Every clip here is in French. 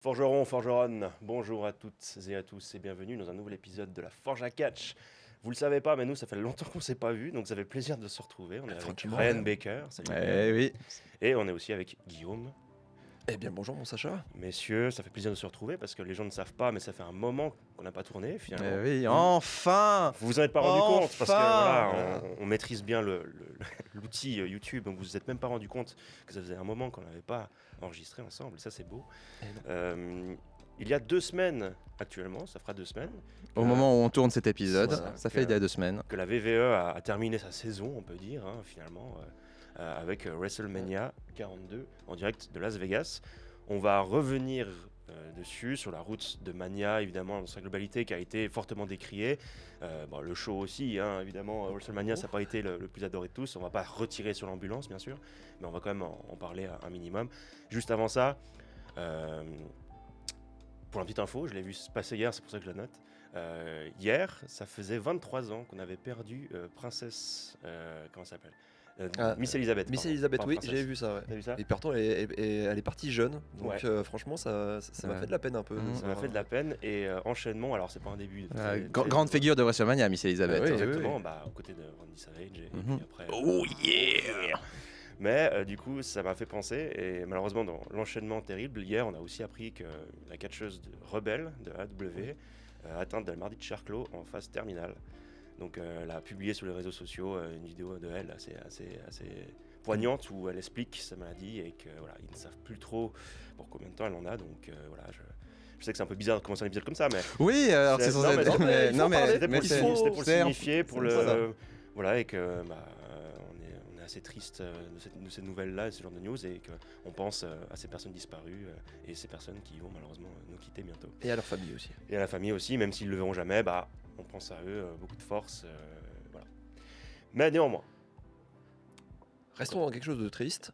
Forgeron, forgeronne, bonjour à toutes et à tous et bienvenue dans un nouvel épisode de la Forge à Catch. Vous le savez pas, mais nous, ça fait longtemps qu'on s'est pas vu, donc ça fait plaisir de se retrouver. On est avec Franchement, Ryan ouais. Baker, salut. Eh oui. Et on est aussi avec Guillaume. Eh bien, bonjour, mon Sacha. Messieurs, ça fait plaisir de se retrouver parce que les gens ne savent pas, mais ça fait un moment qu'on n'a pas tourné finalement. Eh oui, enfin. Vous vous en êtes pas rendu compte parce que Enfin. voilà, on maîtrise bien l'outil YouTube, donc vous vous êtes même pas rendu compte que ça faisait un moment qu'on n'avait pas enregistré ensemble. Ça, c'est beau. Il y a 2 semaines actuellement, ça fera 2 semaines. Au moment où on tourne cet épisode, Voilà, ça fait il y a 2 semaines. Que la VVE a terminé sa saison, on peut dire, hein, finalement, avec WrestleMania 42 en direct de Las Vegas. On va revenir dessus, sur la route de Mania, évidemment, dans sa globalité, qui a été fortement décriée. Le show aussi, hein, évidemment, WrestleMania, ça n'a pas été le plus adoré de tous. On ne va pas retirer sur l'ambulance, bien sûr, mais on va quand même en parler un minimum. Juste avant ça, pour une petite info, je l'ai vu se passer hier, c'est pour ça que je la note. Hier, ça faisait 23 ans qu'on avait perdu Princesse... comment ça s'appelle Miss Elizabeth. Miss pardon, Elizabeth, pas oui, Princesse. j'ai vu ça. Ouais. T'as vu ça? Et pourtant, elle est partie jeune. Donc, Ouais. franchement, ça m'a Ouais. fait de la peine un peu. Ça m'a fait de la peine. Et enchaînement, alors c'est pas un début. Grande figure de WrestleMania, Miss Elizabeth. Ah oui, hein. exactement, aux côtés de Randy Savage. Et puis après, Oh yeah. Mais du coup, ça m'a fait penser, et malheureusement, dans l'enchaînement terrible, hier, on a aussi appris que la catcheuse de Rebelle, de AEW, atteinte de la maladie de Charcot en phase terminale. Donc, elle a publié sur les réseaux sociaux une vidéo de elle assez poignante où elle explique sa maladie et que voilà, ils ne savent plus trop pour combien de temps elle en a. Donc, voilà, je sais que c'est un peu bizarre de commencer un épisode comme ça, mais Oui, alors c'est censé être. c'était pour le signifier, pour le ça. voilà, et que on est assez triste de ces nouvelles-là, de ce genre de news, et qu'on pense à ces personnes disparues et ces personnes qui vont malheureusement nous quitter bientôt. Et à leur famille aussi. Et à la famille aussi, même s'ils le verront jamais, on pense à eux, beaucoup de force, voilà. Mais néanmoins, Restons dans quelque chose de triste.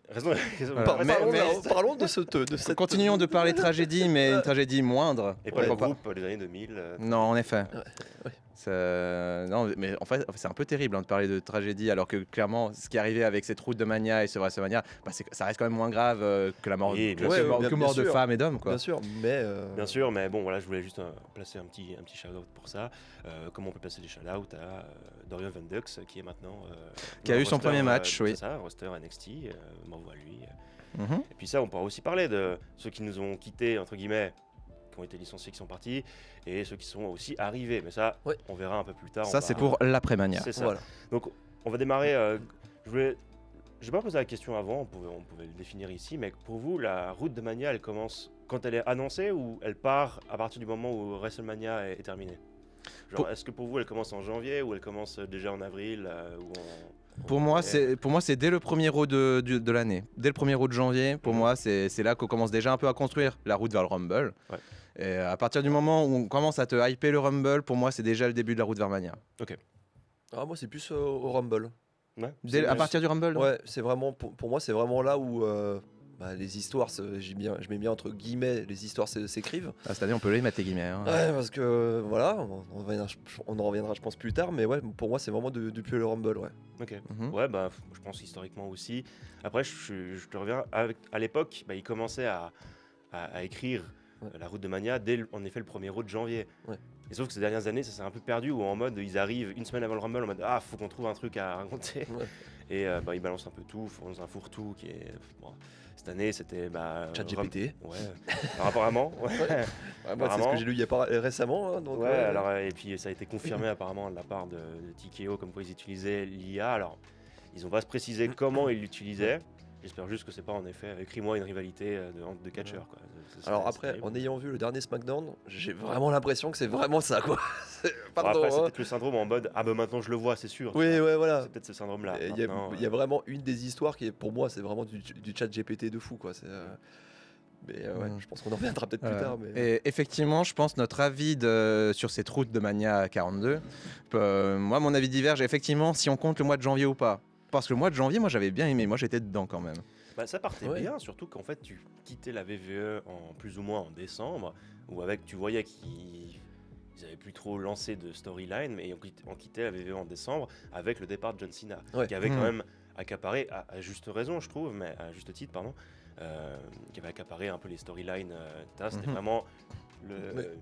parlons de cette. Continuons de parler tragédie, mais une tragédie moindre. et pas Ouais, le groupe des années 2000. Non, en effet. Ouais. Non, mais en fait, c'est un peu terrible de parler de tragédie, alors que clairement, ce qui est arrivé avec cette route de Mania et ce WrestleMania, ça reste quand même moins grave que la mort, Oui, bien que sûr. mort- que mort de sûr. femmes et d'hommes, quoi. Bien sûr, mais. Bien sûr, mais bon, voilà, je voulais juste placer un petit shout-out pour ça. Comment on peut placer des shout-out à Dorian Van Dux, qui est maintenant... Qui a eu son premier match, oui. C'est ça, roster NXT, bravo à lui. Mhm. Et puis ça, on pourra aussi parler de ceux qui nous ont quittés, entre guillemets, qui ont été licenciés, qui sont partis, et ceux qui sont aussi arrivés. Mais ça, Ouais. on verra un peu plus tard. Ça, c'est pour l'après-Mania. C'est ça. Voilà. Donc, on va démarrer... je vais pas poser la question avant, on pouvait le définir ici, mais pour vous, la route de Mania, elle commence quand elle est annoncée ou elle part à partir du moment où WrestleMania est terminé? Genre, est-ce que pour vous, elle commence en janvier ou elle commence déjà en avril ou Pour moi, c'est dès le premier Raw de l'année. Dès le premier Raw de janvier, pour moi, c'est là qu'on commence déjà un peu à construire la route vers le Rumble. Ouais. Et à partir du moment où on commence à te hyper le Rumble, pour moi, c'est déjà le début de la route vers Mania. Ah, moi, c'est plus au Rumble. Ouais. À partir du Rumble, donc Ouais, c'est vraiment pour moi c'est vraiment là où les histoires, je mets bien entre guillemets, les histoires s'écrivent. Ah, cette année, on peut les mettre, les guillemets. Hein. Ouais, parce que voilà, on en reviendra je pense plus tard, mais ouais, pour moi c'est vraiment depuis le Rumble, ouais. Ok. Mhm. Ouais, je pense historiquement aussi. Après, je te reviens. À l'époque, ils commençaient à écrire la route de Mania dès en effet le premier Raw de janvier. Ouais. Et sauf que ces dernières années, ça s'est un peu perdu, où en mode ils arrivent une semaine avant le Rumble en mode faut qu'on trouve un truc à raconter. Ouais. Et ils balancent un peu tout, font un fourre-tout qui est. Cette année, c'était. ChatGPT. Ouais. Alors, apparemment. Ouais. Ouais, moi, c'est ce Apparemment. que j'ai lu il y a pas récemment, hein, donc Ouais, alors, et puis ça a été confirmé apparemment de la part de TKO comme quoi ils utilisaient l'IA. Alors, ils n'ont pas précisé comment ils l'utilisaient. J'espère juste que c'est pas en effet écris-moi une rivalité de catcheurs, quoi. Alors après, en ayant vu le dernier SmackDown, j'ai vraiment l'impression que c'est vraiment ça, quoi. Pardon. Après, c'est hein. peut-être le syndrome en mode maintenant je le vois, c'est sûr. Oui, ouais, voilà. C'est peut-être ce syndrome-là. Il y a vraiment une des histoires qui est pour moi c'est vraiment du chat GPT de fou, quoi. Mais ouais, je pense qu'on en reviendra peut-être plus tard. Mais... Et effectivement, je pense notre avis sur cette route de Mania 42, moi mon avis diverge effectivement si on compte le mois de janvier ou pas. Parce que le mois de janvier, moi j'avais bien aimé, moi j'étais dedans quand même. Ça partait Ouais. bien, surtout qu'en fait tu quittais la VVE en plus ou moins en décembre, où tu voyais qu'ils n'avaient plus trop lancé de storyline, mais on quittait la VVE en décembre avec le départ de John Cena, Ouais. qui avait quand même accaparé, à juste raison je trouve, mais à juste titre, pardon, qui avait accaparé un peu les storylines. C'était vraiment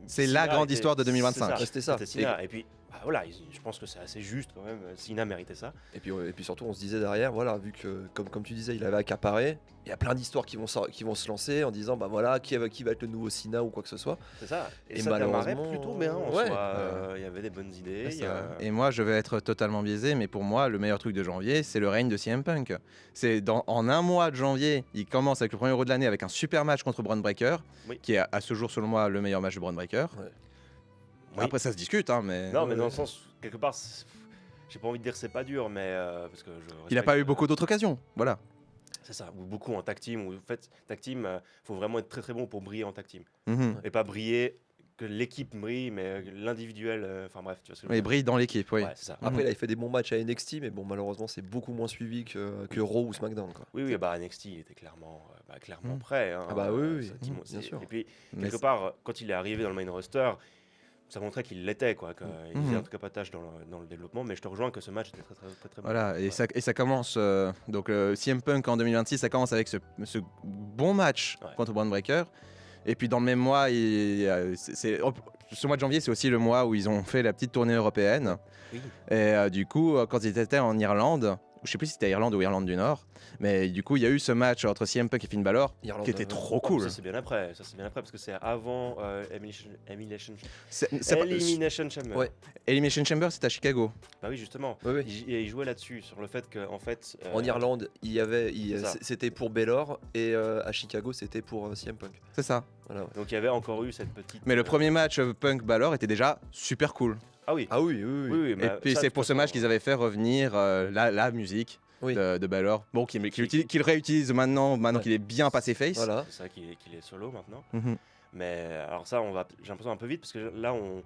c'est Cena la grande était- histoire de 2025. C'était ça. C'était Cena. Et puis, voilà, je pense que c'est assez juste quand même. Cena méritait ça. Et puis surtout, on se disait derrière, voilà, vu que, comme tu disais, il avait accaparé, il y a plein d'histoires qui vont se lancer en disant, bah voilà, qui va être le nouveau Cena ou quoi que ce soit. C'est ça. Et, Et ça démarrait malheureusement, plutôt bien en ouais. soi. Il y avait des bonnes idées. Et moi, je vais être totalement biaisé, mais pour moi, le meilleur truc de janvier, c'est le règne de CM Punk. En un mois de janvier, il commence avec le premier Euro de l'année avec un super match contre Braun Breaker, qui est à ce jour, selon moi, le meilleur match de Braun Breaker. Ouais. Oui. Après, ça se discute, hein, mais. Non, mais dans le sens, quelque part, j'ai pas envie de dire c'est pas dur, mais parce que Il n'a pas eu beaucoup d'autres occasions. Voilà. C'est ça, ou beaucoup en tag team. Ou en fait, tag team, faut vraiment être très très bon pour briller en tag team. Mhm. Et pas briller que l'équipe brille, mais l'individuel. Enfin bref, tu vois ce que je veux Il dire. brille dans l'équipe, oui. Ouais, c'est ça. Après, là, il fait des bons matchs à NXT, mais bon, malheureusement, c'est beaucoup moins suivi que Raw ou SmackDown, quoi. Oui, bah NXT, il était clairement Mm. prêt. Hein, Ah bah oui, ça, bien sûr. Et puis, Mais quelque part, quand il est arrivé dans le main roster, ça montrait qu'il l'était, quoi. Qu'il Mhm. faisait en tout cas pas tâche dans le développement, mais je te rejoins que ce match était très très très, très bon. Voilà, Ouais. et ça commence. Donc, CM Punk en 2026, ça commence avec ce bon match contre Braun Breaker. Et puis, dans le même mois, ce mois de janvier, c'est aussi le mois où ils ont fait la petite tournée européenne. Oui. Et du coup, quand ils étaient en Irlande, je sais plus si c'était Irlande ou Irlande du Nord, mais du coup, il y a eu ce match entre CM Punk et Finn Balor Irlande, qui était trop Oh, cool. ça c'est bien après. Ça c'est bien après parce que c'est avant Elimination Elimination Chamber. Ouais. Elimination Chamber, c'était à Chicago. Bah oui, justement. Oui. Il jouait là-dessus sur le fait que en fait. En Irlande, c'est ça. c'était pour Baylor et à Chicago, c'était pour CM Punk. C'est ça. Voilà. Donc il y avait encore eu cette petite. Mais le premier match Punk-Balor était déjà super cool. Ah oui. Ah oui, oui, oui. Oui, Et bah, puis ça, c'est de pour toute ce match façon, qu'ils avaient fait revenir la musique Oui. de Balor. Bon, qu'il réutilise maintenant Ouais. qu'il est bien passé face. Voilà. C'est ça qu'il est solo maintenant. Mhm. Mais alors ça, j'ai l'impression un peu vite parce que là on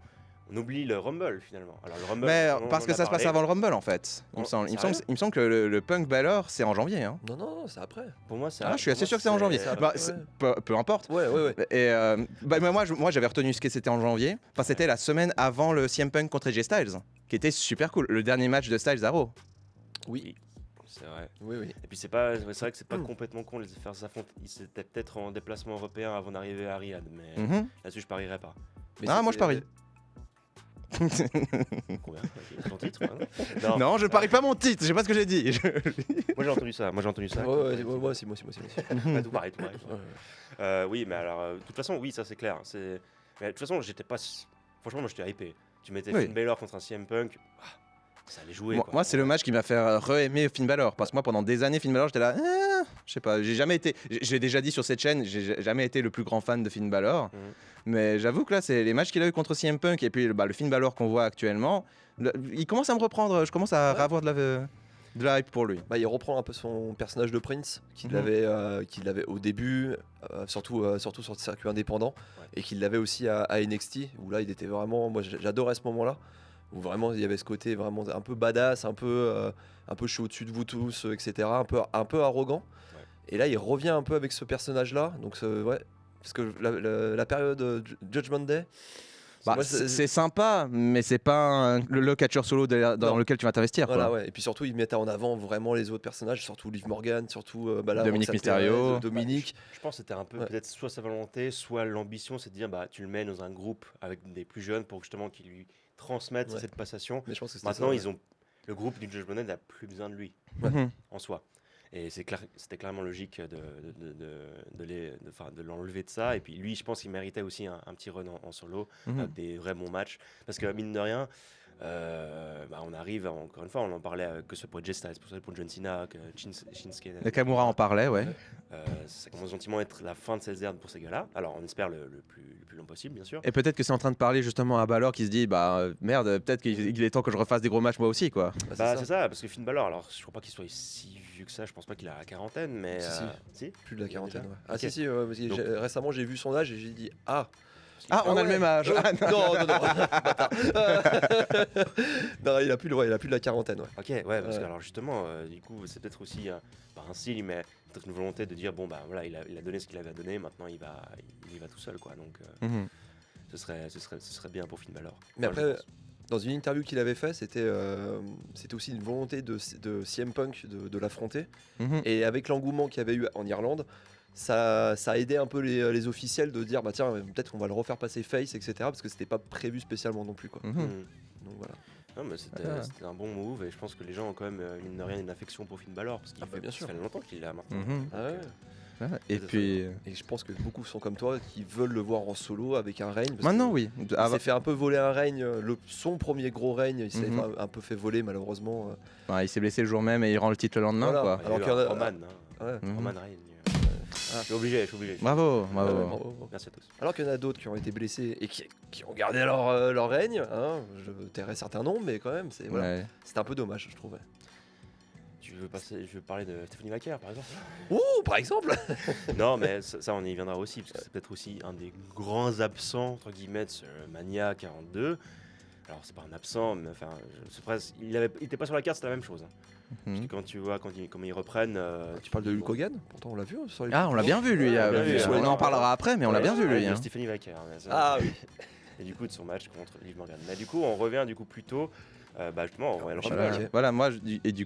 oublie le Rumble finalement. Alors le Rumble. Mais on parce en que a ça se passe parlé. avant le Rumble en fait. Il me semble, que le Punk Balor c'est en janvier. Hein. Non, c'est après. Pour moi, c'est. Je suis assez sûr que c'est en janvier. c'est Bah, après, peu importe. Ouais. Et mais moi j'avais retenu ce que c'était en janvier. Enfin, c'était la semaine avant le CM Punk contre AJ Styles, qui était super cool. Le dernier match de Styles à Raw. Oui. C'est vrai. Oui. Et puis c'est vrai que c'est pas complètement con de les faire s'affronter. Ils étaient peut-être en déplacement européen avant d'arriver à Riyad, mais Mhm. là-dessus je parierais pas. Mais Ah, moi je c'était- parie. Combien ton titre hein Non, je parie pas mon titre, je sais pas ce que j'ai dit. Moi j'ai entendu ça. Ouais, moi aussi. Ouais, tout pareil. Ouais. Oui, mais alors, de toute façon, oui, ça c'est clair. Mais de toute façon, j'étais pas. Franchement, moi j'étais hypé. Tu mettais Oui. Finn Balor contre un CM Punk, ça allait jouer. quoi. Moi, c'est le match qui m'a fait re-aimer Finn Balor. Parce que moi, pendant des années, Finn Balor, j'étais là, je sais pas, j'ai jamais été. J'ai déjà dit sur cette chaîne, j'ai jamais été le plus grand fan de Finn Balor. Mhm. Mais j'avoue que là, c'est les matchs qu'il a eu contre CM Punk et puis le Finn Balor qu'on voit actuellement. Il commence à me reprendre. Je commence à avoir de la hype pour lui. Bah, il reprend un peu son personnage de Prince qu'il avait au début, surtout sur le circuit indépendant, et qu'il l'avait aussi à NXT, où là il était vraiment, moi j'adorais ce moment-là, où vraiment il y avait ce côté vraiment un peu badass, un peu je suis au-dessus de vous tous, etc., un peu arrogant. Ouais. Et là il revient un peu avec ce personnage-là, donc parce que la période Judgment Day. Moi, c'est sympa, mais c'est pas le catcheur solo dans lequel tu vas t'investir. Voilà, quoi. ouais. Et puis surtout, ils mettaient en avant vraiment les autres personnages, surtout Liv Morgan, surtout là, Dominique Roxanne Mysterio. Perez, Dominique. Je pense que c'était un peu Ouais. peut-être soit sa volonté, soit l'ambition, c'est de dire bah tu le mets dans un groupe avec des plus jeunes pour justement qu'ils lui transmettent Ouais. cette passation. Mais je pense que c'était Maintenant, ça, ouais. le groupe du Judgment Day n'a plus besoin de lui Mhm. en soi. Et c'était clairement logique de l'enlever de ça. Et puis lui, je pense qu'il méritait aussi un petit run en solo, Mhm. avec des vrais bons matchs. Parce que mine de rien, on arrive, encore une fois, on en parlait que ce soit pour Jay Styles, pour John Cena, que Shinsuke Nakamura en parlait, ouais. ça commence gentiment à être la fin de cette ère pour ces gars-là. Alors on espère le plus long possible, bien sûr. Et peut-être que c'est en train de parler justement à Balor qui se dit merde, peut-être qu'il est temps que je refasse des gros matchs moi aussi quoi. Bah, c'est ça, parce que Finn Balor, alors je crois pas qu'il soit si vieux que ça, je pense pas qu'il a la quarantaine, mais. Si. Si Plus de la quarantaine. Déjà Ouais. Ah Ok. si, parce que Donc- récemment j'ai vu son âge et j'ai dit On Ah a le ouais. même âge. Ah, non. non, bâtard. Non, il a plus de la quarantaine, ouais. Ok, ouais, parce que alors justement, du coup, c'est peut-être aussi pas un signe, mais peut-être une volonté de dire bon, bah voilà, il a donné ce qu'il avait à donner, maintenant il y va tout seul, quoi. Donc Mhm. ce serait bien pour Finn Balor. Mais Enfin, je après, pense. dans une interview qu'il avait fait, c'était aussi une volonté de CM Punk de l'affronter. Mhm. Et avec l'engouement qu'il y avait eu en Irlande, ça a aidé un peu les officiels de dire bah tiens peut-être qu'on va le refaire passer face etc parce que c'était pas prévu spécialement non plus quoi. Mhm. Donc voilà. Non, mais c'était un bon move et je pense que les gens ont quand même, mine de rien, une affection pour Finn Balor parce qu'il Ah bah, bien sûr. ça fait longtemps qu'il est là maintenant. Mhm. Donc, Ah ouais. Ouais, et ça, puis Et je pense que beaucoup sont comme toi qui veulent le voir en solo avec un règne. parce maintenant que oui. Il s'est fait un peu voler un règne, son premier gros règne, il s'est Mhm. un peu fait voler malheureusement. Bah, il s'est blessé le jour même et il rend le titre le lendemain Voilà. quoi. il y a Alors eu qu'il y en a- Roman, Ouais. Mhm. Roman Reigns. Ah. Je suis obligé. Bravo, Ouais, bravo. bravo. Merci à tous. Alors qu'il y en a d'autres qui ont été blessés et qui ont gardé leur règne. Hein. Je tairai certains noms, mais quand même, c'est voilà. Ouais. C'était un peu dommage, je trouvais. Je veux parler de Stephanie McIntyre par exemple. Oh, par exemple. Non, mais ça, on y viendra aussi, parce que c'est peut-être aussi un des grands absents, entre guillemets, de ce Mania 42. Alors, c'est pas un absent, mais enfin, il était pas sur la carte, c'est la même chose. Hein. Parce que Mhm. quand tu vois comment ils reprennent. Tu parles de Hulk Hogan. Pourtant, on l'a vu sur les. Ah, on l'a bien vu lui. Ouais, on l'a vu, on ouais. en parlera après, mais on l'a bien vu lui. De hein. Stephanie McIntyre. Mais ça- Ah oui. Et du coup, de son match contre Liv Morgan. Mais du coup, on revient plus tôt. Justement, on va l'enchaîner. Rumble. Voilà, Ok. voilà, moi,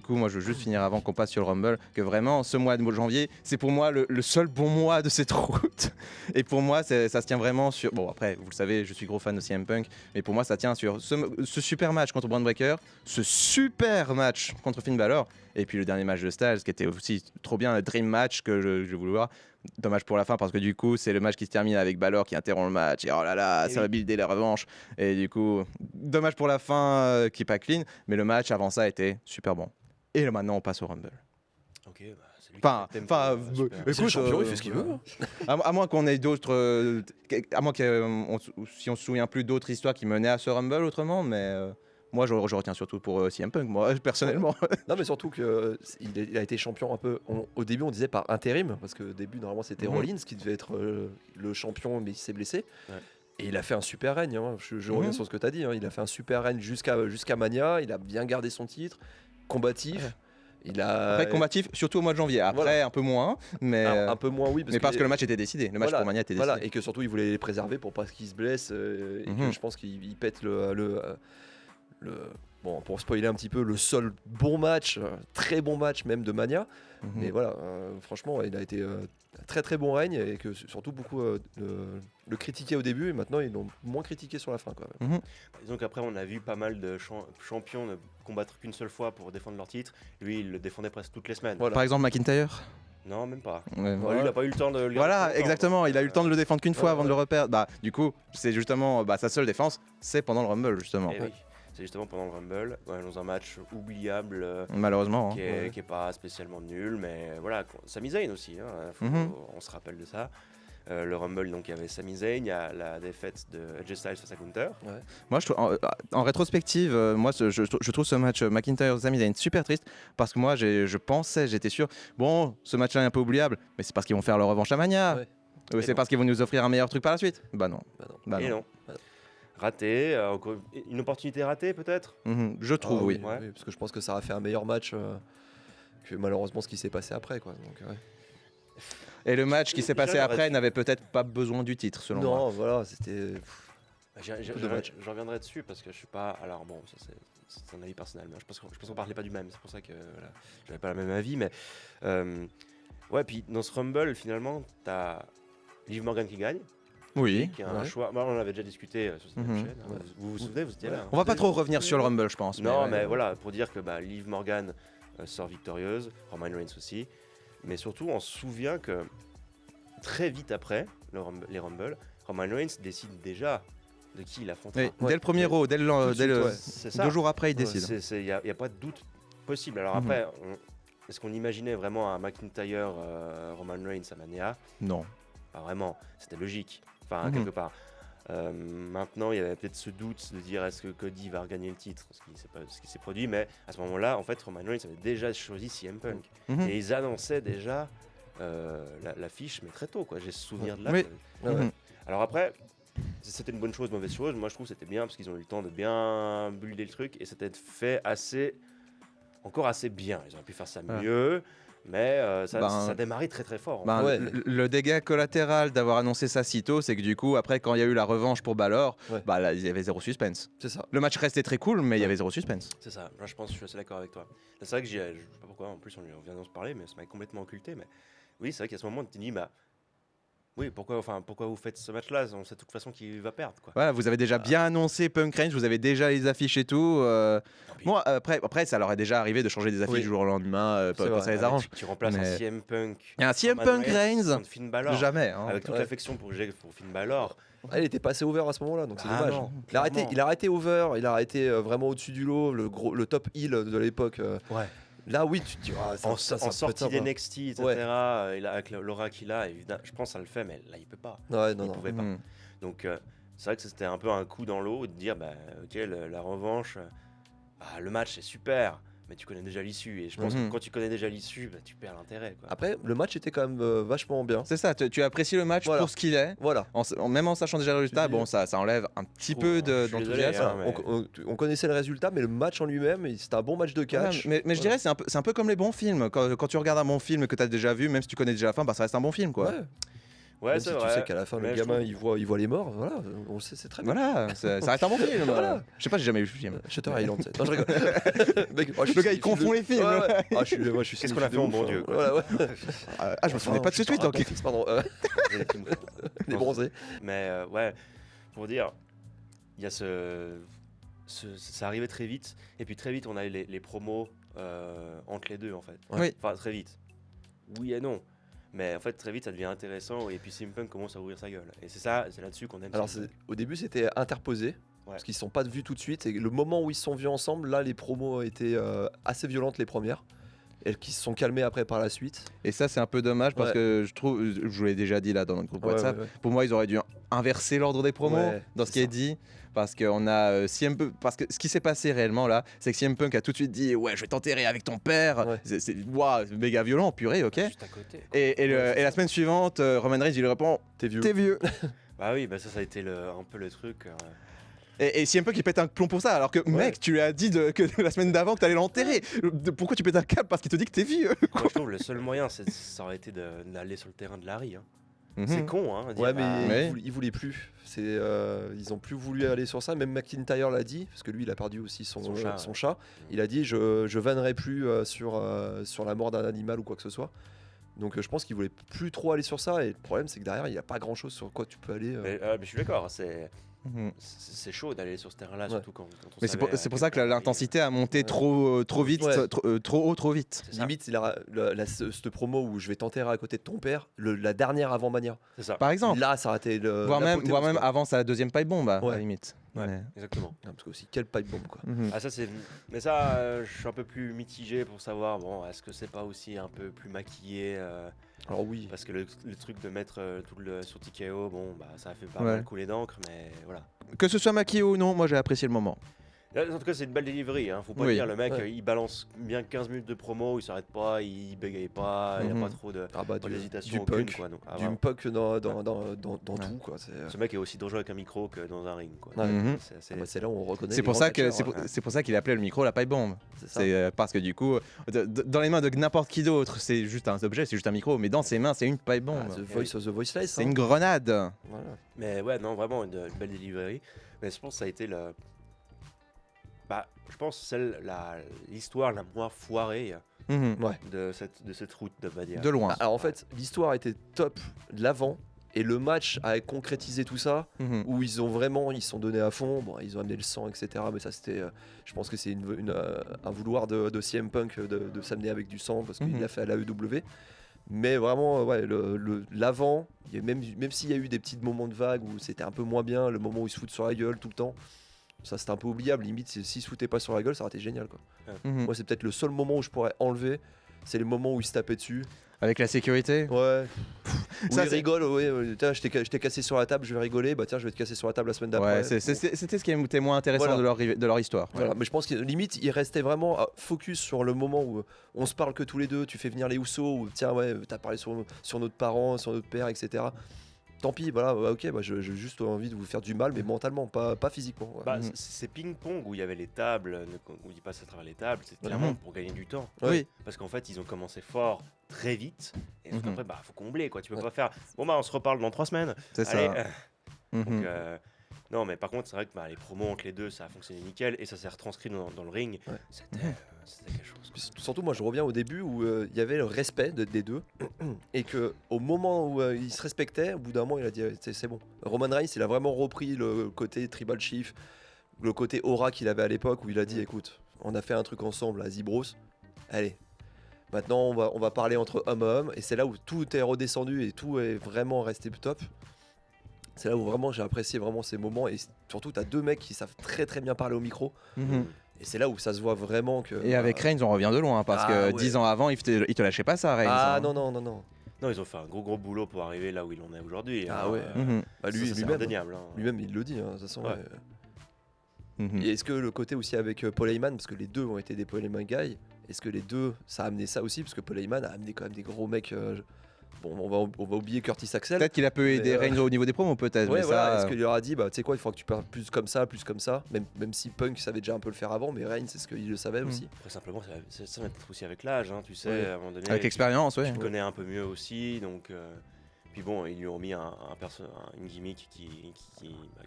moi, je veux juste finir avant qu'on passe sur le Rumble, que vraiment, ce mois de janvier, c'est pour moi le seul bon mois de cette route. Et pour moi, ça se tient vraiment sur. Bon, après, vous le savez, je suis gros fan de CM Punk, mais pour moi, ça tient sur ce super match contre Braun Breaker, ce super match contre Finn Balor, et puis le dernier match de Styles, qui était aussi trop bien, le Dream Match que je voulais voir. Dommage pour la fin parce que du coup c'est le match qui se termine avec Balor qui interrompt le match et oh là là Et ça va builder la revanche et du coup dommage pour la fin qui est pas clean mais le match avant ça était super bon et là, maintenant on passe au Rumble. Ok, c'est lui Enfin, qui fait le enfin, tempo, super. écoute, C'est le champion, il fait ce qu'il veut. à moins qu'on ait d'autres à moins si on se souvient plus d'autres histoires qui menaient à ce Rumble autrement mais moi je retiens surtout pour CM Punk moi personnellement. Non, mais surtout qu'il a été champion un peu. Au début, on disait par intérim, parce que au début, normalement, c'était Mhm. Rollins qui devait être le champion, mais il s'est blessé. Ouais. Et il a fait un super règne. Hein. Je reviens Mhm. sur ce que tu as dit. Hein. Il a fait un super règne jusqu'à Mania. Il a bien gardé son titre, combatif. Ouais. Il a Après combatif surtout au mois de janvier après Voilà. un peu moins mais un peu moins, oui, parce que le match était décidé le match Voilà, pour Mania était décidé. voilà, et que surtout, il voulait les préserver pour pas qu'ils se blessent. Et que Mhm. je pense qu'il pète bon, pour spoiler un petit peu, le seul bon match, très bon match même de Mania. Mhm. Mais voilà, franchement, il a été un très très bon règne et que surtout beaucoup le critiquaient au début et maintenant ils l'ont moins critiqué sur la fin quand même. Disons qu'après, on a vu pas mal de champions ne combattre qu'une seule fois pour défendre leur titre. Lui, il le défendait presque toutes les semaines. Voilà. Par exemple McIntyre. Non, même pas. Ouais. Lui, il n'a pas eu le temps de le garder Voilà, longtemps, exactement. quoi. Il a eu le temps de le défendre qu'une fois Ouais, avant de le reperdre. Bah, du coup, c'est justement sa seule défense, c'est pendant le Rumble justement. Eh oui, c'est justement pendant le Rumble, dans un match oubliable. Malheureusement. hein. Qui est pas spécialement nul, mais voilà, Sami Zayn aussi, hein, Mhm. on se rappelle de ça. Le Rumble, donc il y avait Sami Zayn, il y a la défaite de AJ Styles face à Gunther. Moi, je trouve, en rétrospective, moi, je trouve ce match McIntyre-Sami Zayn super triste parce que moi, j'étais sûr, bon, ce match-là est un peu oubliable, mais c'est parce qu'ils vont faire leur revanche à Mania. Ouais. C'est non. parce qu'ils vont nous offrir un meilleur truc par la suite. Bah non. Bah non. Bah Et non. non. Raté, encore une opportunité ratée peut-être. Mhm, je trouve, Ah oui. Ouais. oui, parce que je pense que ça a fait un meilleur match que malheureusement ce qui s'est passé après. Quoi. Donc, ouais. Et le match qui s'est passé Déjà, après n'avait peut-être pas besoin du titre, selon moi. Non, voilà, c'était. Je dommage. reviendrai dessus parce que je suis pas. Alors bon, ça c'est un avis personnel, mais je pense qu'on parlait pas du même. C'est pour ça que voilà, j'avais pas le même avis, mais ouais. Puis dans ce Rumble, finalement, t'as Liv Morgan qui gagne, Oui. qui a un Ouais. choix. Bah, on en avait déjà discuté sur cette même Mhm. chaîne. Hein. Ouais. Vous vous souvenez, vous étiez là. hein. On va pas trop revenir sur le Rumble, je pense. Non, ouais. mais voilà, pour dire que Liv Morgan sort victorieuse, Roman Reigns aussi, mais surtout on se souvient que très vite après les Rumble, Roman Reigns décide déjà de qui il affrontera. Oui, Ouais. dès le premier Raw, dès de le, suite, ouais. C'est ça. 2 jours après, il décide. Il n'y a pas de doute possible. Alors Mhm. après, est-ce qu'on imaginait vraiment un McIntyre Roman Reigns à Mania? Non. Pas vraiment, c'était logique, enfin Mhm. quelque part. Maintenant, il y avait peut-être ce doute de dire est-ce que Cody va regagner le titre, ce qui s'est produit, mais à ce moment-là, en fait, Roman Reigns avait déjà choisi CM Punk. Mhm. Et ils annonçaient déjà l'affiche, mais très tôt, quoi. J'ai ce souvenir de là. Oui. Ouais, ouais. Mhm. Alors après, c'était une bonne chose, mauvaise chose. Moi, je trouve que c'était bien parce qu'ils ont eu le temps de bien builder le truc et c'était fait encore assez bien. Ils auraient pu faire ça Ouais. mieux, mais ça Ben, démarrait très très fort. en Ben, fait. Ouais. le dégât collatéral d'avoir annoncé ça si tôt, c'est que du coup, après, quand il y a eu la revanche pour Balor, Ouais. bah là, il y avait zéro suspense. C'est ça. Le match restait très cool, mais il y avait zéro suspense. C'est ça. Là, je suis assez d'accord avec toi. C'est vrai que je sais pas pourquoi. En plus, on vient d'en se parler, mais ça m'a complètement occulté. Mais oui, c'est vrai qu'à ce moment, tu te dis, bah, oui, pourquoi vous faites ce match-là? On sait de toute façon qu'il va perdre, quoi. Voilà, vous avez déjà bien annoncé Punk Reigns, vous avez déjà les affiches et tout. Puis- Bon, après, ça leur est déjà arrivé de changer des affiches Oui. du jour au lendemain C'est quand vrai. ça les Ah, arrange. tu remplaces un Mais- CM Punk. Et un CM Roman Punk Reigns, contre Finn Balor. jamais. Hein. Avec toute Ouais. l'affection pour Finn Balor. Ah, il était pas assez over à ce moment-là, donc c'est Ah dommage. non, Il a arrêté over, il a arrêté vraiment au-dessus du lot, le top heel de l'époque. Ouais. Là, oui, tu te dis, ah, En ça peut être sortie sympa. d'NXT, etc. Ouais. Avec l'aura qu'il a, évidemment, je pense que ça le fait, mais là, il peut pas. Ouais, non, Il non. pouvait pas. Mhm. Donc, c'est vrai que c'était un peu un coup dans l'eau de dire, bah, ok, la revanche, le match c'est super, mais tu connais déjà l'issue. Et je pense Mhm. que quand tu connais déjà l'issue, bah, tu perds l'intérêt, quoi. Après, le match était quand même vachement bien. C'est ça, tu apprécies le match Voilà. pour ce qu'il est. Voilà. Même en sachant déjà le résultat, dis- bon, ça enlève un petit Trop, peu je suis désolé, d'enthousiasme. hein. On connaissait le résultat, mais le match en lui-même, c'était un bon match de catch. Ouais, mais je dirais c'est un peu comme les bons films. Quand tu regardes un bon film que tu as déjà vu, même si tu connais déjà la fin, bah, ça reste un bon film, quoi. Ouais. Ouais, Même c'est si vrai. tu sais qu'à la fin, Mais le je gamin, trouve- il voit les morts, voilà, on le sait, c'est très bien. Voilà, ça reste un bon film. Voilà. Je sais pas, j'ai jamais vu le film. Shutter Island, c'est. Non, je rigole. Mec, oh, je Le suis gars, il cinéphile confond de- les films. Ouais, ouais. Ah, je suis Qu'est-ce qu'on a fait cinéphile en de bon ouf, Dieu, hein. quoi. Voilà, ouais. Je me souvenais pas de ce tweet. Ah, Donc... pardon, les bronzés. Mais ouais, pour dire, il y a ça arrivait très vite. Et puis très vite, on a eu les promos entre les deux, en fait. Oui. Enfin, très vite. Oui et non. Mais en fait, très vite, ça devient intéressant. Et puis CM Punk commence à ouvrir sa gueule. Et c'est là-dessus qu'on aime. Alors, CM Punk. au début, c'était interposé. Ouais. Parce qu'ils ne se sont pas vus tout de suite. Et le moment où ils se sont vus ensemble, là, les promos étaient assez violentes, les premières. Et qui se sont calmées après par la suite. Et ça, c'est un peu dommage parce Ouais. que je trouve, je vous l'ai déjà dit là dans notre groupe Ouais, WhatsApp, ouais, ouais. pour moi, ils auraient dû inverser l'ordre des promos Ouais, dans ce c'est qui est ça. dit. Parce qu'on a CM Punk. Parce que ce qui s'est passé réellement là, c'est que CM Punk a tout de suite dit ouais, je vais t'enterrer avec ton père. Ouais. C'est waouh, méga violent, purée, ok. Juste à côté. Et la semaine suivante, Roman Reigns il lui répond T'es vieux. t'es vieux. Bah oui, bah ça a été un peu le truc. Et CM Punk il pète un plomb pour ça, alors que mec, tu lui as dit que la semaine d'avant que t'allais l'enterrer. Pourquoi tu pètes un câble? Parce qu'il te dit que t'es vieux. Moi, je trouve le seul moyen, ça aurait été d'aller sur le terrain de Larry. Hein. Mhm. C'est con, hein. de dire, Ouais, mais Ouais. ils voulaient plus. Ils ont plus voulu aller sur ça. Même McIntyre l'a dit, parce que lui, il a perdu aussi son chat. Il a dit je vannerai plus sur la mort d'un animal ou quoi que ce soit. Donc je pense qu'il voulait plus trop aller sur ça. Et le problème, c'est que derrière, il n'y a pas grand chose sur quoi tu peux aller. Mais je suis d'accord, Mhm. c'est chaud d'aller sur ce terrain-là, Ouais. surtout quand on Mais savait c'est pour à ça quel que point l'intensité a monté Ouais. trop vite, Ouais. trop haut, trop vite. C'est ça. Limite, cette promo où je vais t'enterrer à côté de ton père, la dernière avant Mania. C'est ça. Par exemple. Là, ça a été le. Voire même l'apothéose, quoi. avant sa deuxième pipe bombe, à Ouais. la limite. Ouais. Mais- Exactement. Ah, parce que aussi, quelle pipe bombe, quoi. Mhm. Ah, ça, mais ça, je suis un peu plus mitigé pour savoir, bon, est-ce que c'est pas aussi un peu plus maquillé Alors oui. parce que le truc de mettre tout sur TKO, bon, bah, ça a fait pas Ouais. mal couler d'encre, mais voilà. Que ce soit maquillé ou non, moi j'ai apprécié le moment. Là, en tout cas, c'est une belle delivery, hein. Faut pas Oui. dire, le mec, Ouais. il balance bien 15 minutes de promo, il s'arrête pas, il bégaye pas, il Mhm. n'y a pas trop de Ah bah, pas du d'hésitation aucune, punk. quoi. Donc, Du vraiment. punk dans Ouais. tout, quoi. Ce mec est aussi dangereux avec un micro que dans un ring, quoi. Ouais. Mhm. C'est assez- Ah bah, c'est là où on reconnaît. C'est les pour grands ça que catcheurs, hein. c'est pour ça qu'il appelait le micro la pipe bombe. C'est ça. C'est parce que du coup, dans les mains de n'importe qui d'autre, c'est juste un objet, c'est juste un micro, mais dans ses mains, c'est une pipe bombe. Ah, The Voice of the Voiceless. C'est hein. une grenade. Voilà. Mais ouais, non, vraiment une belle delivery. Mais je pense que ça a été bah, je pense l'histoire la moins foirée Mhm. de cette route de Badia. De loin. Alors en fait, l'histoire était top de l'avant. Et le match a concrétisé tout ça, Mhm. où ils se sont donnés à fond. Bon, ils ont amené le sang, etc. Mais ça, c'était. Je pense que c'est un vouloir de CM Punk de s'amener avec du sang, parce qu'il Mhm. l'a fait à l'AEW. Mais vraiment, ouais, l'avant, même s'il y a eu des petits moments de vague où c'était un peu moins bien, le moment où ils se foutent sur la gueule tout le temps, ça c'était un peu oubliable. Limite, s'ils se foutaient pas sur la gueule, ça aurait été génial, quoi. Mhm. Moi, c'est peut-être le seul moment où je pourrais enlever, c'est les moments où ils se tapaient dessus. Avec la sécurité. Ouais. Où Ça, ils c'est- rigolent, ouais. Tiens, je t'ai cassé sur la table, je vais rigoler. Bah tiens, je vais te casser sur la table la semaine d'après. Ouais, c'était ce qui était moins intéressant Voilà. de leur histoire. Voilà, mais je pense que limite, il restait vraiment focus sur le moment où on se parle que tous les deux, tu fais venir les Housseaux, ou tiens, ouais, t'as parlé sur notre parent, sur notre père, etc. Tant pis, voilà, ouais, ok, bah, j'ai juste envie de vous faire du mal, mais mentalement, pas physiquement. Ouais. Bah, Mhm. c'est ping-pong où il y avait les tables, où ils passaient à travers les tables, c'est Ouais. clairement Mhm. pour gagner du temps. Oui. Parce qu'en fait, ils ont commencé fort, très vite, et Mhm. après, bah, faut combler, quoi. Tu peux Ouais. pas faire, bon, bah, on se reparle dans 3 semaines. C'est Allez, ça. Mhm. donc, Non, mais par contre, c'est vrai que les promos entre les deux, ça a fonctionné nickel et ça s'est retranscrit dans le ring. Ouais. C'était quelque chose. Puis surtout, moi, je reviens au début où il y avait le respect des deux et que au moment où ils se respectaient, au bout d'un moment, il a dit c'est bon. Roman Reigns, il a vraiment repris le côté tribal chief, le côté aura qu'il avait à l'époque où il a dit écoute, on a fait un truc ensemble à Zibros, allez. Maintenant, on va parler entre homme à homme et c'est là où tout est redescendu et tout est vraiment resté top. C'est là où vraiment j'ai apprécié vraiment ces moments et surtout t'as deux mecs qui savent très très bien parler au micro et c'est là où ça se voit vraiment que. Et avec Reigns, on revient de loin parce que 10 ans avant, il te lâchait pas ça, Reigns. Ah hein. non. Non, ils ont fait un gros boulot pour arriver là où il en est aujourd'hui. Ah ouais. Bah, Lui, c'est lui-même, indéniable. Hein. lui-même il le dit, de toute façon. Ouais. Et est-ce que le côté aussi avec Paul Heyman, parce que les deux ont été des Paul Heyman guys, est-ce que les deux ça a amené ça aussi, parce que Paul Heyman a amené quand même des gros mecs. Bon, on va oublier Curtis Axel. Peut-être qu'il a peu aidé Reigns au niveau des promos, peut-être. Ouais, mais voilà. ça, Est-ce qu'il leur a dit, bah tu sais quoi, il faut que tu parles plus comme ça, même si Punk savait déjà un peu le faire avant, mais Reigns, c'est ce qu'il le savait aussi. Après, simplement, ça va être aussi avec l'âge, hein, tu sais, Ouais. à un moment donné. avec l'expérience, Tu ouais. le connais un peu mieux aussi, donc. Puis bon, ils lui ont mis une gimmick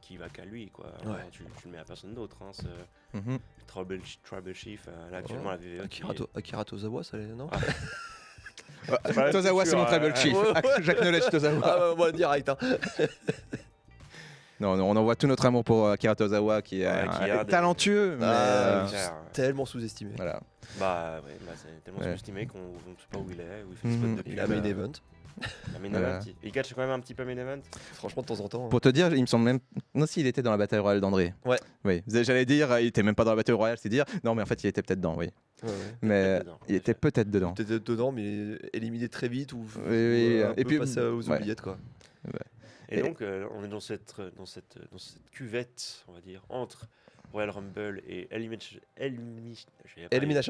qui va qu'à lui, quoi. Ouais. Tu le mets à personne d'autre. Hein, ce Mhm. Tribal Chief, là actuellement, la VVE. Akira Tozawa, ça non Tozawa, c'est mon tribal chief. Jack Knowledge Tozawa. Ah, moi direct. Hein. Non, on envoie tout notre amour pour Akira Tozawa qui est qui a des- talentueux. Mais clair. Tellement sous-estimé. voilà. Bah ouais, c'est tellement Ouais. sous-estimé qu'on ne sait pas où il est, où il fait des spots Mhm. depuis. Il a main event. La main Voilà. event. Il catch quand même un petit peu main event. Franchement, de temps en temps. Pour te dire, il me semble même. Non, si, il était dans la bataille royale d'André. Ouais. Oui. J'allais dire, il était même pas dans la bataille royale, c'est dire. Non, mais en fait, il était peut-être dedans, oui. Ouais. Mais dedans, il en était effet. peut-être dedans. Peut-être dedans, mais éliminé très vite ou oui, un et peu puis- passé aux ouais. oubliettes, quoi. Et donc, on est dans cette cuvette, on va dire, entre Royal Rumble et Elimination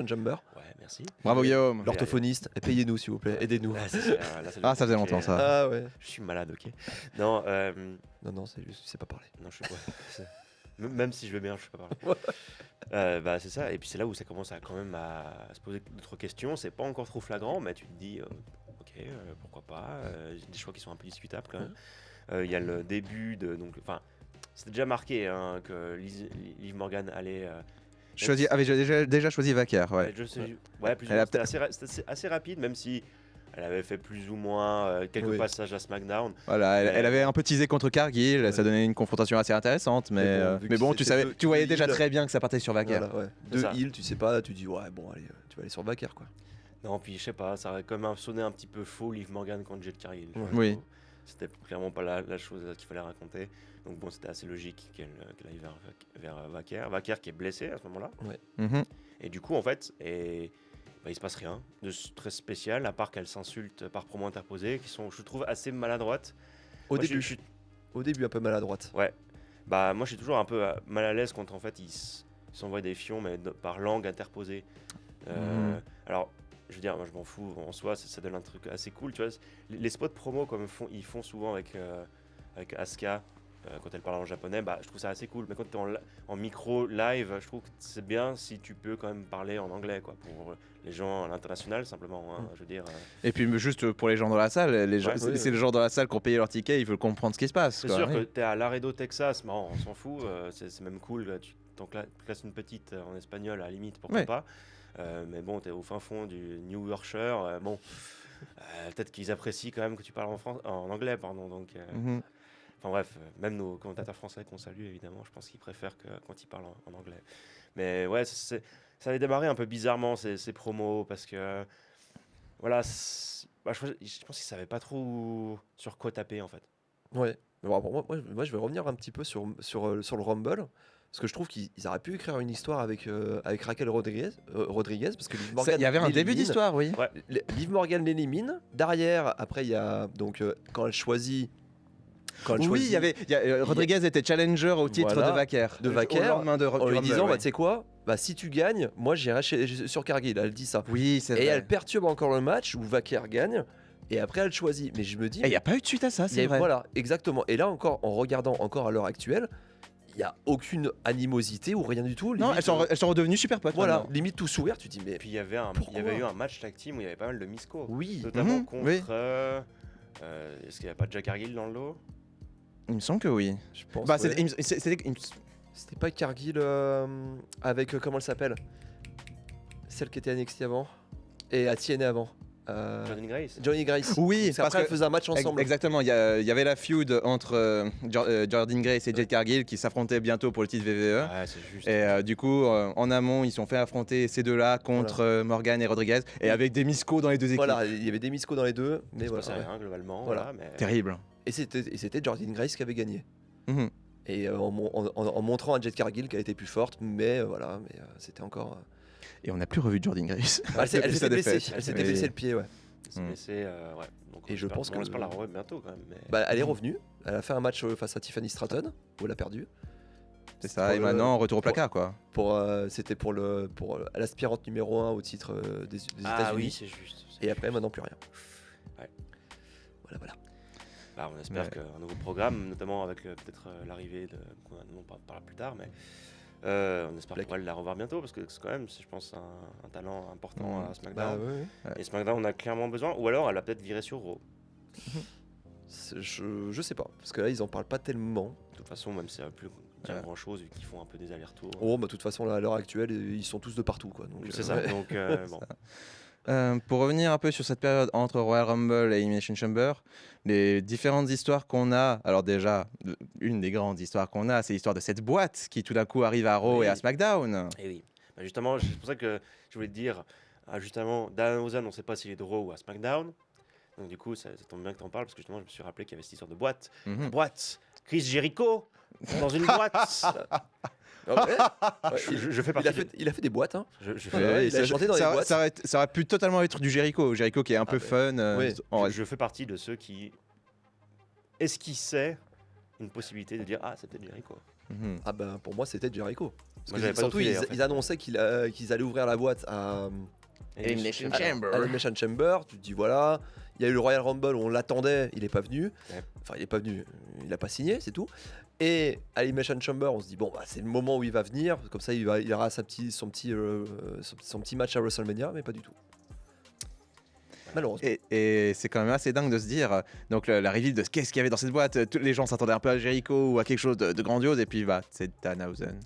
Chamber. Ouais, merci. Bravo, Guillaume. L'orthophoniste, payez-nous s'il vous plaît, aidez-nous. Là, c'est Ah, ça faisait longtemps, ça. Ah ouais. Je suis malade, ok. Non, Non, c'est juste, c'est pas parler. non, je suis pas. Même si je vais bien, je sais pas parler. Bah, c'est ça. Et puis c'est là où ça commence quand même à se poser d'autres questions. C'est pas encore trop flagrant, mais tu te dis, ok, pourquoi pas. Des choix qui sont un peu discutables quand même. Il y a le début de. Donc, enfin, c'était déjà marqué hein, que Liv Morgan allait. Avait déjà choisi Vacker, ouais. Je sais, ouais, plus ou Elle moins, a c'était assez rapide, même si elle avait fait plus ou moins quelques passages à SmackDown. Voilà, elle Mais- avait un peu teasé contre Cargill, ça donnait une confrontation assez intéressante, Mais mais bon, bon, vu que tu c'était savais, deux- tu voyais deux déjà heals. très bien que ça partait sur Vacker. Voilà, ouais. C'est Deux ça. heals, tu sais pas, tu dis ouais, bon, allez, tu vas aller sur Vacker, quoi. Non, puis je sais pas, ça aurait quand même sonné un petit peu faux, Liv Morgan contre Jade Cargill. tu vois, Oui. je trouve. C'était clairement pas la chose qu'il fallait raconter. Donc bon, c'était assez logique qu'elle aille vers Vacker. Vacker qui est blessé à ce moment-là. Mhm. Et du coup, en fait, il se passe rien de très spécial, à part qu'elle s'insulte par promos interposés, qui sont, je trouve, assez maladroites. Au Moi, début, je suis- au début un peu maladroite. Bah, moi, je suis toujours un peu mal à l'aise quand, en fait, ils s'envoient des fions, mais par langue interposée. Alors, je veux dire, moi, je m'en fous en soi, ça donne un truc assez cool, tu vois. Les spots promo, comme ils font souvent avec Asuka, quand elle parle en japonais, bah, je trouve ça assez cool. Mais quand tu es en micro live, je trouve que c'est bien si tu peux quand même parler en anglais, quoi, pour les gens à l'international, simplement. Hein, je veux dire. Et puis juste pour les gens dans la salle, c'est les gens dans la salle qui ont payé leur ticket, ils veulent comprendre ce qui se passe. C'est quoi. sûr Oui. que tu es à Laredo, Texas, bon, on s'en fout, c'est même cool. Là, tu t'en classes une petite en espagnol, à la limite, pourquoi Ouais. pas. Mais bon, tu es au fin fond du New Yorkshire. Bon, peut-être qu'ils apprécient quand même que tu parles en anglais, pardon. Donc, Mhm. enfin bref, même nos commentateurs français qu'on salue, évidemment, je pense qu'ils préfèrent quand ils parlent en anglais. Mais ouais, ça avait démarré un peu bizarrement, ces promos, parce que, voilà, je pense qu'ils ne savaient pas trop sur quoi taper, en fait. Ouais. Bon, pour moi, je vais revenir un petit peu sur le Rumble. Parce que je trouve qu'ils auraient pu écrire une histoire avec Raquel Rodriguez, parce que Liv Morgan Il y avait un début l'élimine. d'histoire, oui. Liv Morgan l'élimine. Derrière, après, il y a donc quand elle choisit. Oui, Rodriguez était challenger au titre Voilà, de Vacker. de Vacker, Au lendemain de, en du lui Rumble, disant ouais. bah, tu sais quoi, bah, si tu gagnes, moi j'irai sur Cargill. Elle dit ça. Oui, c'est Et vrai. elle perturbe encore le match où Vacker gagne. Et après, elle choisit. Mais je me dis. Il n'y a pas eu de suite à ça, il y c'est a- vrai. Voilà, exactement. Et là encore, en regardant encore à l'heure actuelle, il n'y a aucune animosité ou rien du tout. Non, Limite, elles sont redevenues super potes. voilà, maintenant. limite tout sourire, tu te dis mais Et puis il y avait eu un match tag team où il y avait pas mal de misco. oui. Notamment Mhm, contre. oui. Est-ce qu'il n'y a pas Jack Cargill dans le lot Il me semble que oui. Je pense. Bah, ouais. c'était C'était pas Cargill avec comment elle s'appelle? Celle qui était à NXT avant et à TNA avant. Johnny Grace. Johnny Grace. Oui, parce parce qu'après que- elles faisaient un match ensemble. Exactement, il y avait la feud entre Jordan Grace et Jade Cargill qui s'affrontaient bientôt pour le titre VVE. Ouais, c'est juste. Et du coup, en amont, ils se sont fait affronter ces deux-là contre Morgan et Rodriguez, et avec des miscos dans les deux équipes. Voilà, il y avait des miscos dans les deux, mais C'est voilà. pas ouais. rien globalement. Voilà. Voilà, mais... Terrible. Et c'était Jordan Grace qui avait gagné. Mhm. Et en montrant à Jade Cargill qu'elle était plus forte, mais voilà, mais c'était encore. Et on n'a plus revu Jordan Grace. Elle s'était Depuis sa blessée. défaite. Elle s'était Et- blessée le pied, ouais. Il s'est blessé, ouais. Donc, Et je pense on que- espère la revoir bientôt quand même. Mais... Bah, elle est revenue. Elle a fait un match face à Tiffany Stratton où elle a perdu. C'est ça, et maintenant, retour au placard, quoi. C'était pour l'aspirante numéro 1 au titre des Ah États-Unis. oui, c'est juste. Et après, maintenant plus rien. Ouais. Voilà. Bah, on espère Ouais. qu'un nouveau programme, notamment avec peut-être l'arrivée de. On en parlera plus tard, mais. On espère qu'on va la revoir bientôt parce que c'est quand même, je pense, un talent important à Bah, SmackDown. ouais. Et SmackDown, on a clairement besoin. Ou alors, elle a peut-être viré sur Raw. Je sais pas, parce que là, ils en parlent pas tellement. De toute façon, même si ça va plus dire Ouais. grand chose, vu qu'ils font un peu des allers-retours. Oh, bah, de toute façon, là, à l'heure actuelle, ils sont tous de partout, quoi. Donc, C'est ça. ouais. Donc, bon. Pour revenir un peu sur cette période entre Royal Rumble et Elimination Chamber, les différentes histoires qu'on a, alors déjà, une des grandes histoires qu'on a, c'est l'histoire de cette boîte qui tout d'un coup arrive à Raw Oui. et à SmackDown. Et oui. Bah, justement, c'est pour ça que je voulais te dire, justement, Danhausen, on ne sait pas s'il est de Raw ou à SmackDown. Donc du coup, ça tombe bien que tu en parles, parce que justement, je me suis rappelé qu'il y avait cette histoire de boîte. Mhm. Boîte Chris Jericho dans une boîte. Ah ouais Ouais, Je fais partie. il a fait des boîtes, hein. Je Ouais, fais, il a chanté dans les boîtes. Ça aurait pu totalement être du Jericho. Jericho qui est un peu bah, fun. oui. je fais partie de ceux qui esquissaient une possibilité de dire ah c'est peut-être Jericho. Mhm. Ah bah pour moi c'était Jericho. Parce Moi, que j'avais pas surtout d'autre idée, ils, en fait. ils annonçaient qu'ils allaient ouvrir la boîte à Elimination à Chamber. Elimination Chamber. Tu te dis voilà, il y a eu le Royal Rumble, on l'attendait, il est pas venu. Ouais. Enfin il est pas venu, il a pas signé, c'est tout. Et à Elimination Chamber, on se dit bon bah c'est le moment où il va venir, comme ça il aura son petit match à WrestleMania, mais pas du tout. Malheureusement. Et c'est quand même assez dingue de se dire, donc la reveal de qu'est-ce qu'il y avait dans cette boîte, tous les gens s'attendaient un peu à Jericho ou à quelque chose de grandiose, et puis bah, c'est Danhausen.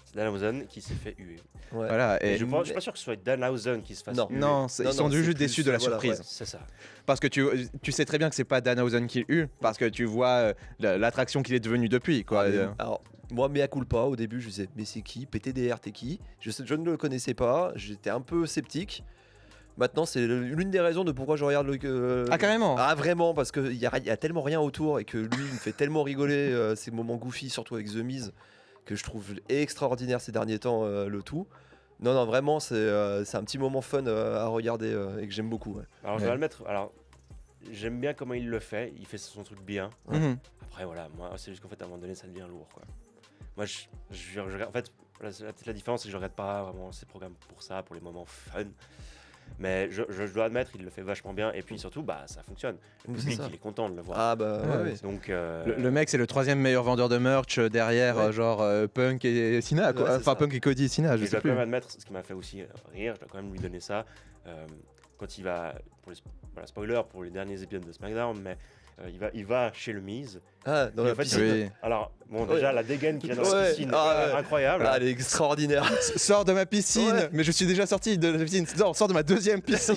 C'est Danhausen qui s'est fait huer. Ouais. Voilà, Et et je suis pas sûr que ce soit Danhausen qui se fasse Non. huer. non, ils sont c'est juste plus, déçus de la voilà, surprise. ouais. C'est ça. Parce que tu sais très bien que c'est pas Danhausen qui eut, parce que tu vois l'attraction qu'il est devenu depuis. Quoi. Alors, moi, mea culpa, au début, je disais, mais c'est qui PTDR, t'es qui je ne le connaissais pas, j'étais un peu sceptique. Maintenant, c'est l'une des raisons de pourquoi je regarde le. Ah, carrément. Ah, vraiment, parce qu'il y a tellement rien autour et que lui, il me fait tellement rigoler ces moments goofy, surtout avec The Miz, que je trouve extraordinaire ces derniers temps, le tout. Non, vraiment, c'est un petit moment fun à regarder et que j'aime beaucoup. Ouais. Alors je Ouais. vais le mettre. Alors j'aime bien comment il le fait. Il fait son truc bien. Mhm. Après voilà, moi c'est juste qu'en fait à un moment donné ça devient lourd quoi. Moi je regarde- en fait peut-être la différence c'est que je regarde pas vraiment ces programmes pour ça, pour les moments fun. Mais je dois admettre, il le fait vachement bien et puis surtout bah ça fonctionne. Le Oui, c'est public ça. il est content de le voir. Ah, bah, Ouais, ouais. Donc Le mec, c'est le 3e meilleur vendeur de merch derrière, Ouais. genre Punk et Cena, quoi. Ouais, c'est Enfin, ça. Punk et Cody et Cena, et je je sais dois quand plus. même admettre ce qui m'a fait aussi rire, je dois quand même lui donner ça. Quand il va pour les voilà, spoiler pour les derniers épisodes de SmackDown, mais il va chez le Miz. Ah, dans Et la en fait, piscine. Oui. Alors bon Ouais. déjà la dégaine qu'il a dans la Ouais. piscine, Ah, ouais. incroyable. Ah, elle est extraordinaire. Sors de ma piscine, Ouais. mais je suis déjà sorti de la piscine. Non, sors de ma 2e piscine.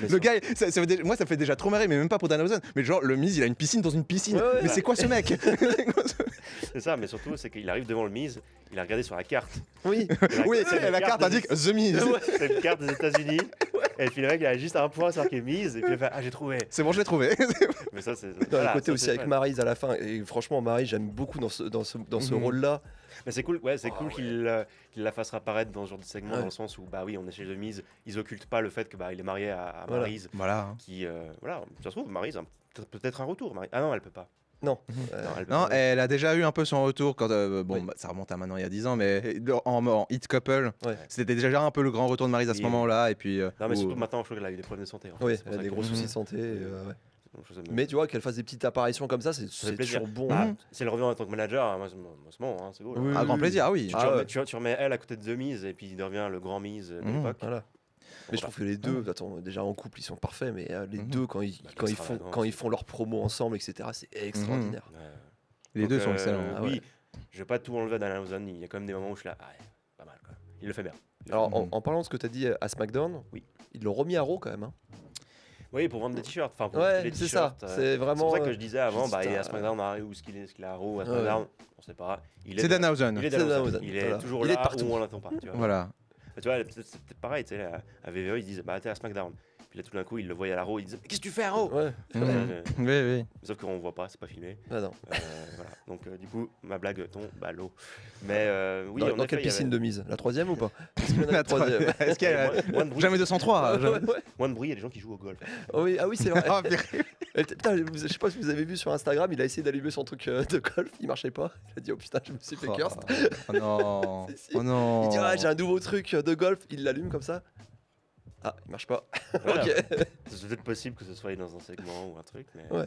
Le gars, moi ça fait déjà trop marrer, mais même pas pour Danhausen. Mais genre, le Miz, il a une piscine dans une piscine. Ouais, ouais. Mais c'est quoi ce mec? C'est ça, mais surtout c'est qu'il arrive devant le Miz, il a regardé sur la carte. Oui. Oui, C'est et la carte indique The Miz. C'est une carte des États-Unis. Et puis le mec il a juste un point sur qui est Miz et puis il fait ah j'ai trouvé. C'est bon, je l'ai trouvé. Mais ça c'est. Dans voilà, le côté ça, aussi c'est avec fun. Maryse à la fin. Et franchement, Maryse, j'aime beaucoup dans ce Mhm. rôle-là. Mais c'est cool, ouais, c'est Ah, cool ouais. qu'il la fasse apparaître dans ce genre de segment Ouais. dans le sens où bah oui on est chez The Miz, ils occultent pas le fait que bah il est marié à Voilà. Maryse Voilà. qui voilà ça se trouve Maryse a peut-être un retour. Ah non elle peut pas. Non. Non, elle peut Non, pas. elle a déjà eu un peu son retour quand Oui. bah, ça remonte à maintenant il y a 10 ans, mais en Hit Couple, Ouais. c'était déjà un peu le grand retour de Maryse à ce Oui. moment-là. Et puis, Non mais où- surtout maintenant je crois qu'elle a eu des problèmes de santé. En fait. Oui, C'est pour elle a ça des que- gros soucis Mhm. de santé. ouais. Donc, je sais pas. Mais tu vois, qu'elle fasse des petites apparitions comme ça, fait c'est plaisir. toujours bon. Ah, Mhm. si elle revient en tant que manager, moi c'est bon, hein, c'est cool. Oui, à grand plaisir, ah oui. Tu, Ah, ouais. tu remets elle à côté de The Miz et puis il devient le grand Miz de Mhm. l'époque. Voilà. Mais je trouve que les deux, attends, déjà en couple, ils sont parfaits, mais les Mhm. deux, quand l'extravagance. ils font leur promo ensemble, etc., c'est extraordinaire. Ouais. Les Donc, deux sont excellents. Ah oui, ouais. je vais pas tout enlever d'Alan Ozone. Il y a quand même des moments où je suis là, ah, ouais, pas mal quoi. Il le fait bien. Alors, Mhm. en parlant de ce que tu as dit à SmackDown, Oui. ils l'ont remis à Raw quand même. Hein. Oui, pour vendre des t-shirts. Enfin, pour Ouais, tous les c'est ça. t-shirts. C'est C'est vraiment. pour ça que je disais avant, putain. il est à SmackDown, où est-ce qu'il est à Raw, à Ouais. SmackDown, on sait pas. Il est C'est Danhausen. Il est C'est Danhausen. Danhausen, Il est voilà. toujours Il est là partout. où on l'attend pas. Tu vois. Voilà. Tu vois, c'est peut-être pareil, tu sais, à VVE, ils disent, bah t'es à SmackDown. Puis là, tout d'un coup, ils le voyaient à la Raw, ils disent, mais qu'est-ce que tu fais à Raw Ouais. Oui, oui. Sauf qu'on voit pas, c'est pas filmé. Ah non. Voilà. Donc, du coup, ma blague tombe à l'eau. Mais oui, Dans en effet, quelle il y avait piscine de mise? La troisième ou pas? Est-ce qu'il y en a une troisième? Est-ce qu'il y a moins de bruit. jamais 203 jamais- Moins de bruit, il y a des gens qui jouent au golf. Oh oui, ah oui, c'est vrai. Ah, purée. Putain, je sais pas si vous avez vu sur Instagram, il a essayé d'allumer son truc de golf, il marchait pas. Il a dit, oh putain, je me suis fait cursed. Oh non. Si, si. Oh non. Il dit, ah, j'ai un nouveau truc de golf, il l'allume comme ça. Ah, il marche pas. Voilà. Ok. C'est peut-être possible que ce soit dans un segment ou un truc, mais, Ouais.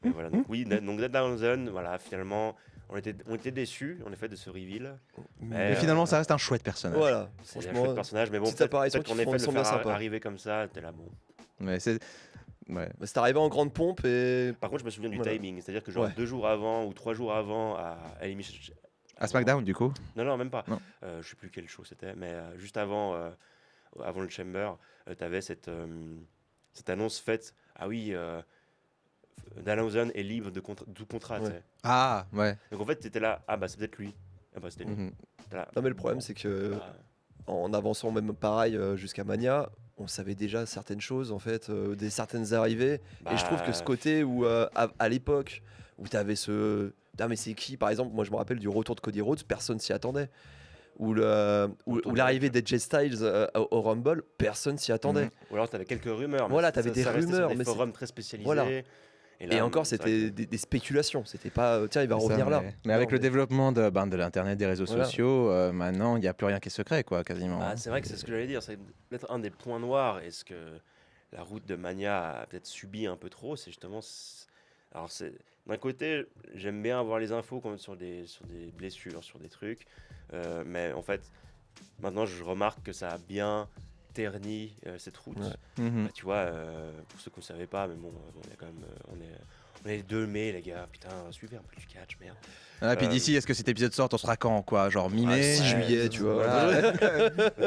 mais voilà. Donc oui, donc Dead Down Zone, voilà, finalement, on était déçus en effet de ce reveal. Mais finalement, ça reste un chouette personnage. Voilà, C'est un franchement. chouette personnage, mais bon, petite peut-être apparition qu'en qui effet, sont le bien faire sympas. arriver comme ça, t'es là, bon. Mais c'est. Ouais. Bah, c'est arrivé en grande pompe et. Par contre, je me souviens du Voilà. timing, c'est-à-dire que genre Ouais. 2 jours avant ou 3 jours avant à Elimination. À SmackDown, du coup. Non, même pas. Non. Je sais plus quel show c'était, mais juste avant, avant le Chamber, t'avais cette annonce faite. Ah oui, Danhausen est libre de tout contrat. Ouais. tu sais. Ah, ouais. Donc en fait, t'étais là, ah bah c'est peut-être lui. Ah bah c'était lui. Mhm. T'es là, Non, mais le problème, bon, c'est que bah, en avançant même pareil jusqu'à Mania, on savait déjà certaines choses, en fait, des certaines arrivées. Et je trouve que ce côté où, à l'époque, où tu avais ce. Ah, mais c'est qui? Par exemple, moi, je me rappelle du retour de Cody Rhodes, personne s'y attendait. Ou l'arrivée d'AJ Styles au Rumble, personne s'y attendait. Ou alors t'avais quelques rumeurs. mais Voilà, ça- t'avais ça des restait sur rumeurs, des mais forums très spécialisés. Voilà. Et, Et là, encore, c'est vrai c'était que- des spéculations. C'était pas, tiens, il va C'est ça, revenir là. Mais avec Non, le développement de l'internet, des réseaux Voilà. sociaux, maintenant, il n'y a plus rien qui est secret, quoi, quasiment. Bah, c'est vrai que c'est ce que j'allais dire. C'est peut-être un des points noirs. Et ce que la route de Mania a peut-être subi un peu trop, c'est justement. Alors, d'un côté, j'aime bien avoir les infos quand même sur des blessures, sur des trucs. Mais en fait, maintenant, je remarque que ça a bien terni cette route. Ouais. Mhm. Bah, tu vois, pour ceux qui ne savaient pas, mais bon, on est quand même. On est le 2 mai, les gars. Putain, suivez un peu du catch, merde. Ah, puis d'ici, est-ce que cet épisode sort, on sera quand, quoi? Genre mi-mai? 6 Ouais, juillet, tu vois. Voilà.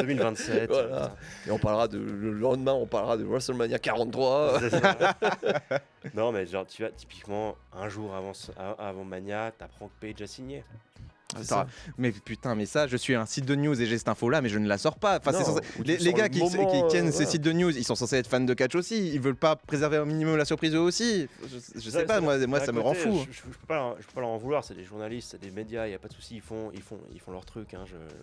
2027. Voilà. Et on parlera le lendemain, on parlera de WrestleMania 43. C'est ça. Non, mais genre, tu vois, typiquement, un jour avant Mania, t'apprends que Page a signé. C'est Ça- ça. Mais putain, mais ça, je suis un site de news et j'ai cette info-là, mais je ne la sors pas. Enfin, Non, c'est censé- ou tu les sors gars le qui moment, tiennent ces voilà. sites de news, ils sont censés être fans de catch aussi. Ils veulent pas préserver au minimum la surprise eux aussi. Je sais pas, moi ça me rend fou. Je peux pas leur en vouloir, c'est des journalistes, c'est des médias, il y a pas de souci, ils font leur truc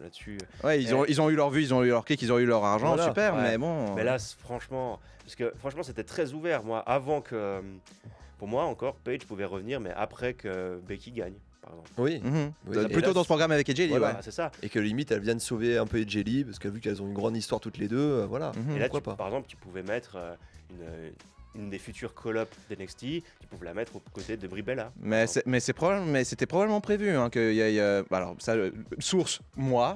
là-dessus. Ouais, ils ont eu leur vue, ils ont eu leur clic, ils ont eu leur argent, Voilà. super, Ouais. mais bon. Mais là, franchement, parce que franchement, c'était très ouvert. Moi, avant que, pour moi encore, Page pouvait revenir, mais après que Becky gagne, par exemple. Oui. Mhm. Oui, et Plutôt là, dans ce programme avec AJ Lee, voilà. ouais. Ah, c'est ça. Et que limite, elle vient de sauver un peu AJ Lee, parce que vu qu'elles ont une grande histoire toutes les deux, voilà. Mhm. Et là, pourquoi pas. par exemple, tu pouvais mettre une des futures call-up d'NXT, tu pouvais la mettre aux côtés de Brie Bella. Mais c'était probablement prévu hein, qu'il y ait. Alors, ça, source, moi.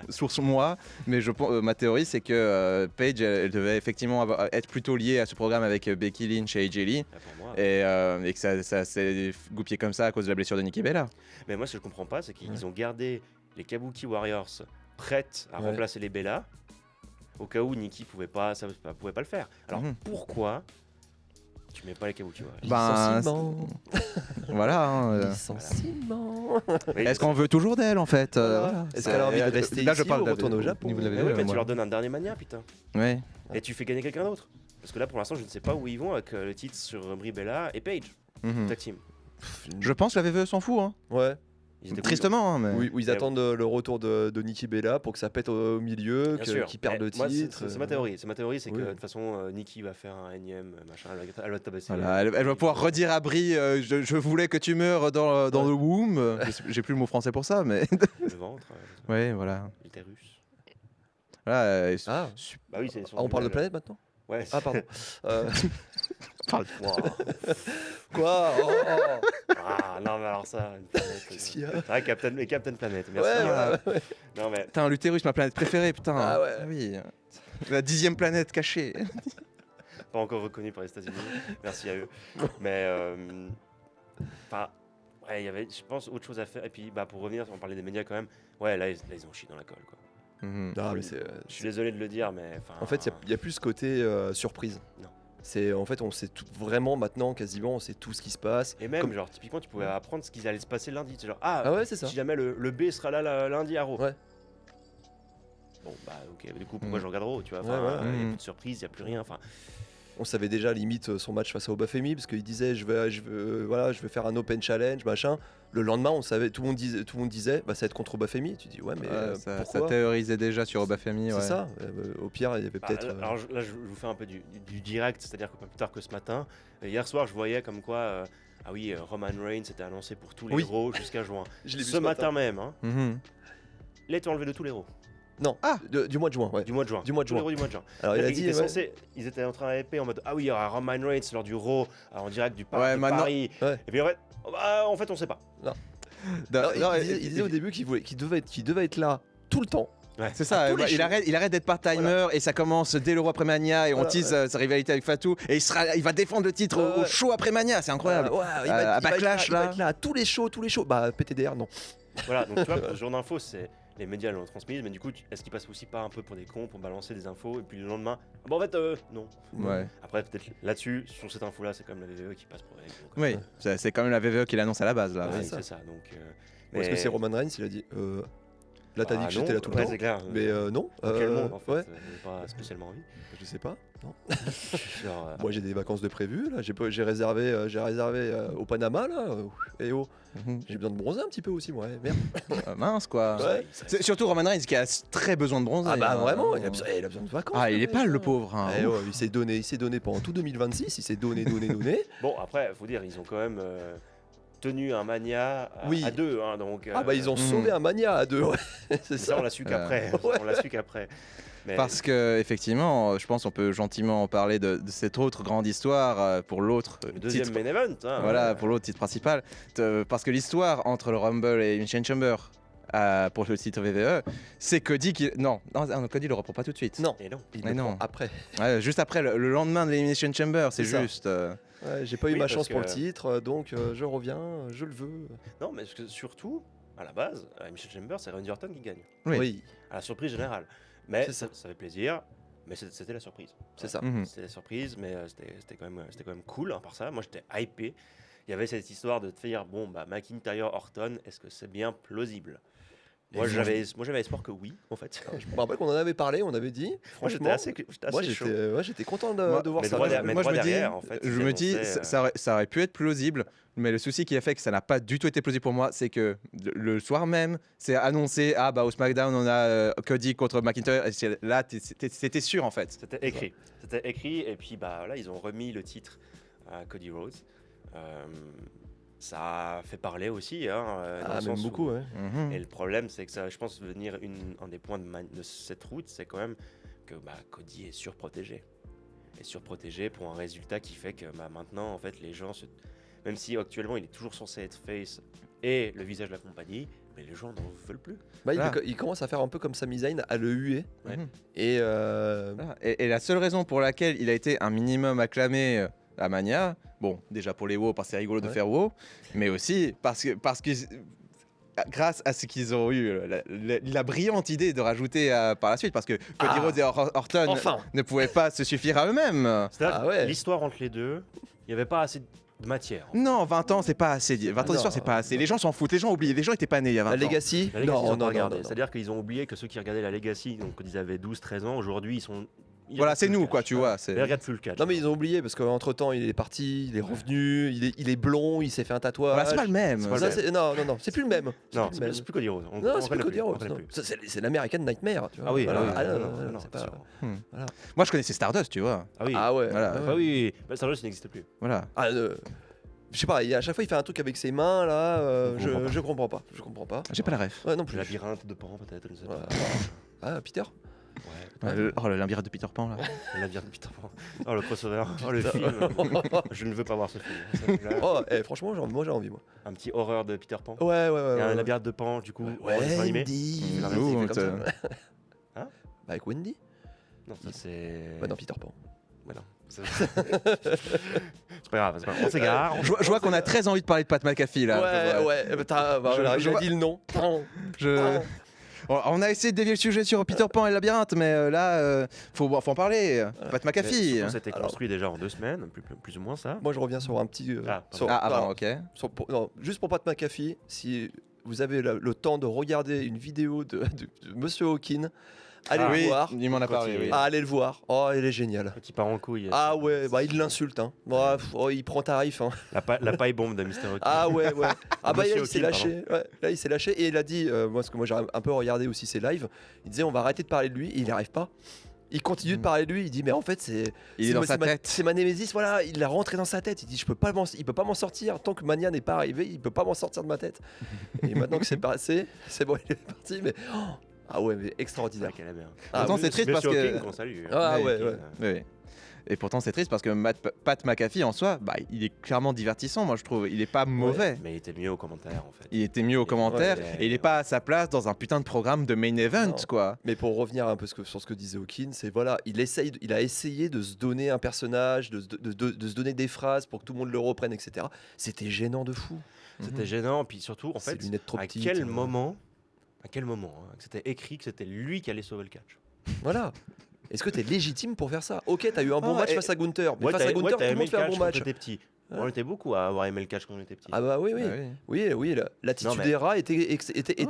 Source, moi. Mais ma théorie, c'est que Paige, elle devait effectivement être plutôt liée à ce programme avec Becky Lynch et AJ Lee. Pour moi. Et que ça s'est goupillé comme ça à cause de la blessure de Nikki Bella. Mais moi, ce que je comprends pas, c'est qu'ils ont gardé les Kabuki Warriors prêtes à Ouais. remplacer les Bella, au cas où Nikki pouvait pas le faire. Alors Mhm. pourquoi tu mets pas les Kabuki Warriors Ben, Licenciement. Voilà. Licenciement. Oui, Est-ce qu'on veut toujours d'elle en fait Voilà. Est-ce qu'elle a envie de rester là, ici je parle ou retourner au Japon niveau de la Mais VE, oui, mais moi. tu leur donnes un dernier Mania, putain. Ouais. Et tu fais gagner quelqu'un d'autre. Parce que là, pour l'instant, je ne sais pas où ils vont avec le titre sur Brie Bella et Paige. Mhm. Tag team. Je pense que la VE s'en fout. Hein. Ouais. Ils étaient Tristement. Hein, mais... Où ils Mais attendent le retour de Nikki Bella pour que ça pète au milieu, Bien sûr. qu'ils perdent Mais le moi, titre. c'est ma théorie. C'est ma théorie, c'est que Oui. de toute façon, Nikki va faire un énième machin. Elle va tabasser. Voilà, elle va pouvoir redire à Brie je voulais que tu meurs dans le womb. J'ai plus le mot français pour ça, mais. Le ventre, Ouais, voilà. l'utérus. Voilà, Ah. Bah oui, c'est son Ah, on parle de image. planète maintenant Ouais. Ah, pardon. Wow. Quoi Oh, oh. Ah non, mais alors ça, une planète. Qu'est-ce qu'il y a C'est vrai, Captain Planète. Merci. Ouais, voilà. Non mais Putain, l'utérus, ma planète préférée, putain. Ah ouais. oui. La 10e planète cachée. Pas encore reconnu par les États-Unis. Merci à eux. Mais enfin, ouais, il y avait, je pense, autre chose à faire. Et puis, pour revenir, on parlait des médias quand même. Ouais, là, ils ont chié dans la colle, quoi. Non, mais Je suis désolé de le dire, mais en fait, il y a plus ce côté surprise. Non. En fait, on sait tout, vraiment maintenant, quasiment, on sait tout ce qui se passe. Et même, Comme- genre, typiquement, tu pouvais apprendre ce qui allait se passer lundi. C'est genre, Ah ouais, c'est ça. si jamais le B sera là lundi à Raw. Ouais. Bon, ok, du coup, pourquoi je regarde Raw, tu vois? Ouais, Enfin, ouais. il y a plus de surprise, il n'y a plus rien. Enfin, On savait déjà limite son match face à Obafemi parce qu'il disait je vais faire un open challenge machin. Le lendemain on savait tout le monde disait ça va être contre Obafemi. Tu dis ouais mais ça pourquoi théorisait déjà sur Obafemi. C'est Ouais. ça. Au pire il y avait peut-être. alors là, je vous fais un peu du direct, c'est-à-dire que pas plus tard que ce matin, hier soir, je voyais comme quoi, Roman Reigns était annoncé pour tous les Oui. Raw jusqu'à juin. Je l'ai vu Ce matin même, hein, Mhm. il a été enlevé de tous les Raw. Non. Du mois de juin. Ouais. Du mois de juin. Du mois de Tous les juin. Raw du mois de juin. Alors il a dit Ils étaient en train d'hyper en mode il y aura Roman Reigns lors du Raw en direct du Ouais, de maintenant- Paris. Ouais. Et puis en fait, on sait pas. Il disait au début qu'il devait être là tout le temps. Ouais. C'est ça, tous les il shows. arrête d'être part-timer et ça commence dès le roi après Mania et on Voilà, tease sa rivalité avec Fatou et il va défendre le titre au Ouais. show après Mania, c'est incroyable. Ouais, il À va être Backlash, il va là. être là à tous les shows. Bah PTDR non. Voilà, donc tu vois, pour ce genre d'infos, c'est les médias l'ont transmise, mais du coup, est-ce qu'ils passent aussi pas un peu pour des cons pour balancer des infos et puis le lendemain, en fait, non. Ouais. Après, peut-être là-dessus, sur cette info-là, c'est quand même la VVE qui passe pour des cons. Oui, c'est quand même la VVE qui l'annonce à la base là. Ouais, oui. c'est ça. Donc, Ou est-ce que c'est Roman Reigns il a dit là t'as dit que j'étais là tout le temps. C'est clair. Mais non. Dans quel monde, en fait, Ouais. j'ai pas spécialement envie. Je sais pas. Non. Genre, Moi j'ai des vacances de prévues là, j'ai réservé au Panama là, et Mhm. j'ai besoin de bronzer un petit peu aussi moi, merde. Mince quoi. Ouais. C'est surtout Roman Reigns qui a très besoin de bronzer. Ah bah hein. vraiment, il a besoin de vacances. Ah, il est le pâle mec, le là. pauvre. Hein. Eh ouais, il s'est donné pendant tout 2026, il s'est donné. Bon, après, faut dire, ils ont quand même tenu un Mania Oui. à deux, hein, donc. Ah bah ils ont sauvé un Mania à deux, ouais. C'est Ça, on ça. l'a su qu'après. Ouais. On l'a su qu'après. Mais Parce que effectivement, je pense qu'on peut gentiment en parler de cette autre grande histoire pour l'autre le deuxième titre. main event, hein, Voilà, pour l'autre titre principal. Parce que l'histoire entre le Rumble et Elimination Chamber pour le titre VVE, c'est Cody qui. Non, Cody le reprend pas tout de suite. Non, Et non. il Mais le non. prend après. Ouais, juste après, le lendemain de l'Elimination Chamber, c'est C'est ça. juste. Ouais, j'ai pas eu Oui, ma parce chance pour le que- titre, donc je reviens, je le veux. Non, mais parce que surtout, à la base, à Michel Chambers, c'est Randy Orton qui gagne. Oui. À la surprise générale. Mais C'est ça fait plaisir. Mais c'était la surprise. C'est ça. Mhm. C'était la surprise, mais c'était quand même cool. À part ça, moi j'étais hypé. Il y avait cette histoire de te dire McIntyre Orton, est-ce que c'est bien plausible? Moi Et j'avais espoir que oui, en fait. Je me rappelle qu'on en avait parlé, on avait dit. Moi j'étais Franchement, assez moi chaud. j'étais content de voir mais ça. droit derrière- mais Moi, je me dis, derrière, en fait, je ils me dis, annonçaient, ça aurait pu être plausible, mais le souci qui a fait que ça n'a pas du tout été plausible pour moi, c'est que le soir même, c'est annoncé, au SmackDown, on a Cody contre McIntyre, et là, c'était sûr en fait. C'était écrit. C'était écrit, et puis là, ils ont remis le titre à Cody Rhodes. Ça a fait parler aussi. Hein, dans Ah, le même sens beaucoup, où- ouais. Mhm. Et le problème, c'est que ça, je pense, venir un des points de cette route, c'est quand même que Cody est surprotégé. Est surprotégé pour un résultat qui fait que maintenant, en fait, les gens, même si actuellement il est toujours censé être face et le visage de la compagnie, mais les gens n'en veulent plus. Bah, Voilà. il commence à faire un peu comme Sami Zayn à le huer. Ouais. Mhm. Et Voilà. Et la seule raison pour laquelle il a été un minimum acclamé à Mania, bon, déjà pour les WoW, parce que c'est rigolo de Ouais. faire WoW, mais aussi parce que grâce à ce qu'ils ont eu la brillante idée de rajouter par la suite, parce que Cody Rhodes et Orton enfin. ne pouvaient pas se suffire à eux-mêmes. C'est-à-dire Ah ouais. l'histoire entre les deux, il n'y avait pas assez de matière. Non, 20 ans, c'est pas assez. 20 ans Non. d'histoire, c'est pas assez. Les gens s'en foutent, les gens oublient, les gens étaient pas nés il y a 20 La ans. Legacy La Legacy, ils ont pas regardé. non. C'est-à-dire qu'ils ont oublié que ceux qui regardaient la Legacy, donc quand ils avaient 12-13 ans, aujourd'hui, ils Voilà, regardent c'est plus le nous, catch. quoi, tu vois. c'est- Ils regardent plus le catch. Non mais ils ont oublié parce qu'entre temps il est parti, il est revenu, il est blond, il s'est fait un tatouage. Voilà, c'est pas le même. C'est pas le Ça, même. non, c'est plus le même. Non, plus le même. c'est plus Cody Rhodes. On Non, c'est reconnaît plus Cody on Rhodes. reconnaît non. plus. Ça, c'est l'American Nightmare, tu vois. Ah oui, Voilà. ah oui, Ah, non, non, non, non, non, c'est pas. sûr. Moi, je connaissais Stardust, tu vois. Ah oui. Ah ouais. Voilà. ouais. Ah oui, mais Stardust n'existe plus. Voilà. Ah, je sais pas, à chaque fois il fait un truc avec ses mains là, Je comprends pas. je comprends pas. J'ai pas la ref. Ouais non Le plus. labyrinthe de Pan, peut-être, je ne sais Voilà. pas. Ah Peter. Ouais, Le labyrinthe de Peter Pan, là. le labyrinthe de Peter Pan. Oh, le crossover. Oh, le film. Je ne veux pas voir ce film. Ça me plaît. Oh, franchement moi j'ai envie moi. Un petit horreur de Peter Pan. Ouais. Et un labyrinthe de Pan, du coup, en dessin animé. Wendy. Il fait Il fait Ouh, comme ça. Hein Bah avec Wendy. Non, ça c'est. Ouais, non, Peter Pan. Ouais, non. C'est pas grave, on s'égare. Je vois qu'on a très envie de parler de Pat McAfee là. Ouais, voilà, j'ai dit le nom. On a essayé de dévier le sujet sur Peter Pan et le labyrinthe, mais là, faut en parler. Pat McAfee. C'était construit déjà en 2 semaines, plus ou moins ça. Moi, je reviens sur un petit. Avant, ok. Juste pour Pat McAfee, si vous avez le temps de regarder une vidéo de Monsieur Hawking, allez le voir. Il m'en a parlé. Oui. Allez le voir. Oh, il est génial. Qui part en couille. Ah ouais, il l'insulte. Hein. Il prend tarif. Hein. La paille bombe de Mr. Hawking. Ah ouais. Ah bah Monsieur il s'est Hawking, lâché. Ouais. Là, il s'est lâché et il a dit, parce que moi j'ai un peu regardé aussi ses lives, il disait on va arrêter de parler de lui et il n'y arrive pas. Il continue de parler de lui, il dit mais en fait il est dans sa tête. C'est ma némésis, voilà, il l'a rentré dans sa tête. Il dit il peut pas m'en sortir tant que Mania n'est pas arrivé, il peut pas m'en sortir de ma tête. Et maintenant que c'est passé, c'est bon, il est parti, mais ah ouais, mais extraordinaire. Quelle est bien. Pourtant, c'est triste parce que. Qu'on salue. Ah ouais. Oui. Et pourtant, c'est triste parce que Pat McAfee en soi, il est clairement divertissant, moi je trouve. Il est pas mauvais. Mais il était mieux aux commentaires en fait. Il était mieux aux commentaires et il est pas à sa place dans un putain de programme de main event, quoi. Mais pour revenir un peu sur ce que disait Hawkins, c'est voilà, il a essayé de se donner un personnage, de se donner des phrases pour que tout le monde le reprenne, etc. C'était gênant de fou. C'était gênant, puis surtout, en fait, à quel moment que c'était écrit que c'était lui qui allait sauver le catch. Voilà. Est-ce que tu es légitime pour faire ça? Ok, tu as eu un bon match face à Gunther, mais face à Gunther, tout le monde fait un bon match. On était beaucoup à avoir aimé le catch quand on était petit. Ah bah oui. L'attitude d'Era était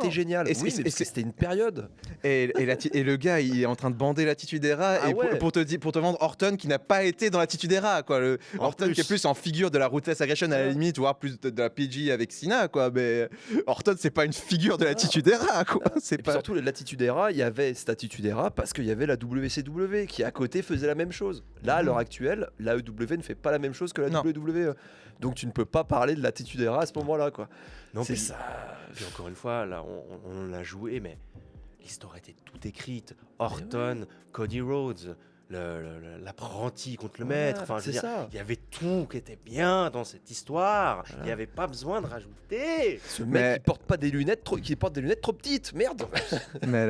géniale. Oui, mais c'était une période. Et le gars, il est en train de bander l'attitude d'Era pour te vendre Orton qui n'a pas été dans l'attitude d'Era, quoi. Orton qui est plus en figure de la Ruthless Aggression à la limite, voire plus de la PG avec Cena, quoi. Mais Orton, c'est pas une figure de l'attitude d'Era, quoi. Et puis surtout, l'attitude d'Era, il y avait cette attitude d'Era parce qu'il y avait la WCW qui à côté faisait la même chose. Là, à l'heure actuelle, la EW ne fait pas la même chose que la WWE. Donc tu ne peux pas parler de l'attitude d'Era à ce moment-là, quoi. Non, c'est ça. Puis encore une fois, là, on l'a joué, mais l'histoire était toute écrite. Orton, Cody Rhodes, l'apprenti contre le maître. Enfin, je veux dire, il y avait tout qui était bien dans cette histoire. Voilà. Il n'y avait pas besoin de rajouter. Ce mec qui porte pas des lunettes trop petites, merde. Mais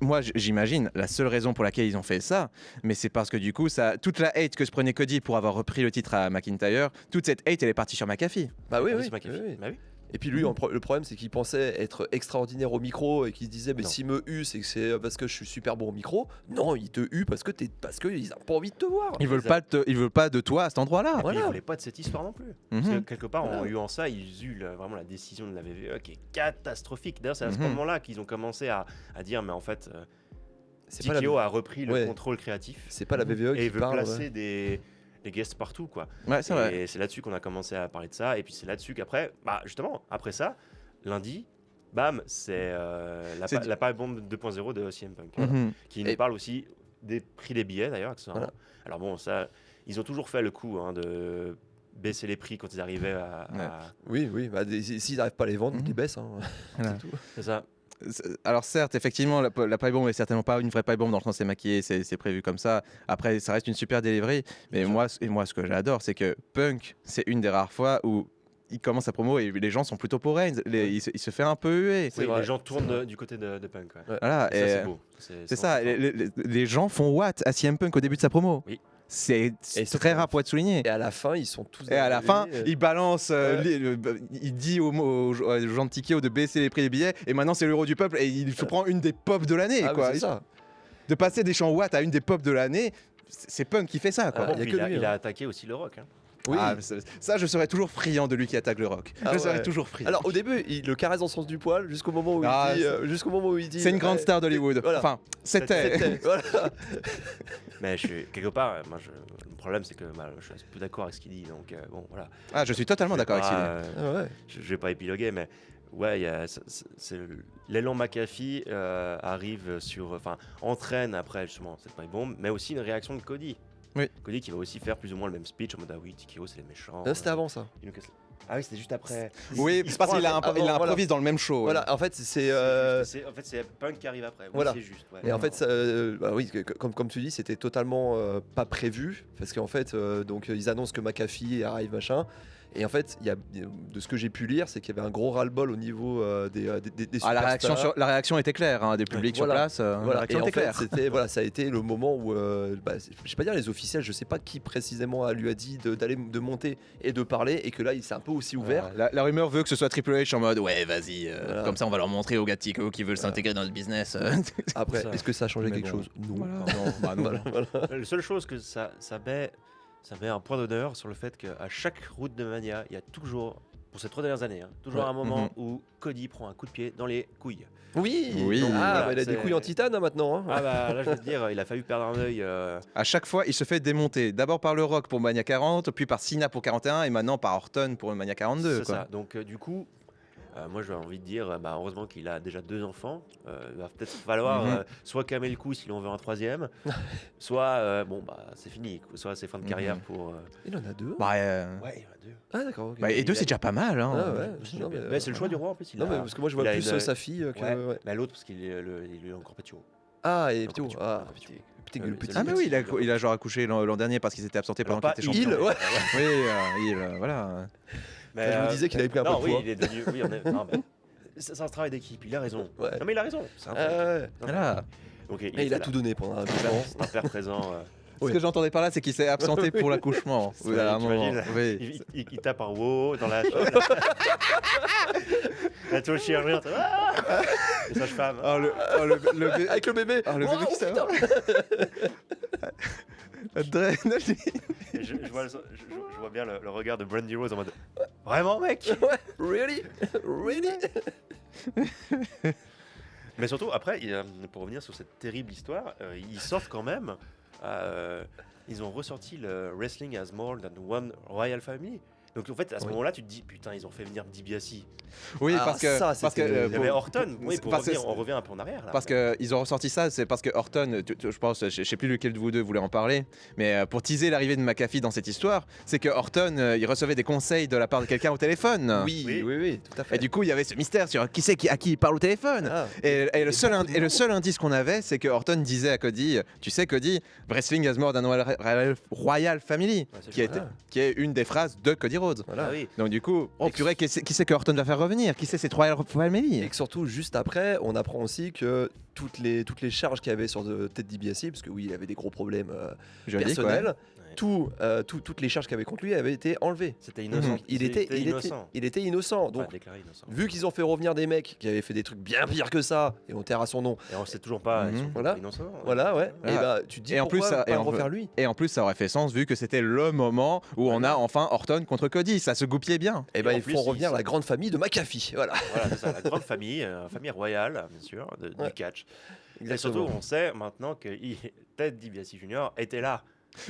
moi, j'imagine la seule raison pour laquelle ils ont fait ça, mais c'est parce que du coup, toute la hate que se prenait Cody pour avoir repris le titre à McIntyre, toute cette hate, elle est partie sur McAfee. Bah oui. Bah oui. Et puis lui, le problème, c'est qu'il pensait être extraordinaire au micro et qu'il se disait, mais s'il me hue, c'est que c'est parce que je suis super bon au micro. Non, il te hue parce qu'ils n'ont pas envie de te voir. Ils veulent pas de toi à cet endroit-là. Voilà. Ils voulaient pas de cette histoire non plus. Parce que quelque part, en huant ça, ils eurent vraiment la décision de la WWE qui est catastrophique. D'ailleurs, c'est à ce moment-là qu'ils ont commencé à dire, mais en fait, TKO a repris le contrôle créatif. C'est pas la WWE qui veut placer des guests partout, quoi. Ouais, c'est vrai. Et c'est là-dessus qu'on a commencé à parler de ça. Et puis c'est là-dessus qu'après, justement, après ça, lundi, bam, c'est la page bombe 2.0 de CM Punk, qui nous parle aussi des prix des billets, d'ailleurs. Voilà. Alors bon, ça, ils ont toujours fait le coup de baisser les prix quand ils arrivaient à... Oui, s'ils n'arrivent pas à les vendre, ils les baissent. Hein. Voilà. C'est tout. C'est ça. Alors certes, effectivement, la pipe bomb est certainement pas une vraie pipe bomb dans le sens c'est maquillé, c'est prévu comme ça. Après, ça reste une super delivery. Mais moi, ce que j'adore, c'est que Punk, c'est une des rares fois où il commence sa promo et les gens sont plutôt pour Reigns. Il se fait un peu huer. Oui, les gens tournent du côté de Punk. Ouais. Voilà, et ça, c'est beau. C'est ça. Les gens font what à CM Punk au début de sa promo. Oui. C'est très rare pour être souligné. Et à la fin, ils sont tous. Et à la fin, il balance, il dit aux gens de TKO de baisser les prix des billets. Et maintenant, c'est l'euro du peuple. Et il se prend une des pop de l'année. Quoi. C'est ça. De passer des chants Watt à une des pop de l'année, c'est Punk qui fait ça. Quoi. Il a attaqué aussi le Rock. Hein. Oui. Ça, je serais toujours friand de lui qui attaque le Rock. Je serais toujours friand. Alors au début, il le caresse dans le sens du poil jusqu'au moment où il dit. C'est une grande star d'Hollywood. Voilà. Enfin, c'était. Voilà. Mais quelque part, le problème c'est que je suis un peu d'accord avec ce qu'il dit. Donc bon, voilà. Ah, je suis totalement d'accord avec ce qu'il dit. Je vais pas épiloguer, mais ouais, l'élan McAfee arrive entraîne après justement cette pipe bombe, mais aussi une réaction de Cody. Oui. Cody qui va aussi faire plus ou moins le même speech en mode oui, TKO c'est les méchants. Non, c'était avant ça. Ah oui, c'était juste après. Oui, c'est parce qu'il improvise dans le même show. Voilà, en fait, c'est Punk qui arrive après. Oui, voilà. C'est juste. Ouais. Et en fait, comme tu dis, c'était totalement pas prévu parce qu'en fait, donc ils annoncent que McAfee arrive machin. Et en fait, de ce que j'ai pu lire, c'est qu'il y avait un gros ras-le-bol au niveau des Ah, la réaction était claire, hein, des publics sur place. La Voilà. Et réaction en était fait, claire. ça a été le moment où, je vais pas dire les officiels, je sais pas qui précisément lui a dit de monter et de parler, et que là, il s'est un peu aussi ouvert. La rumeur veut que ce soit Triple H en mode ouais, vas-y, Voilà. comme ça on va leur montrer aux gars de Tico qui veulent s'intégrer dans le business. Après, Ça. est-ce que ça a changé Mais quelque bon. chose? Non. Non, bah non. Voilà. La seule chose que ça met un point d'honneur sur le fait qu'à chaque route de Mania, il y a toujours, pour ces 3 dernières années, toujours Ouais. un moment où Cody prend un coup de pied dans les couilles. Oui. Oui. Ah, Voilà, bah, il a des c'est- couilles en titane hein, maintenant. Hein. Ah bah là je veux te dire, il a fallu perdre un œil. À chaque fois, il se fait démonter. D'abord par le Rock pour Mania 40, puis par Cena pour 41, et maintenant par Orton pour Mania 42. C'est Quoi. ça. Donc du coup, moi j'ai envie de dire, heureusement qu'il a déjà 2 enfants. Il va peut-être falloir Mhm. soit calmer le coup si l'on veut un 3e, soit c'est fini, soit c'est fin de carrière Mhm. pour. Il en a 2. Bah, Ouais, il y en a 2. Ah d'accord. ok. bah, et il 2 a- c'est déjà pas mal. Hein. Ah ouais. C'est Non, bien. mais, Mais c'est le choix du roi en plus. Non mais parce que moi je vois il a plus une- sa fille que. ouais. Mais l'autre parce qu'il est encore petit haut. Ah et Non, plutôt. petit- Ah non, petit- putain, Ouais, le mais petit. c'est Ah mais oui, petit, il a genre accouché l'an dernier parce qu'ils étaient absentés pendant Alors, qu'il pas était champion. il, ouais. Oui, voilà. Mais, Je vous disais qu'il avait pris un peu non, de oui, poids. il est devenu. Oui, non, mais c'est un travail d'équipe. Il a raison. Ouais. Non mais il a raison. C'est un Ah ouais. Non, Voilà. Ok, Et il était a là. tout donné pendant un bout de temps. C'est un père présent. Ce que j'entendais par là, c'est qu'il s'est absenté pour l'accouchement. Ouais, Oui, à un moment. t'imagines Oui. Il tape un wow dans la chambre. La toile chirurgien. Les sages-femmes. Oh, le bébé. Avec le bébé. Oh, le bébé qui putain. Je vois bien le regard de Brandy Rose en mode vraiment mec. Really? Really? Mais surtout après, pour revenir sur cette terrible histoire, ils sortent quand même. Ils ont ressorti le Wrestling as More Than One Royal Family. Donc en fait à ce Oui. moment-là tu te dis putain ils ont fait venir DiBiase. Oui, Ah, parce que ça, parce que c'était- euh, Il y pour- avait Orton. Oui, pour parce que revenir, on revient un peu en arrière là. Parce qu'ils ont ressorti ça, c'est parce que Orton, je pense, je sais plus lequel de vous deux voulait en parler, mais pour teaser l'arrivée de McAfee dans cette histoire, c'est que Orton, il recevait des conseils de la part de quelqu'un au téléphone. Oui, tout à fait. Et du coup, il y avait ce mystère sur qui c'est à qui il parle au téléphone. Ah. Et le seul indice qu'on avait, c'est que Orton disait à Cody, tu sais Cody, Wrestling has more than Royal Family, Ouais, c'est qui, vrai. qui est une des phrases de Cody Rhodes. Voilà. Ah oui. Donc du coup, oh Et que- purée, qui c'est que Orton va faire revenir? Qui c'est cette Royal Family? Et que surtout, juste après, on apprend aussi que toutes les charges qu'il y avait sur Ted DiBiase, parce que oui, il avait des gros problèmes Juridique, personnels, Ouais. toutes les charges qu'il y avait contre lui avaient été enlevées. C'était innocent. Donc, il était innocent. Donc, Enfin, déclaré innocent. vu qu'ils ont fait revenir des mecs qui avaient fait des trucs bien pires que ça, et on terre à son nom, Et on sait toujours pas. Mhm. Ils sont Voilà. innocents. voilà, ouais. Ah. Et bah, tu te dis Et en plus, pourquoi ça- pas et le en refaire plus- lui. Et en plus, ça aurait fait sens vu que c'était le moment où on a enfin Orton contre Cody. Ça se goupillait bien. Et bah, en ils plus, font revenir ils- la grande famille de McAfee. Voilà. Voilà, c'est ça, la grande famille, famille royale, bien sûr, Ouais. du catch. Et surtout, on sait maintenant que Ted DiBiase Jr. était là.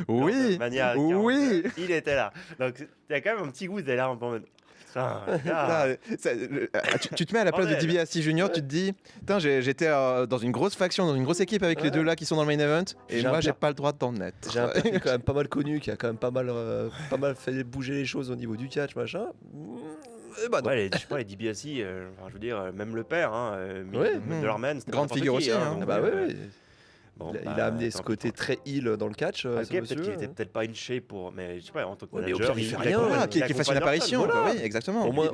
Lors de Oui, Mania 42, oui. Il était là. Donc, il y a quand même un petit goût d'aller un peu en mode. Putain, Ah, gars. tu te mets à la place de Bordel. DiBiase Junior, tu te dis, putain, j'étais dans une grosse faction, dans une grosse équipe avec les Ouais. deux là qui sont dans le main event, et J'ai un moi j'ai père- pas le droit d'en être. J'ai un père qui est quand même pas mal connu, qui a quand même pas mal fait bouger les choses au niveau du catch, machin. Et bah non. Ouais, je sais pas, les DiBiase, je veux dire, même le père, Ouais. Dollarman, c'était Grande n'importe figure qui, aussi, hein. donc, Ah bah ouais. bon, Il a amené ce tant côté pis, très heel dans le catch, quoi. ce Ok, peut-être monsieur. qu'il était peut-être pas in shape pour. Mais je sais pas, en tant que Ouais, mais au manager, pire, il fait a rien, accompagne- Voilà, il qui fasse une accompagne apparition, Orton, quoi, voilà. oui, exactement. Au moins il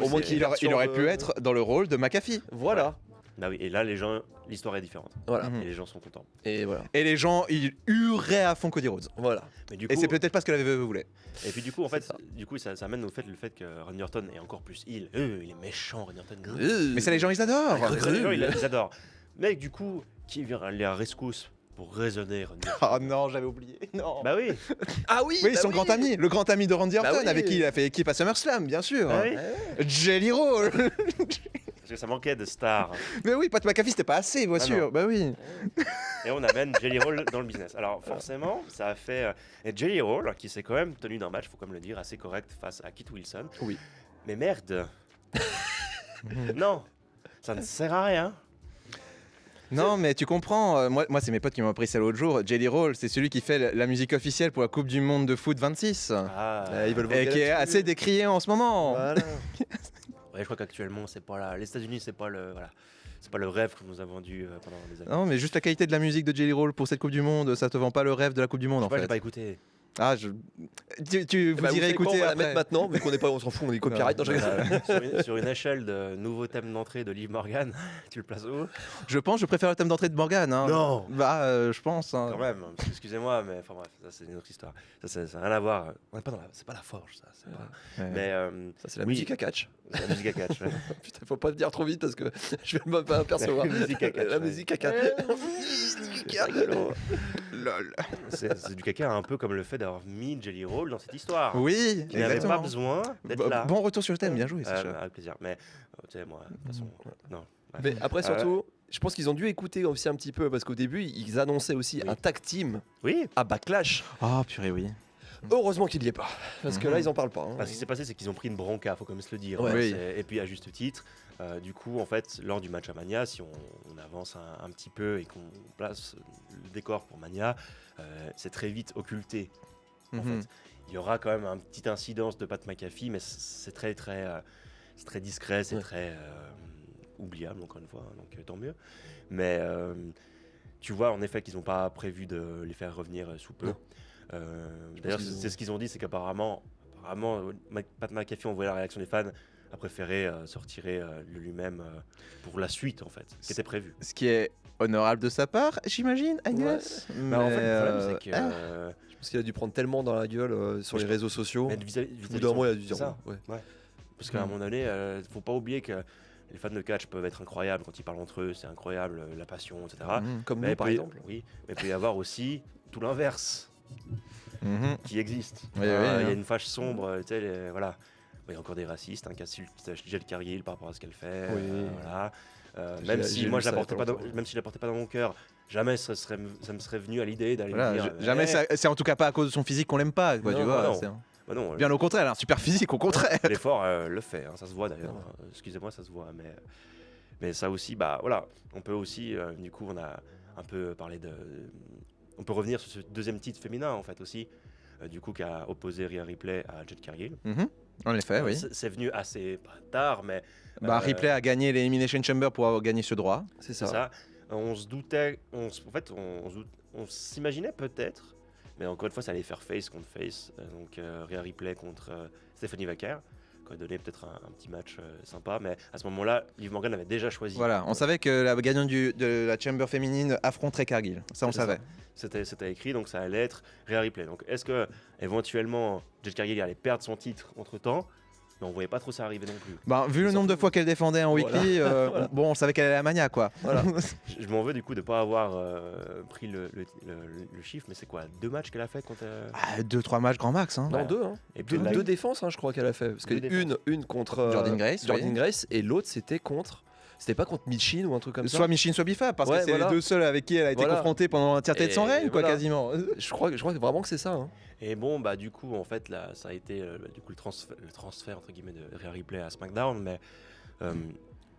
aurait pu version, être dans le rôle de McAfee. Voilà. Ah oui, et là, l'histoire est différente. Voilà. Mhm. Et les gens sont contents. Et voilà. Et les gens, ils hurraient à fond Cody Rhodes. Voilà. Mais du Et coup, c'est peut-être pas ce que la VVE voulait. et puis du coup, en C'est fait, ça. du coup, ça amène au fait le fait que Randy Orton est encore plus il est méchant, Randy Orton. Mais ça, les gens, ils adorent. Les gens, ils adorent. Mais du coup, qui vient aller à rescousse pour raisonner Randy Orton? Oh non, j'avais oublié. Non. Bah oui. Ah oui. Oui, bah son oui. grand ami, le grand ami de Randy Bah Orton, oui. avec qui il a fait équipe à SummerSlam, bien sûr. Bah oui. Jelly Roll. Parce que ça manquait de stars. Mais oui, Pat McAfee, c'était pas assez, bien Ah sûr. non. Bah oui. Et on amène Jelly Roll dans le business. Alors forcément, ça a fait. Et Jelly Roll, qui s'est quand même tenu d'un match, faut quand même le dire, assez correct face à Kit Wilson. Oui. Mais merde. Non, ça ne sert à rien. Non, mais tu comprends, moi c'est mes potes qui m'ont appris ça l'autre jour. Jelly Roll, c'est celui qui fait la musique officielle pour la Coupe du Monde de foot 26. Ah. Ils veulent Et qui est assez décrié en ce moment. Voilà. Ouais, je crois qu'actuellement, c'est pas là. Les États-Unis, c'est pas le. Voilà. C'est pas le rêve qu'on nous a vendu pendant des années. Non, mais juste la qualité de la musique de Jelly Roll pour cette Coupe du Monde, ça te vend pas le rêve de la Coupe du Monde en Je sais pas, j'ai fait. pas écouté. Ah, vous Bah, irez savez quoi, écouter on va la après. mettre maintenant, mais qu'on n'est pas, on s'en fout, on est copyright. Non, je rigole. Sur une échelle de nouveau thème d'entrée de Liv Morgan, tu le places où? Je pense, je préfère le thème d'entrée de Morgan. Hein. Non. Bah, je pense. Hein. Quand même, parce que, excusez-moi, mais enfin bref, ça c'est une autre histoire. Ça n'a rien à voir. On n'est pas dans c'est pas la forge, ça. C'est pas... Ouais. Mais Ça, c'est la oui. musique à catch. c'est la musique à catch. Ouais. Putain, faut pas le dire trop vite parce que je vais pas apercevoir. La musique à catch, La ouais. musique à catch. C'est rigolo. Lol. C'est du caca un peu comme le fait d'avoir mis Jelly Roll dans cette histoire. Oui, Il n'avait exactement. pas besoin d'être là. Bon retour sur le thème, bien joué. Sacha. Avec plaisir. Mais tu sais, moi, de toute façon, non. Bref. Mais après, surtout, je pense qu'ils ont dû écouter aussi un petit peu parce qu'au début, ils annonçaient aussi Oui. un tag team Oui. à Backlash. Ah, purée, oui. Heureusement qu'il y est pas, parce que là, ils en parlent pas. hein. Ce qui s'est passé, c'est qu'ils ont pris une bronca, faut quand même se le dire. Ouais. Oui. Et puis à juste titre, du coup, en fait, lors du match à Mania, si on avance un petit peu et qu'on place le décor pour Mania, c'est très vite occulté. En Mhm. fait, il y aura quand même un petit incidence de Pat McAfee, mais c'est très discret, c'est Ouais. très oubliable encore une fois, donc tant mieux. Mais tu vois en effet qu'ils n'ont pas prévu de les faire revenir sous peu. Non. D'ailleurs, qu'ils ont- c'est ce qu'ils ont dit, c'est qu'apparemment, Pat McAfee, on voyait la réaction des fans, a préféré se retirer lui-même pour la suite en fait, qui était prévu. Ce qui est honorable de sa part, j'imagine, Agnès. Mais en fait, le problème, c'est que Je pense qu'il a dû prendre tellement dans la gueule sur Mais les je- réseaux sociaux. mais Au vis-à-vis bout d'un moment, il a dû dire c'est ça. ouais. Parce qu'à un Mm. moment donné, faut pas oublier que les fans de catch peuvent être incroyables quand ils parlent entre eux, c'est incroyable, la passion, etc. Mhm. Comme Mais nous, par peut- exemple. Oui, mais il peut y avoir aussi tout l'inverse Mhm. qui existe. Oui, Il y oui, a hein. une fâche sombre, tu sais, voilà. Il y a encore des racistes, qui insultent Jel Cargill par rapport à ce qu'elle fait. Oui. Voilà. J'ai- Même j'ai si lu moi je ça la il y a portais pas pas, longtemps. même si je la portais pas dans mon cœur, jamais ça me serait venu à l'idée d'aller Voilà, lui dire. jamais c'est en tout cas pas à cause de son physique qu'on l'aime pas, quoi, Non, tu vois. non. c'est- Bah non, Bien au contraire, elle a un super physique, au contraire. l'effort le fait, hein, ça se voit d'ailleurs. Excusez-moi, ça se voit, mais ça aussi, bah voilà, on peut aussi, du coup, on a un peu parlé on peut revenir sur ce deuxième titre féminin en fait aussi, du coup, qui a opposé Rhea Ripley à Jade Cargill. Mhm. En effet, oui. C'est venu assez pas tard, mais Bah, euh, Ripley a gagné l'Elimination Chamber pour avoir gagné ce droit. C'est c'est ça. ça. On se doutait, en fait, on s'imaginait peut-être, mais encore une fois, ça allait faire face contre face, donc Rhea Ripley contre Stephanie Vaquer, qui a donné peut-être un petit match sympa, mais à ce moment-là, Liv Morgan avait déjà choisi. Voilà, on savait que la gagnante de la Chamber féminine affronterait Cargill. Ça, on C'est savait. C'était écrit, donc ça allait être Rhea Ripley. Donc est-ce que éventuellement Jade Cargill allait perdre son titre entre temps? Mais on voyait pas trop ça arriver non plus. Bah, vu le nombre de fois qu'elle défendait en weekly, Voilà. bon, on savait qu'elle allait à la Mania, quoi. Voilà. Je m'en veux du coup de pas avoir pris le chiffre, mais c'est quoi, 2 matchs qu'elle a fait contre 2-3 matchs grand max. Hein. Non, Ouais. deux. Hein. et puis Deux défenses, hein, je crois qu'elle a fait. Parce que Deux défenses. une contre Jordan Grace, Jordan oui. Grace et l'autre c'était contre. C'était pas contre Michin ou un truc comme ça. Soit Michin, soit Bifa, parce Ouais, que c'est voilà. les deux seuls avec qui elle a été Voilà. confrontée pendant l'entièreté de son Et règne, quoi, voilà. quasiment. Je crois vraiment que c'est ça. Hein. Et bon, bah du coup, en fait, là, ça a été du coup, le transfert entre guillemets de Rhea Ripley à SmackDown, mais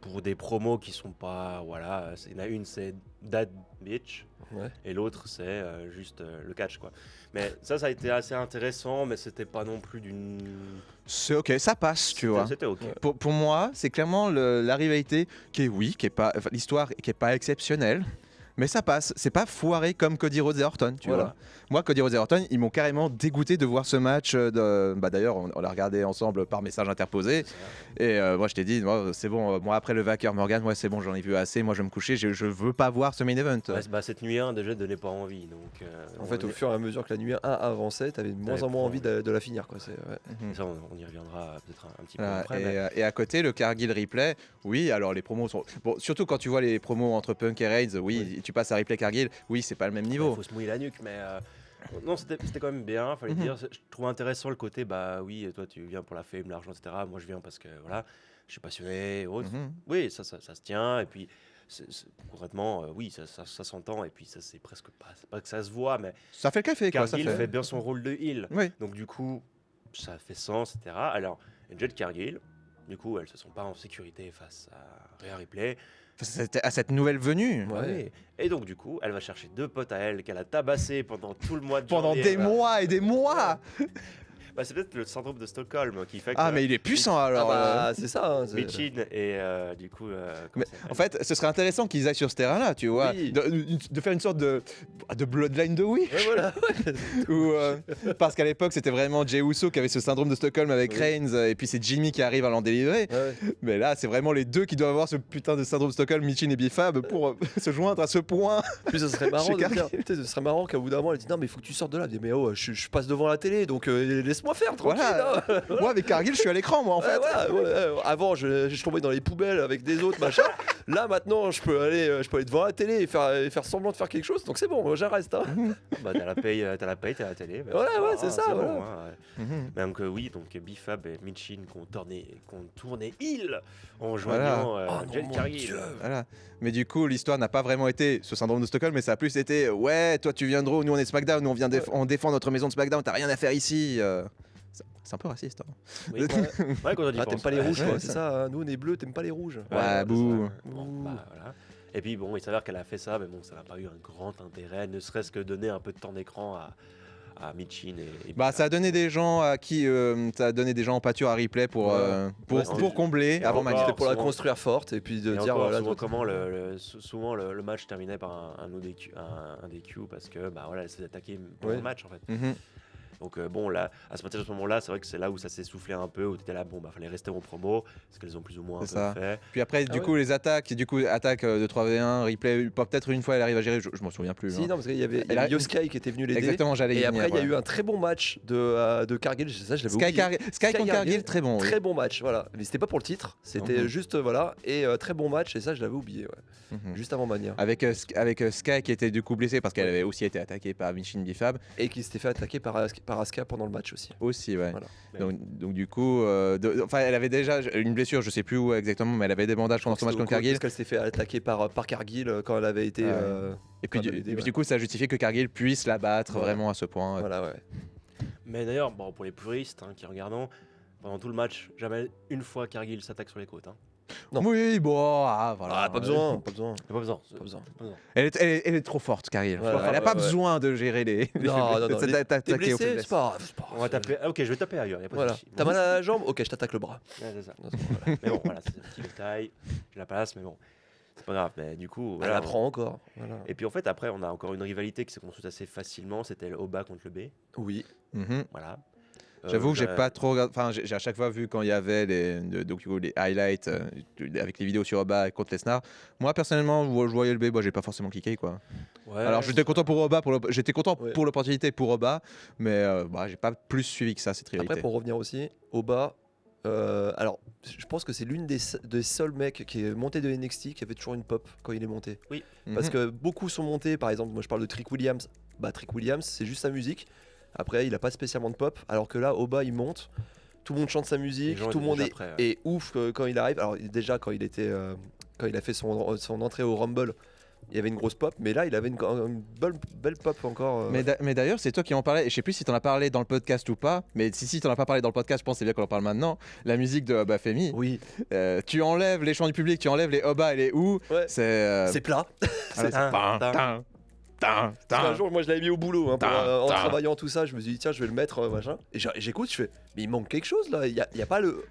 pour des promos qui sont pas, voilà, il y en a une c'est That Bitch Ouais. et l'autre c'est juste le catch, quoi. Mais ça a été assez intéressant, mais c'était pas non plus d'une. C'est ok, ça passe, tu vois. C'était ok. Ouais. Pour moi, c'est clairement la rivalité qui est pas, enfin, l'histoire qui est pas exceptionnelle, mais ça passe. C'est pas foiré comme Cody Rhodes et Orton, tu Voilà. vois. Moi, Cody Rhodes et Orton, ils m'ont carrément dégoûté de voir ce match. Bah, d'ailleurs, on l'a regardé ensemble par message interposé. Et moi, je t'ai dit, moi, c'est bon. Moi, après le Vaquer Morgan, ouais, c'est bon, j'en ai vu assez. Moi, je vais me coucher. Je veux pas voir ce main event. Ouais, bah, cette nuit 1 déjà donnait pas envie, donc. En fait, au fur et à mesure que la nuit 1 avançait, t'avais de moins en moins envie de la finir. Quoi. Ouais. Mhm. Ça, on y reviendra peut-être un petit peu Voilà, après. mais- et à côté, le Cargill Ripley, oui, alors les promos sont. Bon, surtout quand tu vois les promos entre Punk et Reigns, oui, tu passes à Ripley Cargill, oui, c'est pas le même Il niveau. faut se mouiller la nuque, mais non, c'était quand même bien, fallait Mhm. dire. Je trouve intéressant le côté, bah oui, toi tu viens pour la fame, l'argent, etc. Moi je viens parce que voilà, je suis passionné et autres. Mhm. Oui, ça se tient, et puis concrètement, oui, ça s'entend, et puis ça c'est presque pas, c'est pas que ça se voit, mais Ça fait le café, quoi. Ça Cargill fait. fait bien son rôle de heel. Oui. Donc du coup, ça fait sens, etc. Alors, Jade Cargill, du coup, elles se sont pas en sécurité face à Rhea Ripley. C'était à cette nouvelle venue. Ouais. Oui. Et donc, du coup, elle va chercher 2 potes à elle qu'elle a tabassé pendant tout le mois de Pendant janvier. des mois et des mois. Bah, c'est peut-être le syndrome de Stockholm qui fait que Ah, mais il est puissant alors. c'est ça. Hein, Michin et du coup. Mais en fait, ce serait intéressant qu'ils aillent sur ce terrain-là, tu vois, Oui. de faire une sorte de bloodline de Wish. Ouais, voilà. Parce qu'à l'époque, c'était vraiment Jey Uso qui avait ce syndrome de Stockholm avec Oui. Reigns, et puis c'est Jimmy qui arrive à l'en délivrer. Ouais. Mais là, c'est vraiment les deux qui doivent avoir ce putain de syndrome de Stockholm, Michin et Bifab, pour se joindre à ce point. Puis ce serait marrant Chez de dire, Cargill. tu sais, ce serait marrant qu'à bout d'un moment elle dit non mais il faut que tu sortes de là. Elle dit mais oh je passe devant la télé donc laisse-moi faire tranquille. Voilà. Hein. Moi, avec Cargill, je suis à l'écran, moi, en fait. Ouais, voilà, ouais, avant je tombais dans les poubelles avec des autres machin. Là maintenant je peux aller devant la télé et faire semblant de faire quelque chose donc c'est bon j'arrête. Hein. Bah, t'as la paye, t'as la télé. Bah, Voilà, ouais, ah, c'est ça, bon, voilà. hein, ouais. Mhm. Mais donc, oui, donc Bifab et Michin qui ont tourné heel en joignant Oh non, Jade mon Cargill. Dieu. Voilà. Mais du coup, l'histoire n'a pas vraiment été ce syndrome de Stockholm, mais ça a plus été ouais, toi tu viens de Raw, nous on est SmackDown, nous on défend notre maison de SmackDown, t'as rien à faire ici. C'est un peu raciste. Hein. Oui, ouais, quand on y Ah, pense. t'aimes pas les rouges Ouais, toi c'est c'est ça hein. Nous on est bleus t'aimes pas les rouges. Ouais, c'est bouh. ça. Bon, bah, voilà. Et puis bon, il s'avère qu'elle a fait ça, mais bon, ça n'a pas eu un grand intérêt, ne serait-ce que donner un peu de temps d'écran à Michin et Bah, ça a donné des gens à qui ça a donné des gens en pâture à replay pour Ouais, combler et avant encore, Mania. C'était pour la souvent- construire forte et puis de Et dire encore, voilà souvent, toi, comment souvent le match terminait par un ODQ, un DQ parce que bah voilà, elle s'est attaquée pendant Ouais. le match en fait. Mhm. Donc bon là, à ce moment-là, c'est vrai que c'est là où ça s'est soufflé un peu, où t'étais là, bon bah fallait rester en promo, parce qu'elles ont plus ou moins un peu C'est ça. fait. Puis après, du coup, les attaques, attaque de 3v1, replay, peut-être une fois elle arrive à gérer, je m'en souviens plus. Si hein. non parce qu'il y avait Elle a- Yoskai qui était venu l'aider. Exactement, j'allais y Et venir, après il y a ouais. eu un très bon match de Cargill ça je l'avais oublié. Sky contre Cargill, très bon. oui. Très bon match, voilà. Mais c'était pas pour le titre, c'était Mhm. juste voilà et très bon match et ça je l'avais oublié, ouais. Mhm. Juste avant Mania. Avec Sky qui était du coup blessé parce qu'elle avait aussi été attaquée par Michin Bifab. Et qui s'était fait attaquer par Asuka pendant le match aussi. Aussi, ouais. Voilà. Donc du coup, enfin, elle avait déjà une blessure, je sais plus où exactement, mais elle avait des bandages pendant son match contre Cargill. Parce qu'elle s'était fait attaquer par Cargill quand elle avait été. Ouais. Et puis, quand elle avait été, du coup, ça a justifié que Cargill puisse la battre Voilà. vraiment à ce point. Voilà, ouais. Mais d'ailleurs, bon, pour les puristes qui regardent, pendant tout le match, jamais une fois Cargill s'attaque sur les côtes. Hein. Non. Oui, bon, voilà. Ah, pas besoin, pas besoin. Pas besoin. Pas besoin. Pas besoin. Elle est trop forte, Cargill. Ouais, elle a ouais, pas ouais. besoin de gérer les. Non, non, non. T'es T'es attaqué au blessé, faiblesse. c'est pas grave. c'est pas On va grave. taper. Ah, ok, je vais taper ailleurs. Y a pas de Voilà. souci. T'as mal à la jambe Ok, je t'attaque le bras. Ouais, c'est ça. Voilà. Mais bon, voilà, c'est un petit détail. Je la place, mais bon, c'est pas grave. Mais du coup, Elle voilà. apprend encore. Voilà. Et puis en fait, après, on a encore une rivalité qui s'est construite assez facilement. C'était le Oba contre le B. Oui. Mhm. Voilà. J'avoue que j'ai j'ai- pas trop regardé. Enfin, j'ai à chaque fois vu quand il y avait les highlights avec les vidéos sur Oba contre Lesnar. Moi, personnellement, je voyais le B, j'ai pas forcément cliqué quoi. Ouais, Alors, j'étais content pour Oba, j'étais content Ouais. pour l'opportunité pour Oba, mais j'ai pas plus suivi que ça cette rivalité. Après, pour revenir aussi, au bas, alors je pense que c'est l'une des seuls mecs qui est monté de NXT qui avait toujours une pop quand il est monté. Parce Mhm. que beaucoup sont montés, par exemple, moi je parle de Trick Williams. Bah, Trick Williams, c'est juste sa musique. Après, il a pas spécialement de pop. Alors que là, au bas, il monte. Tout le monde chante sa musique. Les gens Tout le étaient monde déjà est, prêts, ouais. est ouf quand il arrive. Alors, déjà, quand il a fait son entrée au Rumble, il y avait une grosse pop. Mais là, il avait une belle pop encore. Mais d'ailleurs, c'est toi qui en parlais, et je sais plus si t'en as parlé dans le podcast ou pas, mais si t'en as pas parlé dans le podcast, je pense que c'est bien qu'on en parle maintenant. La musique de Oba Femi, Oui, tu enlèves les chants du public, tu enlèves les Oba et les ou, ouais. c'est. C'est plat. Voilà, c'est un, tin, tin, Parce qu'un tin. jour, moi, je l'avais mis au boulot en Tin. travaillant tout ça. Je me suis dit, tiens, je vais le mettre, machin. Et j'écoute, je fais, mais il manque quelque chose là. Il y a pas le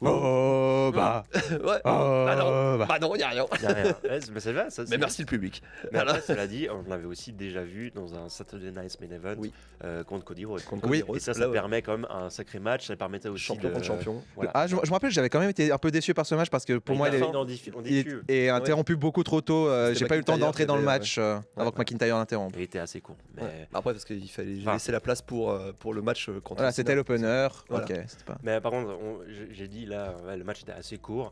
Oba. Ouais. Bah non, Oba. bah non, y a rien. Y a rien. Ouais, mais c'est vrai, ça, Mais merci le public. Mais après, cela dit, on l'avait aussi déjà vu dans un Saturday Night Main Event Oui. contre Cody Rhodes. Oui. Et ça permet quand même un sacré match. Ça permettait aussi Champion de... contre champion. Voilà. Ah, je me rappelle, j'avais quand même été un peu déçu par ce match parce que pour moi, il il a est. fini en Il DQ. est interrompu beaucoup trop tôt. J'ai pas eu le temps McIntyre d'entrer dans le qui avait, match avant que Ouais. McIntyre l'interrompe. Il était assez court. Mais... Ouais. Après, parce qu'il fallait Enfin, laisser la place pour le match contre. Voilà, c'était l'opener. Voilà. Ok, c'était pas. Mais par contre, j'ai dit là, ouais, le match était assez court.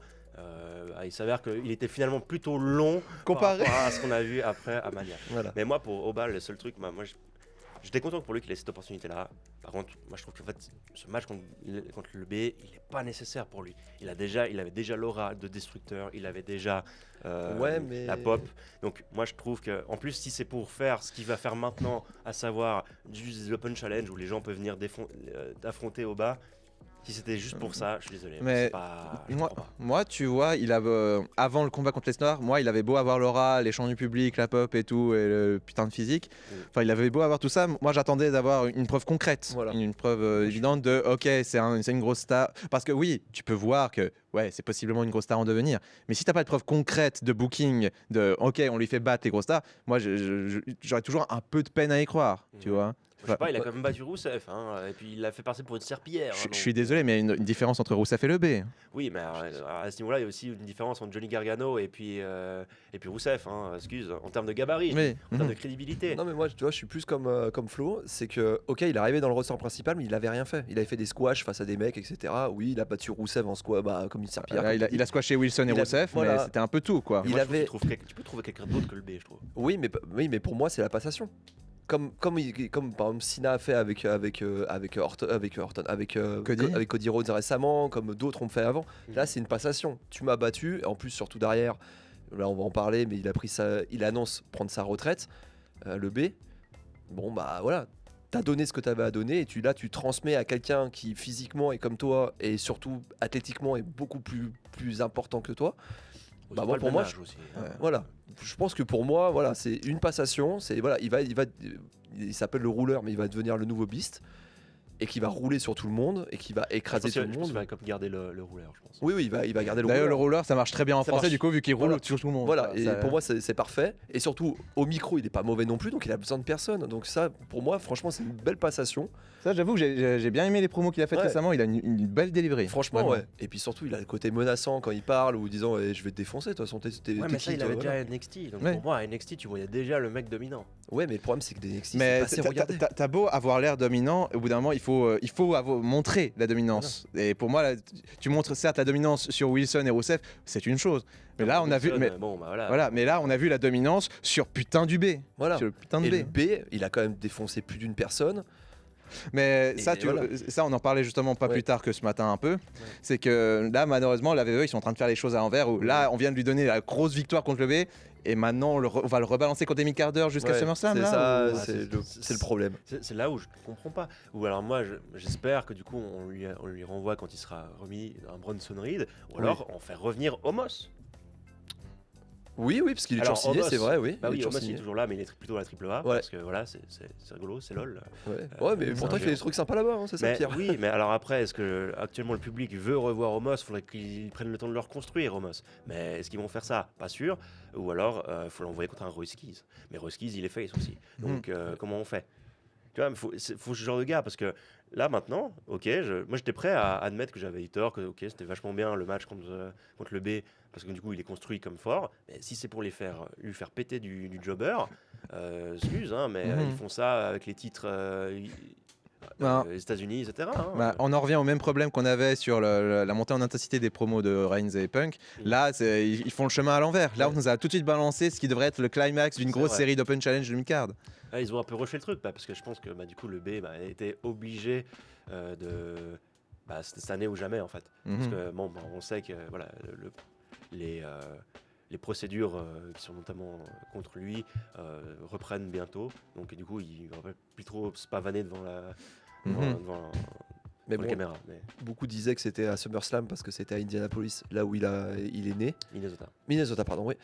Il s'avère qu'il était finalement plutôt long Comparé. par rapport à ce qu'on a vu après à Mania. Voilà. Mais moi, pour Oba, le seul truc, moi, j'étais content pour lui qu'il ait cette opportunité-là. Par contre, moi, je trouve qu'en fait, ce match contre le B, il n'est pas nécessaire pour lui. Il avait déjà l'aura de destructeur, il avait déjà Ouais, mais- la pop. Donc, moi, je trouve que, en plus, si c'est pour faire ce qu'il va faire maintenant, à savoir du Open Challenge où les gens peuvent venir affronter Oba, Si c'était juste pour ça, je suis désolé. Mais c'est pas... je moi, comprends pas. moi, tu vois, avant le combat contre Lesnar, moi, il avait beau avoir l'aura, les chants du public, la pop et tout, et le putain de physique. Enfin, il avait beau avoir tout ça. Moi, j'attendais d'avoir une preuve concrète, Voilà. une preuve évidente de OK, c'est une grosse star. Parce que oui, tu peux voir que ouais, c'est possiblement une grosse star en devenir. Mais si t'as pas de preuve concrète de booking, de OK, on lui fait battre les grosses stars, moi, j'aurais toujours un peu de peine à y croire, tu vois. Je sais pas, il a quand même battu Rousseff, hein, et puis il l'a fait passer pour une serpillière. Je suis désolé, mais une différence entre Rousseff et le B. Oui, mais à ce niveau-là, il y a aussi une différence entre Johnny Gargano et puis Rousseff, hein, excuse, en termes de gabarit, Oui. en termes de crédibilité. Non mais moi tu vois je suis plus comme Flo, c'est que ok il est arrivé dans le roster principal mais il avait rien fait, il avait fait des squash face à des mecs etc. Oui il a battu Rousseff en squash comme une serpillière. Il a squashé Wilson et Rousseff, voilà. mais c'était un peu tout quoi. Il Moi, je avait- trouve que tu peux trouver quelqu'un d'autre que le B, je trouve. Oui mais pour moi c'est la passation. Comme par exemple Cena a fait avec Cody Rhodes récemment, comme d'autres ont fait avant. Là c'est une passation. Tu m'as battu, et en plus surtout derrière, là on va en parler, mais il annonce prendre sa retraite, le B. Bon bah voilà, t'as donné ce que t'avais à donner et tu transmets à quelqu'un qui physiquement est comme toi et surtout athlétiquement est beaucoup plus important que toi. Bah, moi, pour moi, aussi, hein. Voilà, je pense que pour moi, voilà, c'est une passation. C'est voilà, il s'appelle le rouleur, mais il va devenir le nouveau Beast et qui va rouler sur tout le monde et qui va écraser tout le Je pense monde. qu'il va comme garder le rouleur, je pense. Oui, il va garder le D'ailleurs, le rouleur. rouleur, ça marche très bien en Ça français, marche. du coup, vu qu'il roule Voilà. sur tout le monde. Voilà, Ça- et ça- pour moi c'est parfait. Et surtout au micro, il est pas mauvais non plus, donc il a besoin de personne. Donc ça, pour moi, franchement, c'est une belle passation. Ça, j'avoue que j'ai bien aimé les promos qu'il a faites Ouais. récemment. Il a une belle delivery. Franchement, Vraiment. ouais. Et puis surtout, il a le côté menaçant quand il parle ou disant je vais te défoncer, de toute façon, t'es Ouais, mais ça, qui, il toi, avait voilà. déjà à NXT. Donc Ouais. pour moi, à NXT, tu voyais déjà le mec dominant. Ouais, mais le problème, c'est que des NXT, c'est Mais pas assez regardé. t'as beau avoir l'air dominant, au bout d'un moment, il faut montrer la dominance. Et pour moi, là, tu montres certes la dominance sur Wilson et Rousseff, c'est une chose. Mais là, on a vu, Wilson, bon, bah, voilà, mais là, on a vu la dominance sur putain du B. Voilà. Sur le putain de Et B. le B, il a quand même défoncé plus d'une personne. Mais Et ça, voilà. ça, on en parlait justement pas Ouais. plus tard que ce matin un peu. C'est que là, malheureusement, la VE, ils sont en train de faire les choses à l'envers. Où là, on vient de lui donner la grosse victoire contre le B. Et maintenant, on va le rebalancer contre Amy Carter jusqu'à Ouais, SummerSlam. c'est là, ça, ou- c'est le problème. C'est là où je ne comprends pas. Ou alors moi, j'espère que du coup, on lui renvoie quand il sera remis un Bronson Reed. Ou alors, on fait revenir Omos. Oui, parce qu'il est Alors, toujours signé, Omos, c'est vrai, oui. Bah il est oui, toujours Omos il est signé. toujours là, mais il est plutôt à la triple A. Ouais. Parce que voilà, c'est rigolo, c'est lol. Ouais, mais c'est pourtant, un il fait des géant. trucs sympas là-bas, hein, c'est ça, Mais Pierre. oui, mais alors après, est-ce que actuellement le public veut revoir Omos? Faudrait qu'ils prennent le temps de le reconstruire, Omos. Mais est-ce qu'ils vont faire ça? Pas sûr. Ou alors, faut l'envoyer contre un Ruskies. Mais Ruskies, il est face aussi. Donc, comment on fait? Tu vois, il faut ce genre de gars parce que là maintenant, ok, moi j'étais prêt à admettre que j'avais eu tort, que ok, c'était vachement bien le match contre le B parce que du coup il est construit comme fort. Mais si c'est pour lui faire péter du jobber, excuse, hein, mais ils font ça avec les titres les États-Unis, etc. hein. Bah, on en revient au même problème qu'on avait sur la montée en intensité des promos de Reigns et Punk. Là, ils font le chemin à l'envers. Là, on nous a tout de suite balancé ce qui devrait être le climax d'une C'est grosse vrai. série d'Open Challenge de mid-card. Ah, ils ont un peu rushé le truc, parce que je pense que du coup le B était obligé de. C'était cette année ou jamais en fait. Parce que bon, on sait que voilà, les procédures qui sont notamment contre lui reprennent bientôt. Donc du coup, il va plus trop se pavaner devant devant Mais la bon, caméra. Mais beaucoup disaient que c'était à SummerSlam parce que c'était à Indianapolis, là où il est né. Minnesota. Pardon, oui.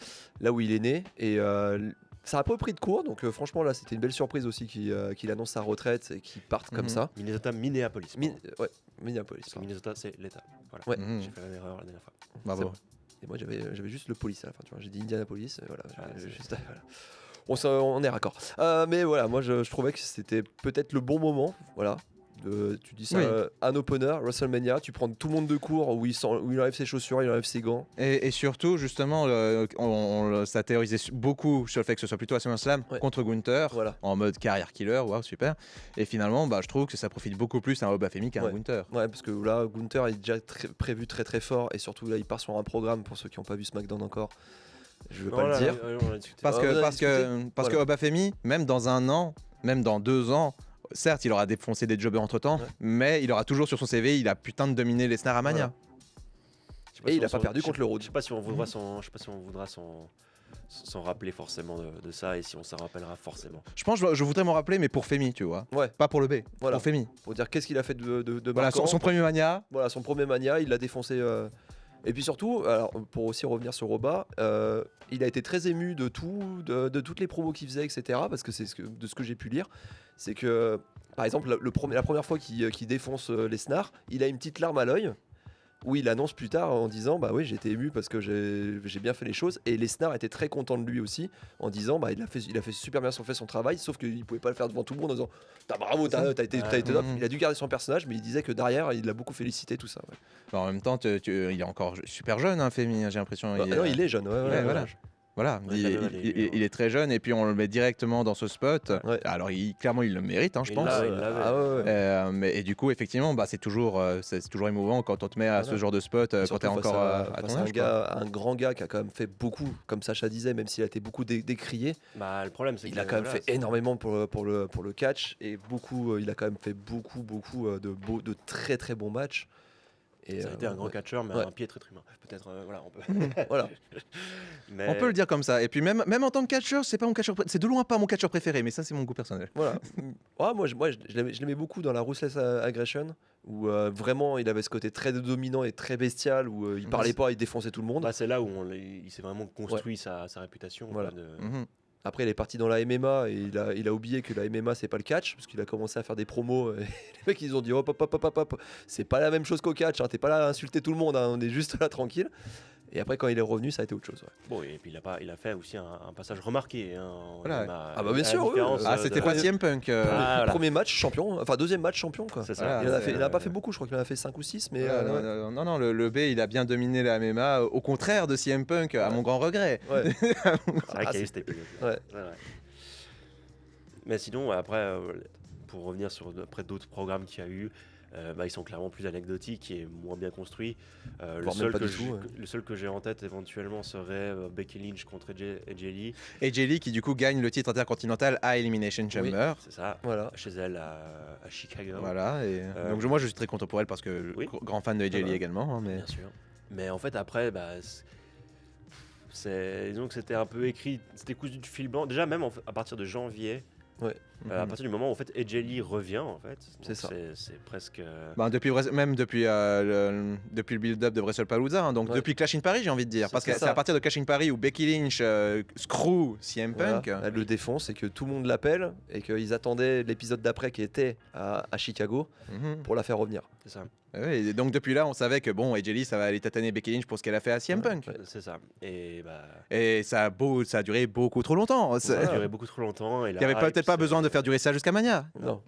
Là où il est né. Et ça a pas pris de court, donc franchement, là, c'était une belle surprise aussi qu'il annonce sa retraite et qu'il parte comme ça. Minneapolis. pardon. Minneapolis. Parce que Minnesota, c'est l'État. Voilà. Ouais. J'ai fait la même erreur la dernière fois. C'est Bravo. vrai. Et moi, j'avais juste le police à la fin, tu vois. J'ai dit Indianapolis, voilà. C'est- Juste, voilà. On est raccord. Mais voilà, moi, je trouvais que c'était peut-être le bon moment, voilà. Tu dis ça, Oui. un opener, WrestleMania, tu prends tout le monde de court où il enlève ses chaussures, il enlève ses gants. Et surtout, justement, ça théorisait beaucoup sur le fait que ce soit plutôt à SummerSlam contre Gunther, Voilà. en mode carrière killer, waouh, super. Et finalement, je trouve que ça profite beaucoup plus à un Obafemi qu'à un Gunther. Ouais, parce que là, Gunther est déjà prévu très très fort et surtout là, il part sur un programme pour ceux qui n'ont pas vu SmackDown encore. Je veux pas le dire. On a discuté. Parce on que, a parce que, discuté. parce que Voilà. Obafemi, même dans un an, même dans 2 ans, certes, il aura défoncé des jobbers entre temps, mais il aura toujours sur son CV, il a putain de dominé les Snaramania. Et il a pas perdu contre le Road. Je sais pas si on voudra son s'en rappeler forcément de ça et si on s'en rappellera forcément. Je pense que je voudrais m'en rappeler, mais pour Femi, tu vois. Ouais. Pas pour le B, Voilà. pour Femi. Pour dire qu'est-ce qu'il a fait de Voilà, marquant. son premier Mania. Voilà, son premier Mania, il l'a défoncé. Et puis surtout, alors, pour aussi revenir sur Roba, il a été très ému de tout, de toutes les promos qu'il faisait, etc. Parce que c'est de ce que j'ai pu lire, c'est que, par exemple, la première fois qu'il défonce les Snars, il a une petite larme à l'œil, où il annonce plus tard en disant bah oui, j'étais ému parce que j'ai bien fait les choses, et les Snars étaient très contents de lui aussi en disant bah il a fait super bien son travail, sauf qu'il pouvait pas le faire devant tout le monde en disant bravo, t'as été top. Il a dû garder son personnage, mais il disait que derrière il l'a beaucoup félicité, tout ça. Ouais. Bah, en même temps, il est encore super jeune, hein, Femi, j'ai l'impression. Non, il est jeune. Ouais, voilà. Voilà, Ouais, il est très jeune et puis on le met directement dans ce spot. Ouais. Alors clairement il le mérite, hein, je pense. Et du coup effectivement c'est toujours émouvant quand on te met à ce genre de spot quand t'es encore à ton âge. Un grand gars qui a quand même fait beaucoup, comme Sacha disait, même s'il a été beaucoup décrié. Bah, le problème c'est qu'il a quand même fait énormément pour le catch, et beaucoup, il a quand même fait beaucoup de très très bons matchs. Et ça a été un grand catcheur, mais un piètre être humain. Peut-être, voilà, on peut. Voilà. Mais... On peut le dire comme ça. Et puis même en tant que catcheur, c'est de loin pas mon catcheur préféré, mais ça c'est mon goût personnel. Voilà. Moi je l'aimais beaucoup dans la Ruthless Aggression, où vraiment il avait ce côté très dominant et très bestial, où il parlait pas, il défonçait tout le monde. Bah, c'est là où il s'est vraiment construit sa réputation. Voilà. Quoi, Après, il est parti dans la MMA et il a oublié que la MMA c'est pas le catch, parce qu'il a commencé à faire des promos. Et les mecs ils ont dit hop, c'est pas la même chose qu'au catch, hein, t'es pas là à insulter tout le monde, hein, on est juste là tranquille. Et après, quand il est revenu, ça a été autre chose. Ouais. Bon, et puis il a fait aussi un passage remarqué. Hein, voilà. Bah bien sûr. C'était pas CM Punk. Premier match champion, enfin deuxième match champion quoi. C'est ça. Il en a pas fait beaucoup, je crois qu'il en a fait 5 ou 6. Mais non, le B il a bien dominé la MMA, au contraire de CM Punk, à mon grand regret. Ouais. C'est vrai qu'il y a eu cette épisode. Ouais. Mais sinon, après, pour revenir sur d'autres programmes qu'il y a eu, ils sont clairement plus anecdotiques et moins bien construits. Le seul que j'ai en tête éventuellement serait Becky Lynch contre AJ Lee. AJ Lee qui du coup gagne le titre intercontinental à Elimination Chamber. C'est ça, chez elle à Chicago. Voilà, et donc moi je suis très content pour elle parce que grand fan de AJ Lee également. Mais... Bien sûr. Mais en fait après, disons que c'était un peu écrit, c'était cousu du fil blanc. Déjà même à partir de janvier. Ouais. À partir du moment où en fait AJ Lee revient en fait, c'est ça. C'est presque. Depuis le build-up de WrestlePalooza, hein, donc depuis Clash in Paris, j'ai envie de dire, parce que c'est à partir de Clash in Paris où Becky Lynch screw CM Punk. Elle le défonce et que tout le monde l'appelle et qu'ils attendaient l'épisode d'après qui était à Chicago pour la faire revenir. C'est ça. Et donc depuis là, on savait que bon, AJ Lee, ça va aller tataner Becky Lynch pour ce qu'elle a fait à CM Punk. C'est ça. Et ça a duré beaucoup trop longtemps. Ça a duré beaucoup trop longtemps. Il n'y avait peut-être pas besoin de faire durer ça jusqu'à Mania. Non.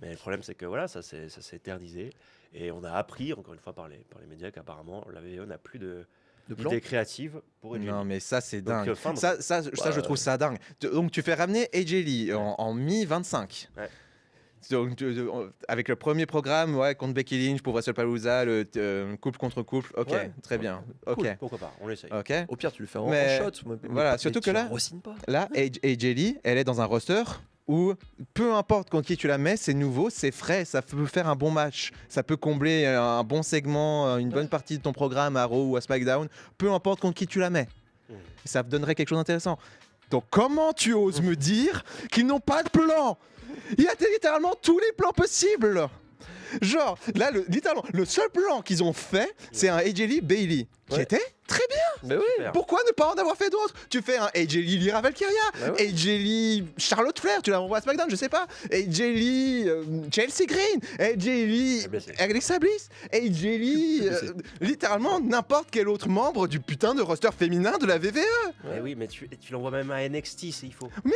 Mais le problème, c'est que voilà, ça s'est éternisé. Et on a appris, encore une fois, par les médias, qu'apparemment, la WWE n'a plus d'idées créatives pour AJ Lee. Non, mais ça, c'est dingue. Ça, je trouve ça dingue. Donc, tu fais ramener AJ Lee en mi-25. Ouais. Donc, avec le premier programme contre Becky Lynch pour WrestlePalooza, le couple contre couple, très bien. Cool, pourquoi pas, on l'essaye. Au pire, tu le fais en shot. Voilà, surtout que là, AJ Lee, elle est dans un roster où peu importe contre qui tu la mets, c'est nouveau, c'est frais, ça peut faire un bon match, ça peut combler un bon segment, une bonne partie de ton programme à Raw ou à SmackDown, peu importe contre qui tu la mets. Ça donnerait quelque chose d'intéressant. Donc comment tu oses me dire qu'ils n'ont pas de plan ? Il y a littéralement tous les plans possibles. Genre, là, littéralement, le seul plan qu'ils ont fait, c'est un AJ Lee Bayley, qui était très bien. Mais oui. Pourquoi ne pas en avoir fait d'autres ? Tu fais un AJ Lee Lyra Valkyria, AJ Lee Charlotte Flair, tu la renvoies à SmackDown, je sais pas, AJ Lee Chelsea Green, AJ Lee Alexa Bliss, AJ Lee littéralement n'importe quel autre membre du putain de roster féminin de la WWE. Mais oui, mais tu l'envoies même à NXT s'il faut. Mais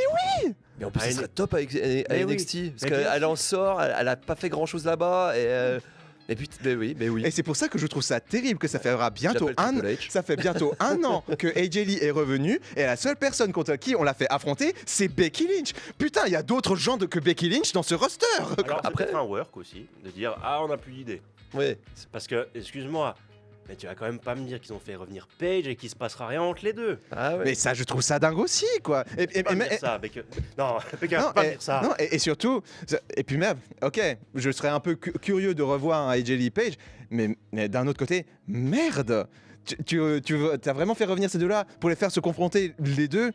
oui. Mais en plus, ce serait top avec NXT, parce qu'elle en sort, elle a pas fait grand chose là-bas, et puis, mais oui. Et c'est pour ça que je trouve ça terrible que ça fera bientôt ça fait bientôt un an que AJ Lee est revenu et la seule personne contre qui on l'a fait affronter, c'est Becky Lynch. Putain, il y a d'autres gens que Becky Lynch dans ce roster. Alors après, un work aussi de dire on n'a plus d'idées. Oui. Parce que, excuse-moi, Mais tu vas quand même pas me dire qu'ils ont fait revenir Page et qu'il se passera rien entre les deux. Ah ouais. Mais ça, je trouve ça dingue aussi, quoi. Pas me dire ça, Baker. Non, Baker, pas me dire ça. Non, et surtout, et puis même, ok, je serais un peu curieux de revoir un AJ Lee Page, mais d'un autre côté, merde, t'as vraiment fait revenir ces deux-là pour les faire se confronter les deux,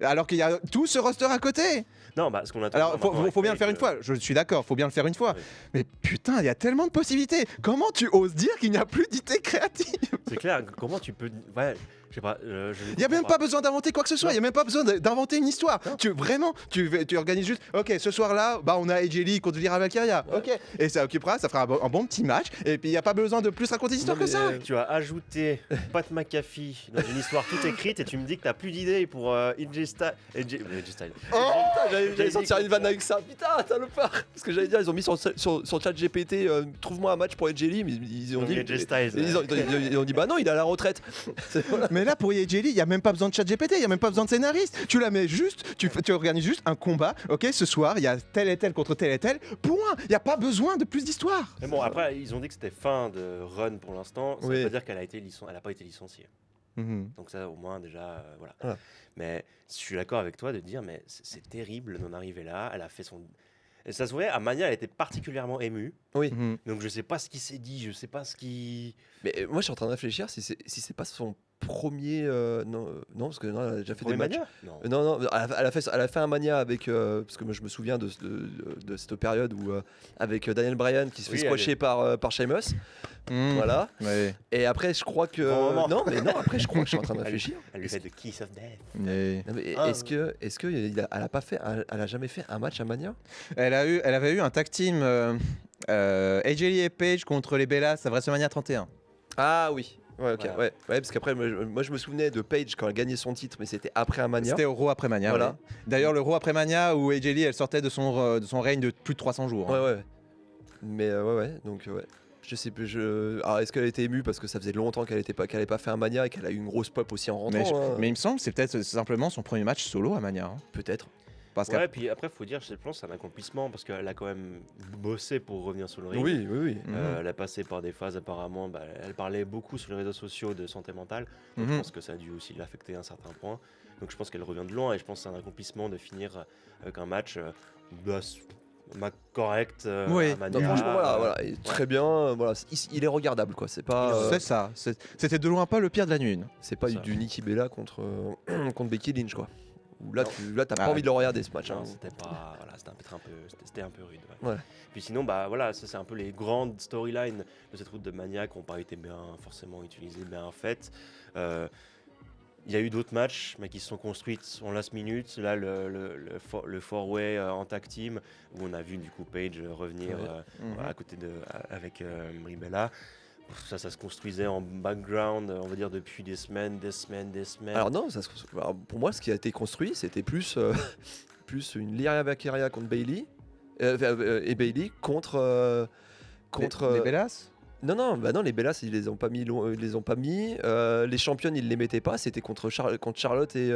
alors qu'il y a tout ce roster à côté. Non, bah, ce qu'on attend. Alors, faut bien le faire une fois, je suis d'accord, faut bien le faire une fois. Oui. Mais putain, il y a tellement de possibilités. Comment tu oses dire qu'il n'y a plus d'idées créatives? C'est clair, comment tu peux. Ouais, je sais pas. Il n'y a même pas besoin d'inventer quoi que ce soit, il n'y a même pas besoin d'inventer une histoire. Tu organises juste, ok, ce soir-là, bah, on a AJ Lee contre Lyra Valkyria, ok. Et ça occupera, ça fera un bon petit match, et puis il n'y a pas besoin de plus raconter l'histoire que ça. Tu as ajouté Pat McAfee dans une histoire toute écrite et tu me dis que t'as plus d'idées pour AJ Styles. Oh putain, j'allais sortir une vanne avec ça. Putain, t'as le part. Parce que j'allais dire, ils ont mis sur ChatGPT, trouve-moi un match pour AJ Lee, mais ils ont dit. AJ Styles. Ils ont dit, bah non, il est à la retraite. Voilà. Mais là, pour AJ Lee, il n'y a même pas besoin de ChatGPT, il n'y a même pas besoin de scénariste. Tu la mets juste, tu organises juste un combat, ok, ce soir, il y a tel et tel contre tel et tel, point. Il n'y a pas besoin de plus d'histoire. Mais bon, après, ils ont dit que c'était fin de run pour l'instant. Ça veut pas dire qu'elle a pas été licenciée. Donc ça, au moins, déjà, voilà. Ah. Mais je suis d'accord avec toi de dire, mais c'est terrible d'en arriver là. Elle a fait son... Et ça se voyait, à Mania, elle était particulièrement émue. Oui. Donc je sais pas ce qui s'est dit, je sais pas ce qui... Mais moi, je suis en train de réfléchir si c'est pas son premier. Non, parce que non, elle a déjà fait des matchs. Mania Non, elle a fait un Mania avec. Parce que moi, je me souviens de cette période où. Avec Daniel Bryan qui se fait squasher par Sheamus. Voilà. Ouais. Et après, je crois que. Non, après, je crois que je suis en train de réfléchir. Elle lui fait The Kiss of Death. Mais Non, mais Ah, est-ce que elle a jamais fait un match à Mania? elle avait eu un tag team AJ Lee et Page contre les Bellas à WrestleMania 31. Ah oui. Ouais, ok. Voilà. Ouais, parce qu'après, moi, je me souvenais de Paige quand elle gagnait son titre, mais c'était après un Mania. C'était au Raw après Mania. Voilà. Ouais. D'ailleurs, le Raw après Mania où AJ Lee elle sortait de son règne de plus de 300 jours. Ouais, ouais. Mais ouais. Donc, ouais. Je sais plus. Alors, est-ce qu'elle a été émue parce que ça faisait longtemps qu'elle n'avait pas fait un Mania et qu'elle a eu une grosse pop aussi en rentrant? Mais il me semble que c'est peut-être simplement son premier match solo à Mania. Peut-être. Parce Ouais, puis après, faut dire, je pense, c'est un accomplissement parce qu'elle a quand même bossé pour revenir sur le ring. Oui. Elle a passé par des phases apparemment. Elle parlait beaucoup sur les réseaux sociaux de santé mentale. Donc je pense que ça a dû aussi l'affecter à un certain point. Donc je pense qu'elle revient de loin et je pense que c'est un accomplissement de finir avec un match correct. Oui. à Mania. Non, franchement, voilà, il est très bien. Voilà, il est regardable, quoi. C'est pas. C'est ça. C'était de loin pas le pire de la nuit. C'est pas Ça. du Nikki Bella contre Becky Lynch, quoi. Où là, t'as pas Ah, envie de le regarder ce match. Non, Hein. c'était pas. Voilà, c'était un peu rude. Ouais. Ouais. Puis sinon, voilà, ça c'est un peu les grandes storylines de cette route de Mania qui n'ont pas été bien forcément utilisées, bien faites. Il y a eu d'autres matchs, mais qui se sont construits en last minute. Là, le four-way en tag team, où on a vu du coup Page revenir à côté avec Ribella. Ça se construisait en background, on va dire, depuis des semaines. Alors non, alors, pour moi, ce qui a été construit, c'était plus une Lyra Valkyria contre Bayley et Bayley contre Les Bellas. Non, les Bellas ils les ont pas mis, les championnes ils les mettaient pas, c'était contre Charlotte et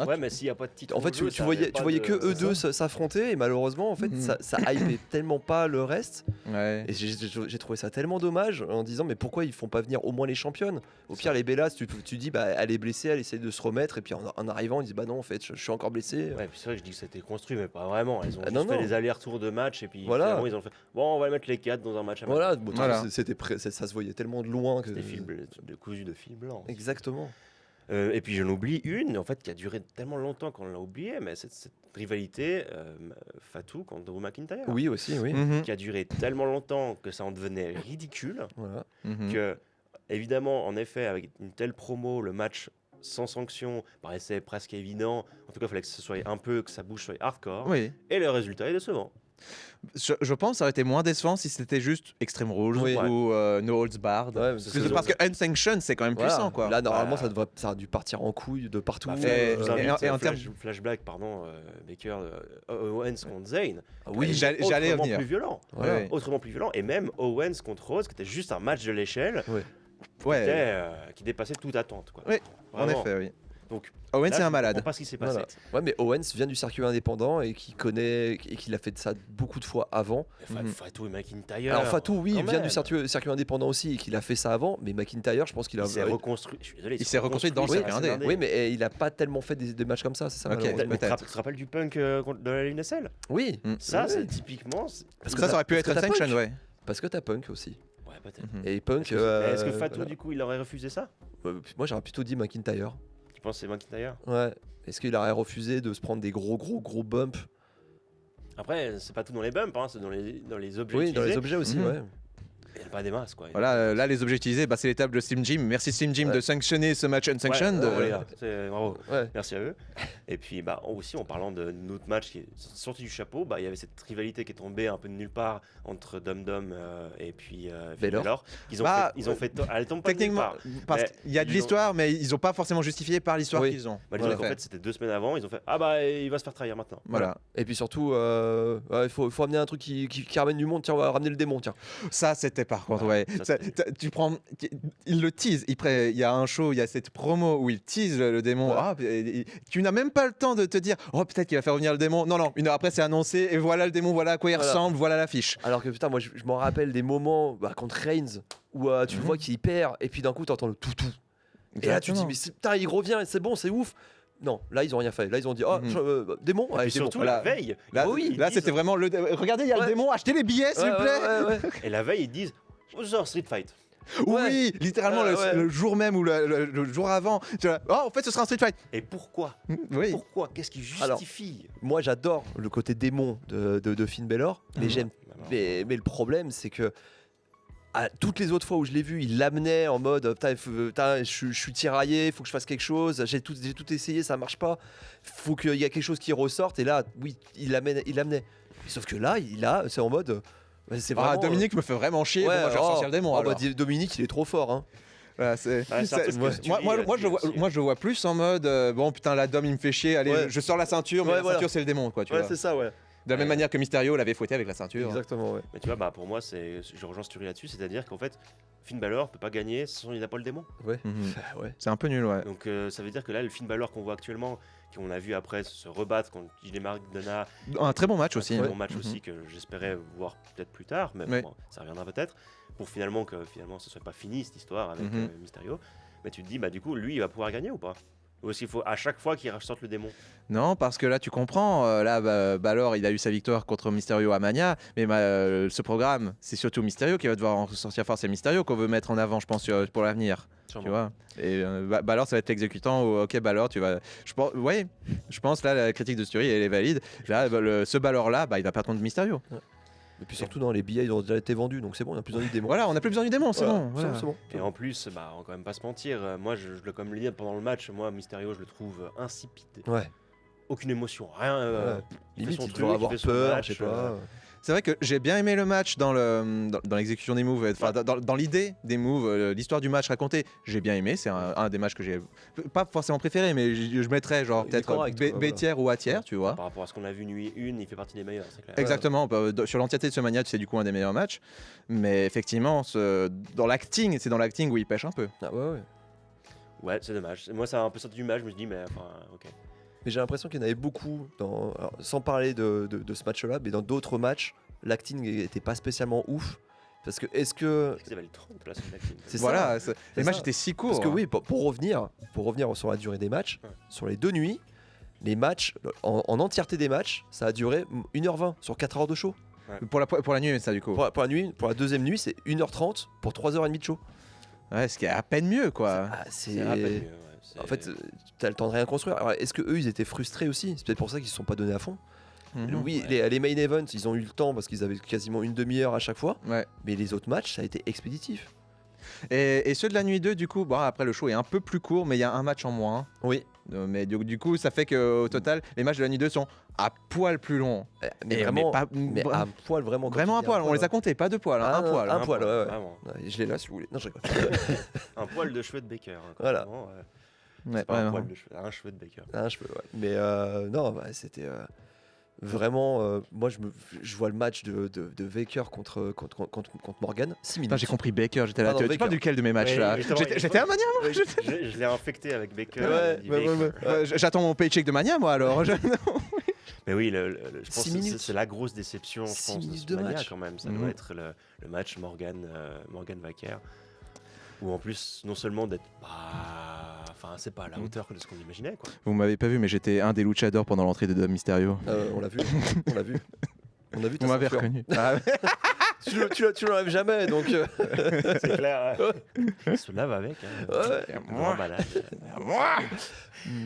Ouais, mais s'il n'y a pas de titre. en fait jeu, tu ça avait voyais pas que de- eux deux s'affronter et malheureusement en fait ça hypait tellement pas le reste Ouais. et j'ai trouvé ça tellement dommage en disant mais pourquoi ils font pas venir au moins les championnes, au pire les Bellas tu dis bah elle est blessée, elle essaie de se remettre et puis en arrivant ils disent bah non en fait je suis encore blessé. Ouais, puis c'est vrai que je dis que c'était construit, mais pas vraiment. Ils ont Ah, juste non, fait non. des allers-retours de match et puis Voilà. finalement ils ont fait bon, on va mettre les 4 dans un match à Mania. Voilà, bon, Voilà. ça se voyait tellement de loin que Des fils de cousu de fil blanc. exactement. Et puis j'en oublie une, en fait, qui a duré tellement longtemps qu'on l'a oublié, mais cette rivalité Fatou contre Drew McIntyre, Oui aussi, oui. qui a duré tellement longtemps que ça en devenait ridicule, Voilà. que évidemment, en effet, avec une telle promo, le match sans sanction paraissait presque évident. En tout cas, il fallait que ce soit que ça bouge soit hardcore. Oui. Et le résultat est décevant. Je pense que ça aurait été moins décevant si c'était juste Extreme Rules Oui. ou No Holds Barred. Ouais, Parce que Unsanctioned, c'est quand même voilà. puissant, quoi. Là normalement Voilà. ça a dû partir en couille de partout. Bah, Et- je vous invite, et en flashback, Baker, Owens contre Zayn. oui, j'allais Autrement venir. plus violent. voilà. Ouais. Autrement plus violent. Et même Owens contre Rose, qui était juste un match de l'échelle, Ouais. qui dépassait toute attente. Quoi. Oui, en Vraiment. effet, oui. Donc Owens là, c'est je un ne malade. comprends pas ce qui s'est passé. Voilà. Ouais, mais Owens vient du circuit indépendant et qui connaît et qu'il a fait de ça beaucoup de fois avant. Fatou et McIntyre. Alors Fatou, oui, quand il vient même. du circuit indépendant aussi et qu'il a fait ça avant, mais McIntyre, je pense qu'il a. Il s'est reconstruit. Je suis désolé. Il s'est reconstruit dans le sur circuit indé. Oui, mais il a pas tellement fait des matchs comme ça, c'est ça. Ok. malheureusement. peut-être. Tu te rappelles du Punk de la LNSL? Oui. Ça, Oui. c'est typiquement. Parce que Ça t'as- aurait pu parce être que t'as Sanction, Punk. ouais. Parce que t'as Punk aussi. Ouais, peut-être. Et Punk. Est-ce que Fatou, voilà. du coup, il aurait refusé ça? Moi, j'aurais plutôt dit McIntyre. Tu penses que c'est McIntyre? Ouais. Est-ce qu'il aurait refusé de se prendre des gros bumps? Après, c'est pas tout dans les bumps, hein, c'est dans les objets Oui, dans les utilisés. objets aussi, Mhm. ouais. Il n'y a pas des masses, quoi. Voilà, là les objets utilisés, c'est les tables de Slim Jim. Merci Slim Jim Ouais. de sanctionner ce match unsanctioned. Bravo, les gars. Bravo. Ouais. Merci à eux. Et puis aussi en parlant de notre match qui est sorti du chapeau, il y avait cette rivalité qui est tombée un peu de nulle part entre Dum Dum et puis Baylor. Ils ont fait elle tombe pas de nulle Techniquement, part. parce Mais qu'il y a de ils l'histoire, mais ils n'ont pas forcément justifié par l'histoire Oui. qu'ils ont. Disons Voilà. qu'en fait c'était 2 semaines avant, ils ont fait il va se faire trahir maintenant. Voilà. Et puis surtout, il faut amener un truc qui ramène du monde. Tiens, on va ramener le démon, tiens. Ça, c'était par contre, Ouais, ouais. ça, Tu prends, il le tease. Il y a un show, il y a cette promo où il tease le démon. Ouais. Ah, tu n'as même pas le temps de te dire, oh, peut-être qu'il va faire revenir le démon. Non, une heure après, c'est annoncé. Et voilà le démon, voilà à quoi il Voilà. ressemble, voilà l'affiche. Alors que putain, moi je m'en rappelle des moments contre Reigns où tu le vois qu'il perd et puis d'un coup t'entends le toutou. Et là tu te dis, mais putain, il revient, c'est bon, c'est ouf. Non, là ils ont rien fait. Là ils ont dit, oh, démon, Et allez, puis démon. surtout Voilà. la veille. Là, ils là disent- c'était vraiment le. Regardez, il y a Ouais. le démon, achetez les billets, s'il vous plaît. Ouais. Et la veille ils disent genre Street Fight. Oui, littéralement Ouais. le jour même ou le jour avant. Tu vois, oh, en fait, ce sera un Street Fight. Et pourquoi? Oui. Pourquoi? Qu'est-ce qui Alors, justifie? Moi j'adore le côté démon de Finn Balor, mais j'aime. Alors, Mais le problème c'est que toutes les autres fois où je l'ai vu, il l'amenait en mode putain, je suis tiraillé, faut que je fasse quelque chose, j'ai tout essayé, ça marche pas, faut qu'il y a quelque chose qui ressorte, et là, oui, il l'amenait. Sauf que là, c'est en mode. C'est vraiment, Dominique me fait vraiment chier. ouais, Bon, moi, je vais ressortir le démon. alors. Dominique, il est trop fort. Hein. Voilà, c'est- Ouais, c'est un peu ce que c'est- tu moi, dis, moi, là, moi, je le vois, aussi. moi, je le vois plus en mode bon, putain, la Dom, il me fait chier. Allez, Ouais. je sors la ceinture, mais Ouais, la voilà. ceinture, c'est le démon, quoi. Tu vois. c'est ça, ouais. De la même manière que Mysterio l'avait fouetté avec la ceinture. Exactement, ouais. Mais tu vois, pour moi, je rejoins Sturi là-dessus, c'est-à-dire qu'en fait, Finn Balor peut pas gagner sans il n'a pas le démon. Ouais. Mhm. Ouais. C'est un peu nul, ouais. Donc ça veut dire que là, le Finn Balor qu'on voit actuellement, qu'on a vu après se rebattre contre Gilles Dana, Un très bon match aussi. un hein. bon match Mhm. aussi que j'espérais voir peut-être plus tard, mais Ouais. bon, ça reviendra peut-être, pour finalement ce soit pas fini cette histoire avec Mhm. Mysterio. Mais tu te dis, du coup, lui, il va pouvoir gagner ou pas? Ou est-ce qu'il faut à chaque fois qu'il ressorte le démon? Non, parce que là, tu comprends. Balor, il a eu sa victoire contre Mysterio à Mania, mais ce programme, c'est surtout Mysterio qui va devoir en sortir fort. C'est Mysterio qu'on veut mettre en avant, je pense, pour l'avenir. Tu vois. Et Balor, ça va être l'exécutant. Ok, Balor, tu vas. Je pense là, la critique de Sturi, elle est valide. Là, ce Balor-là, il va perdre contre Mysterio. Et puis surtout, les billets ils ont déjà été vendus, donc c'est bon, on a plus besoin du démon. Voilà, on n'a plus besoin du démon, c'est Voilà, bon. Voilà. c'est bon. Et en plus, on va quand même pas se mentir, moi, comme le disais pendant le match, moi, Mysterio, je le trouve insipide. Ouais. Aucune émotion, rien. Ouais. Il fait Limite, son il truc, devrait il avoir fait son peur, match, je sais pas. C'est vrai que j'ai bien aimé le match dans l'exécution des moves, enfin dans l'idée des moves, l'histoire du match racontée. J'ai bien aimé, c'est un des matchs que j'ai pas forcément préféré, mais je mettrais genre Il est peut-être correct, quoi, B tiers ou A tiers, tu vois. Par rapport à ce qu'on a vu nuit 1, il fait partie des meilleurs, c'est clair. Exactement, sur l'entièreté de ce Mania, c'est du coup un des meilleurs matchs. Mais effectivement, c'est dans l'acting où il pêche un peu. Ah ouais. Ouais, c'est dommage. Moi, ça a un peu sorti du match, je me suis dit, mais enfin, ok. Mais j'ai l'impression qu'il y en avait beaucoup, alors, sans parler de ce match-là, mais dans d'autres matchs, l'acting n'était pas spécialement ouf. Parce que, est-ce que. Ils avaient le 30 là, sur l'acting. C'est Voilà, ça. les matchs ça. étaient si courts. Parce que oui, pour revenir sur la durée des matchs, Ouais. sur les 2 nuits, les matchs, en entièreté des matchs, ça a duré 1h20 sur 4 heures de show. Pour la nuit, mais ça du coup. Pour la deuxième nuit, c'est 1h30 pour 3h30 de show. Ouais, ce qui est à peine mieux, quoi. C'est à peine mieux, ouais. En fait, t'as le temps de rien construire. Alors, est-ce que eux, ils étaient frustrés aussi? C'est peut-être pour ça qu'ils se sont pas donnés à fond. Mhm. Oui, Ouais. les main events, ils ont eu le temps parce qu'ils avaient quasiment une demi-heure à chaque fois. Ouais. Mais les autres matchs, ça a été expéditif. Et ceux de la nuit 2, du coup, bon, après le show est un peu plus court, mais il y a un match en moins. Oui. Mais du coup, ça fait qu'au total, les matchs de la nuit 2 sont à poil plus longs. Mais Et- vraiment, mais à poil, vraiment. quand Vraiment tu un dis poil, on les a hein. comptés, pas deux poils, hein, Ah, un poil. un hein. poil, ouais, ouais. Vraiment. Ouais, je l'ai là si vous voulez. Non, je rigole. Un poil de cheveux de Baker. hein, Voilà. vraiment, ouais. Ouais, C'est pas un vraiment. poil de cheveux, un cheveu de Baker. Un cheveu, ouais. Mais non, c'était. Vraiment, moi je vois le match de Baker contre Morgan, 6 minutes. Putain, j'ai compris Baker, j'étais là. Pardon, Tu Baker. parles duquel de mes matchs Ouais, là? justement, J'étais à Mania, moi. Je l'ai infecté avec Baker. Ouais, il dit Baker. J'attends mon paycheck de Mania, moi alors. Mais oui, je pense 6 que minutes. c'est la grosse déception, je 6 pense, de minutes ce de Mania match. quand même. Ça Mhm. doit être le match Morgan Wacker. Où en plus, non seulement d'être. Enfin, c'est pas à la hauteur de ce qu'on imaginait, quoi. Vous m'avez pas vu, mais j'étais un des luchadors pendant l'entrée de Dom Mysterio. On l'a vu, on l'a vu. On a vu ta Vous m'avez ceinture. reconnu. Ah, Tu l'enlèves jamais, donc C'est clair. Il se lave avec. Hein. ouais. Un grand malade.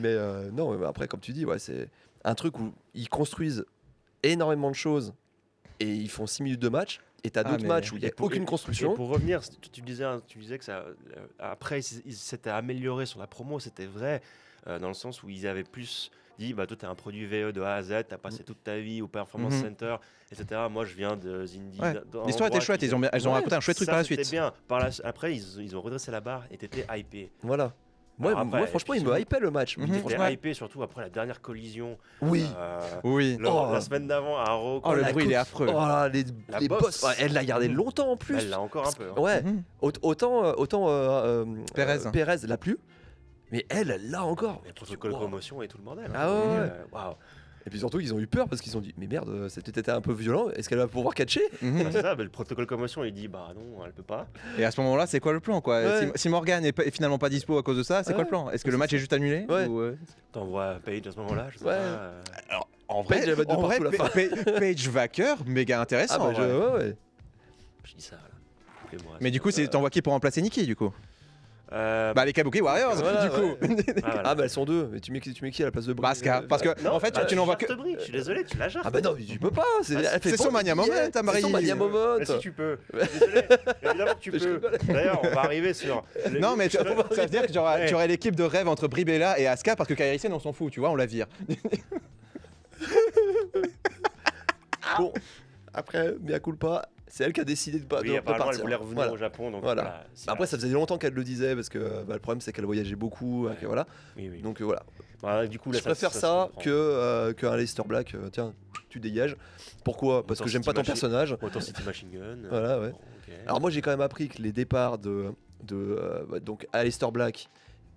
Mais non, mais après, comme tu dis, ouais, c'est un truc où ils construisent énormément de choses et ils font 6 minutes de match. Et t'as d'autres mais- matchs où il n'y a aucune Et construction. pour revenir, tu disais que ça. Après, ils s'étaient améliorés sur la promo, c'était vrai, dans le sens où ils avaient plus dit bah, toi, t'es un produit VE de A à Z, t'as passé toute ta vie au Performance Mhm. Center, etc. Moi, je viens de Zindie. Ouais. L'histoire était chouette, elles ont raconté un chouette truc Ça, par la c'était suite. bien. Après, ils ont redressé la barre et t'étais hypé. Voilà. Moi, Alors après, moi, franchement, et il puis me hypait le match. Mhm. T'étais Franchement. hypé surtout après la dernière collision. Oui. Oui. Oh. La semaine d'avant à Raw. Oh, le la bruit, il est course- affreux. Oh là, La les bosse. boss. Ouais, elle l'a gardé longtemps en plus. Elle l'a encore un peu. Hein. Ouais. Mhm. Autant Pérez. l'a plus. Mais elle l'a encore. Les protocoles Wow. promotion et tout le bordel. Ah ouais, Donc, ouais. waouh. Et puis surtout, ils ont eu peur parce qu'ils ont dit mais merde, c'était peut-être un peu violent. Est-ce qu'elle va pouvoir catcher? Mhm. Bah, c'est ça, le protocole commotion, il dit bah non, elle peut pas. Et à ce moment-là, c'est quoi le plan quoi? Ouais. Si Morgan est finalement pas dispo à cause de ça, c'est quoi le plan? Est-ce que le match est juste annulé? Ouais. ou, T'envoies Page à ce moment-là, je sais Ouais. pas. En Page, elle va de partout, la fin. Page Wacker, méga intéressant. Ah bah en vrai. ouais. Je dis ça là. Appelez-moi. Mais du coup, t'envoies qui pour remplacer Nikki du coup? Bah les Kabuki Warriors Voilà, du coup. Ah bah elles sont deux. Mais tu mets qui à la place de Brie? Bah, Asuka, parce que non, en fait bah, tu n'envoies que. jartes Brie, je suis désolé, tu la jartes. Ah bah non, mais tu peux pas. Ah, Elle fait c'est pas son de Mania billets, Moment, ta Marie. C'est son Mania Moment. Mais si tu peux. Je suis désolé. Évidemment que tu Je peux. rigole. D'ailleurs, on va arriver sur. Non mais ça veut dire que tu Ouais. aurais l'équipe de rêve entre Brie Bella et Asuka parce que Kairi Sane on s'en fout, tu vois, on la vire. Bon, après, mea culpa, c'est elle qui a décidé de pas Oui, de apparemment, elle partir. voulait revenir Voilà. au Japon. Donc Voilà. voilà. c'est Après, là. ça faisait longtemps qu'elle le disait parce que le problème c'est qu'elle voyageait beaucoup. Ouais. Que voilà. Oui, oui. Donc voilà. Bah, du coup, là, Je préfère se ça comprend. qu'un Aleister Black. Tiens, tu dégages. Pourquoi? Parce que Autant j'aime pas ton City personnage. Autant City Machine Gun. Voilà, ouais. Bon, ok. Alors moi j'ai quand même appris que les départs donc Aleister Black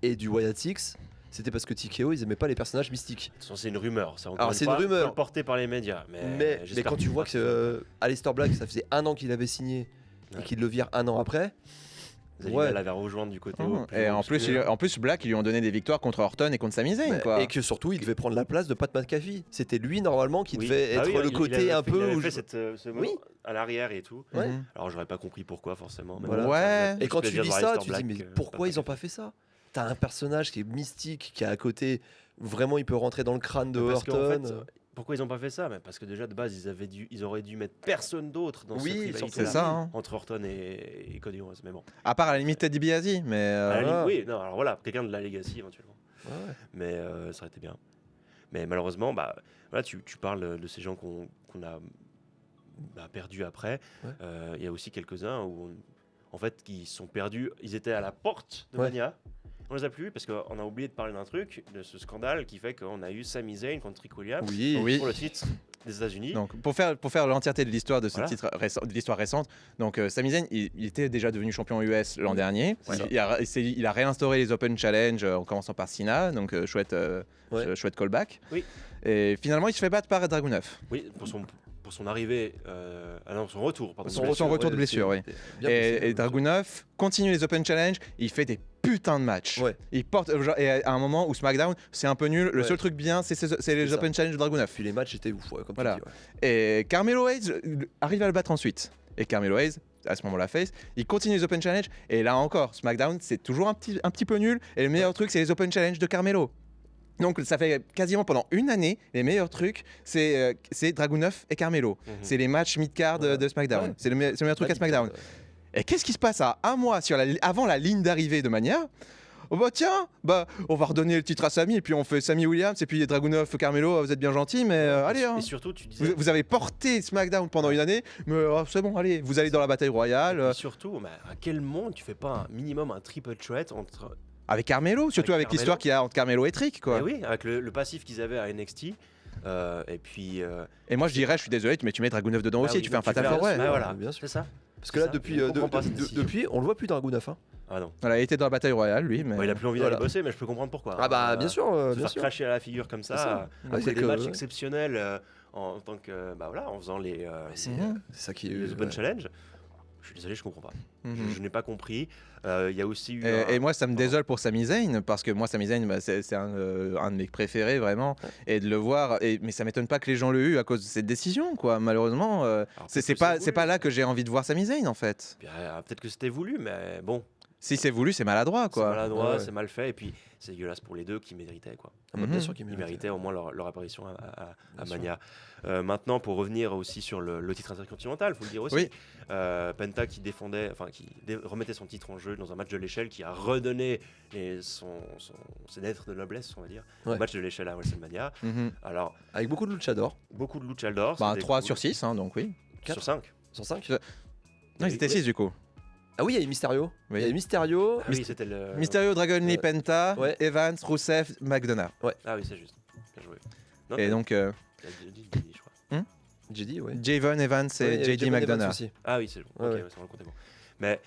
et du Wyatt Six, c'était parce que TKO ils aimaient pas les personnages mystiques. De toute façon, c'est une rumeur. Ça, encore Alors, c'est une rumeur. Portée par les médias. Mais j'espère quand tu que vois que Aleister Black ça faisait 1 an qu'il avait signé Ouais. et qu'il le vire 1 an après, Zalina ouais. l'avait rejoindre du côté. Et en plus Black ils lui ont donné des victoires contre Orton et contre Sami Zayn quoi. et que surtout il devait prendre la place de Pat McAfee. C'était lui normalement qui Oui. devait Ah être oui, le il côté avait un fait- peu il avait où fait je- ce Oui. à l'arrière et tout. Ouais. Mhm. Alors j'aurais pas compris pourquoi forcément. mais Voilà. bon, Ouais. ça faisait Et plus quand tu plaisir dis de voir ça, Aleister tu dis Black mais que pourquoi Pat ils ont pas fait ça? T'as un personnage qui est mystique, qui est à côté, vraiment il peut rentrer dans le crâne de Parce qu'en Orton. fait, pourquoi ils ont pas fait ça? Parce que déjà de base ils auraient dû mettre personne d'autre dans Oui, cette rivalité C'est ça. Hein. entre Orton et Cody Rhodes. Mais bon. À part à la limite Ted DiBiase, mais À la Ah. limite, oui, non, alors voilà, quelqu'un de la Legacy éventuellement. Ouais, ouais. Mais ça aurait été bien. Mais malheureusement, bah, voilà, tu parles de ces gens qu'on a perdus après. Ouais. Il y a aussi quelques-uns où, en fait, qui sont perdus. Ils étaient à la porte de Ouais. Mania. On les a plus vus parce qu'on a oublié de parler d'un truc, de ce scandale qui fait qu'on a eu Sami Zayn contre Trick Williams Oui. pour le titre des États-Unis. donc pour faire l'entièreté de l'histoire de ce Voilà. titre de l'histoire récente, donc Sami Zayn il était déjà devenu champion US l'an dernier. C'est ça. Il a réinstauré les Open Challenge en commençant par Cena, donc chouette chouette callback. Oui. Et finalement il se fait battre par Dragunov. Oui, pour son arrivée, son retour, pardon. Son retour de blessure, oui. Et Dragunov continue les Open Challenge, il fait des putains de matchs. Ouais. Il porte et à un moment où SmackDown c'est un peu nul, le Ouais. seul truc bien c'est les ça. Open Challenge de Dragunov. Puis les matchs étaient ouf, ouais, comme Voilà. tu dis. Ouais. Et Carmelo Hayes arrive à le battre ensuite. Et Carmelo Hayes, à ce moment-là, face, il continue les Open Challenge. Et là encore, SmackDown, c'est toujours un petit peu nul. Et le meilleur truc, c'est les Open Challenge de Carmelo. Donc ça fait quasiment pendant une année, les meilleurs trucs, c'est Dragunov et Carmelo. Mhm. C'est les matchs mid-card Voilà. de SmackDown. Ouais. C'est le meilleur truc à SmackDown. Et qu'est-ce qui se passe à un mois avant la ligne d'arrivée de Mania? Oh bah tiens, on va redonner le titre à Sami et puis on fait Sami Williams et puis Dragunov, Carmelo, vous êtes bien gentils, mais allez. Hein. Et surtout, tu disais. Vous avez porté SmackDown pendant une année, mais c'est bon, allez, vous allez dans la bataille royale. Et surtout, à quel monde tu fais pas un minimum un triple threat entre. Avec Carmelo, surtout avec Carmelo. l'histoire qu'il y a entre Carmelo et Trick, quoi. Eh oui, avec le passif qu'ils avaient à NXT. Et puis. Et moi je dirais, je suis désolé, mais tu mets Dragunov dedans aussi, oui, tu fais un donc Fatal fais 4-Way. Ouais, voilà, bien sûr. c'est ça. Parce que là, ça, depuis, je comprends pas cette décision. depuis, on le voit plus Dragunov. Hein. Ah non. Voilà, il était dans la bataille royale, lui. Mais... Bon, il a plus envie d'aller bosser, mais je peux comprendre pourquoi. Ah bah bien sûr, Se bien faire sûr. cracher à la figure comme C'est ça, ça. après c'est des que- matchs exceptionnels en tant que. Bah voilà, en faisant les C'est ça qui les est. Open Challenge. Je suis désolé, je comprends pas. Mhm. Je n'ai pas compris. Il y a aussi eu. Et moi, ça me Pardon. désole pour Sami Zayn, parce que moi, Sami Zayn, bah, c'est un de mes préférés, vraiment. Et de le voir, mais ça m'étonne pas que les gens l'aient eu à cause de cette décision, quoi. Malheureusement, Alors, c'est peut-être que pas, voulu. c'est pas là que j'ai envie de voir Sami Zayn, en fait. Bien, peut-être que c'était voulu, mais bon, Si c'est voulu, c'est maladroit, c'est quoi. maladroit, Ouais. c'est mal fait, et puis c'est dégueulasse pour les deux qui méritaient quoi. Ah bah, bien Mhm. sûr qu'il Ils mérite. méritaient au moins leur apparition à Bien sûr. Mania. Maintenant, pour revenir aussi sur le titre intercontinental, faut le dire aussi. Oui. Penta qui défendait, enfin remettait son titre en jeu dans un match de l'échelle, qui a redonné ses lettres de noblesse, on va dire, au Ouais. match de l'échelle à WrestleMania. Mhm. Alors, Avec beaucoup de luchadors. beaucoup de luchadors. Bah, c'était 3 cool. sur 6, donc oui. Sur 5. Sur 5. Non, ils étaient 6 du coup. Ah oui, il y a Mysterio. Oui. Il y a Mysterio. Ah oui, c'était le. Mysterio, Dragon Lee, Penta, Ouais. Evans, Rusev, McDonough. Ah oui, c'est juste. Bien joué. Non, Et t'as- donc, t'as dit, je crois. J'ai dit, ouais. Javon Evans et Ouais, il y a JD Javon Evans McDonough. aussi. Ah oui, c'est bon. Ouais, Ok, ouais. ça va le compter bon. Mais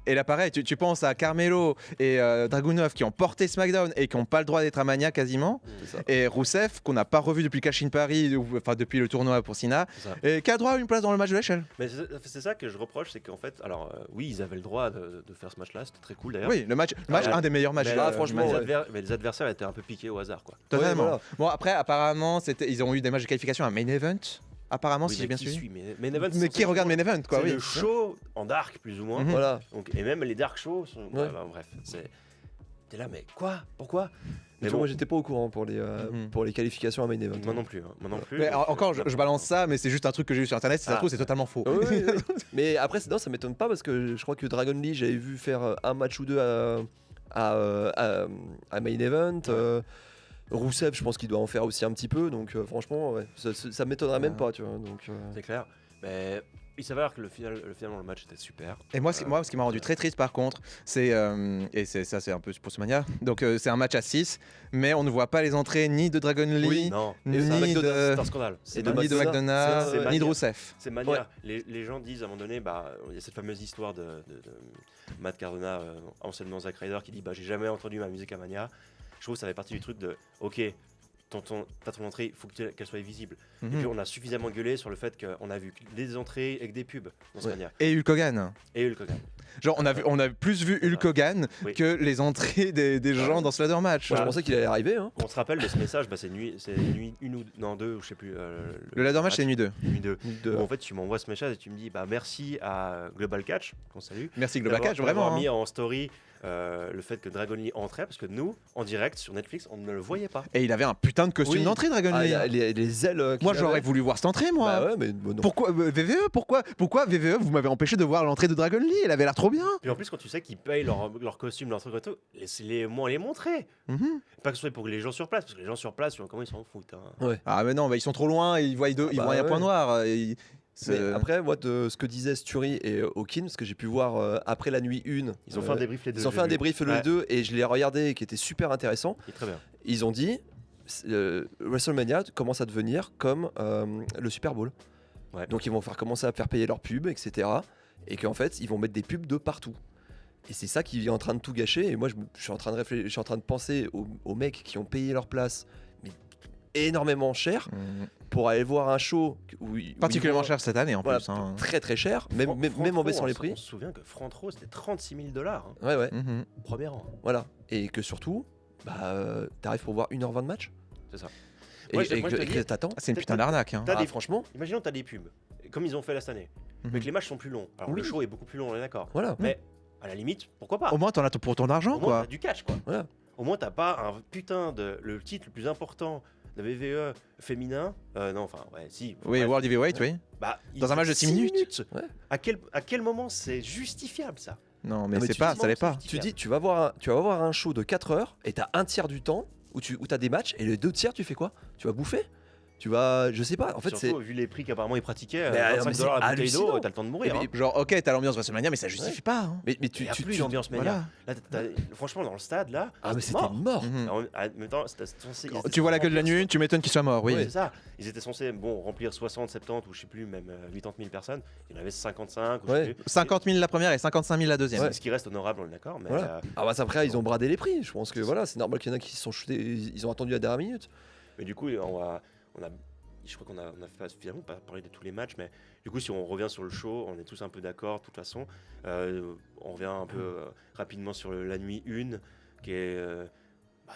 Et là, pareil, tu penses à Carmelo et Dragunov qui ont porté SmackDown et qui n'ont pas le droit d'être à Mania quasiment. C'est ça. Et Rusev, qu'on n'a pas revu depuis Cash in Paris, enfin depuis le tournoi pour Cena, c'est ça. et qui a droit à une place dans le match de l'échelle. Mais c'est ça que je reproche, c'est qu'en fait, alors oui, ils avaient le droit de faire ce match-là, c'était très cool d'ailleurs. Oui, le match, Ouais. un des meilleurs matchs. Mais, Ah, franchement, mais les adversaires étaient un peu piqués au hasard, quoi. Totalement. Ouais, voilà. Bon, après, apparemment, ils ont eu des matchs de qualification à Main Event. Apparemment, Oui, si mais j'ai bien qui suivi. suit Mais Evans, Mais qui regarde Main Event, quoi, c'est oui. le show en dark, plus ou moins. Mhm. Voilà. Donc, et même les dark shows sont. Ouais. Bref, t'es là, mais quoi? Pourquoi? Mais bon, moi, j'étais pas au courant pour Mhm. les qualifications à Main Event. moi non plus. Hein. Moi non plus. Mais donc, encore, je balance ça, mais c'est juste un truc que j'ai vu sur internet. Si ça se Ah. trouve, c'est totalement faux. Ouais, ouais, ouais. Mais après, non, ça m'étonne pas parce que je crois que Dragon Lee, j'avais vu faire un match ou deux à Main Event. Rousseff, je pense qu'il doit en faire aussi un petit peu. Donc, franchement, ouais, ça m'étonnerait même pas, tu vois. Donc, C'est clair. Mais il s'avère que finalement, le match était super. Et moi, ce qui m'a rendu très triste par contre, c'est ça, c'est un peu pour ce mania. Donc c'est un match à 6, mais on ne voit pas les entrées ni de Dragon Lee, Oui. Non, ni Et c'est de, c'est un scandale. Et C'est de ni de McDonough. McDonough, C'est ni de Mania. Rousseff. C'est Mania. Les gens disent à un moment donné, bah, il y a cette fameuse histoire de Matt Cardona, anciennement Zack Ryder, qui dit bah, j'ai jamais entendu ma musique à Mania. Je trouve que ça fait partie du truc de ok, t'as ton entrée, il faut qu'elle soit visible. Et puis Mhm. on a suffisamment gueulé sur le fait qu'on a vu des entrées avec des pubs dans ce Ouais. Mania. Et Hulk Hogan. Et Hulk Hogan. Genre on a plus vu Hulk Hogan Oui. que les entrées des gens dans ce ladder match. moi, je pensais qu'il allait arriver. Hein. On se rappelle de ce message, bah, c'est nuit 1 ou non 2, ou je sais plus. Le ladder match c'est nuit 2. nuit 2. De- Où, en fait, tu m'envoies ce message et tu me dis bah merci à Global Catch, qu'on salue. Merci Global Catch, d'avoir vraiment. mis hein. en story le fait que Dragon Lee entrait, parce que nous, en direct sur Netflix, on ne le voyait pas. Et il avait un putain de costume Oui. d'entrée Dragon Ah, Lee. les ailes. qu'il Moi j'aurais avait. voulu voir cette entrée moi. Bah ouais, mais bon, non. Pourquoi VVE pourquoi VVE vous m'avez empêché de voir l'entrée de Dragon Lee? Elle avait l'air trop bien. Puis en plus, quand tu sais qu'ils payent leur costume, leur truc et tout, laissez-les les montrer. Mhm. Pas que ce soit pour les gens sur place, parce que les gens sur place, comment ils s'en foutent. Hein. Ah mais non, bah, ils sont trop loin, ils voient ils bah voient un ouais. point noir. Mais après, moi, de ce que disaient Sturi et Hawkins, ce que j'ai pu voir après la nuit 1, Ils ont fait un débrief les deux. ils ont fait un débrief les Ouais. deux et je l'ai regardé qui était super intéressant. Il est très bien. Ils ont dit WrestleMania commence à devenir comme le Super Bowl. Ouais. Donc ils vont commencer à faire payer leurs pubs, etc. Et qu'en fait, ils vont mettre des pubs de partout. Et c'est ça qui est en train de tout gâcher. Et moi, je suis en train de réfléchir, je suis en train de penser aux mecs qui ont payé leur place, mais énormément cher, pour aller voir un show où Particulièrement ils vont- cher cette année en voilà, plus. hein. très très cher, même en baissant les prix. On se souvient que Frantro, c'était 36 000 $. Hein, Ouais, ouais, Mhm. premier rang. voilà. Et que surtout, t'arrives pour voir 1h20 de match. C'est ça. Et, Moi, je et te que dis- t'attends. Ah, c'est une putain d'arnaque. hein. T'as Ah, des- franchement, Imaginons que tu as des pubs, comme ils ont fait là cette année, Mhm. mais que les matchs sont plus longs. Alors le Oui. show est beaucoup plus long, on est d'accord. voilà. Mais à la limite, pourquoi pas? Au moins t'en as pour ton argent Au moins, quoi. t'as du catch, quoi. Voilà. Au moins, t'as pas un putain le titre le plus important de WWE féminin. Non, enfin, ouais, si. Oui, bref. World Heavyweight, oui. Bah, Dans un match de 6 minutes. Ouais. À quel moment c'est justifiable, ça? Non, mais mais c'est tu pas, dis, ça l'est pas. Tu dis, tu vas voir un show de 4 heures et t'as un tiers du temps où t'as des matchs et les 2 tiers, tu fais quoi? Tu vas bouffer? Tu vas, je sais pas, en fait c'est. Surtout, vu les prix qu'apparemment ils pratiquaient, Mais, 25 mais c'est $ la bouteille hallucinant. d'eau, t'as le temps de mourir. Mais- hein. Genre, ok, t'as l'ambiance WrestleMania, mais ça justifie pas. Hein. Mais Il y a plus d'ambiance Mania. Voilà. Là, franchement, dans le stade, là, Ah mais c'était mort. mort. Mhm. En même temps, c'était censé. ils étaient Tu vois la censés gueule de la remplir nuit, tu m'étonnes qu'il soit mort, oui. Ouais, c'est ça. Ils étaient censés remplir 60, 70 ou je sais plus, même 80 000 personnes. Il y en avait 55 ou je Ouais. sais plus. 50 000 la première et 55 000 la deuxième. C'est ce qui reste honorable, on est d'accord. Mais Voilà. Ah bah après ils ont bradé les prix. Je pense que voilà, c'est normal qu'il y en a qui se sont chutés, ils ont attendu la dernière minute. mais du coup, on a, je crois qu'on a pas finalement pas parlé de tous les matchs, mais du coup, si on revient sur le show, on est tous un peu d'accord. De toute façon, on revient un peu rapidement sur la nuit 1, qui est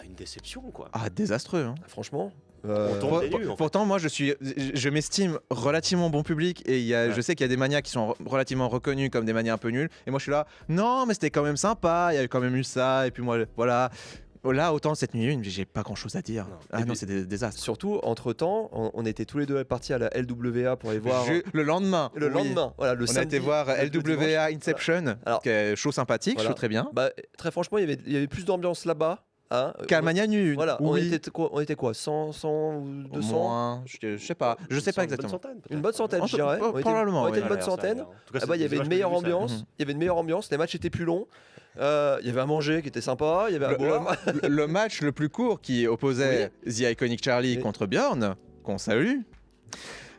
une déception, quoi. Ah, désastreux. Hein. Franchement. On tombe des nues, en fait. Pourtant, moi, je m'estime relativement bon public et je sais qu'il y a des manias qui sont relativement reconnus comme des manias un peu nuls. Et moi, je suis là, non, mais c'était quand même sympa, il y avait quand même eu ça. Et puis moi, voilà. Là, autant cette nuit 1, j'ai pas grand chose à dire. Non. Ah Et non, puis- c'est des désastres. Surtout, entre-temps, on était tous les deux partis à la LWA pour aller voir. Le lendemain. Le oui. lendemain, voilà, le On a samedi. été voir le LWA dimanche. Inception, Alors- qui est chaud sympathique, Voilà. chaud très bien. Bah, très franchement, il y avait plus d'ambiance là-bas. Hein. Calmania nu. Voilà, oui. on était quoi 100 ou 200 Moins, je sais pas, je sais pas exactement. Une bonne centaine, je dirais. Probablement, On était oui. une bonne centaine. Ah bah, il y avait une meilleure ambiance. Il y avait une meilleure ambiance. Les matchs étaient plus longs. Il y avait à manger qui était sympa. Il y avait à boire. Le match le plus court qui opposait The Iconic Charlie Oui. contre Bjorn, qu'on salue.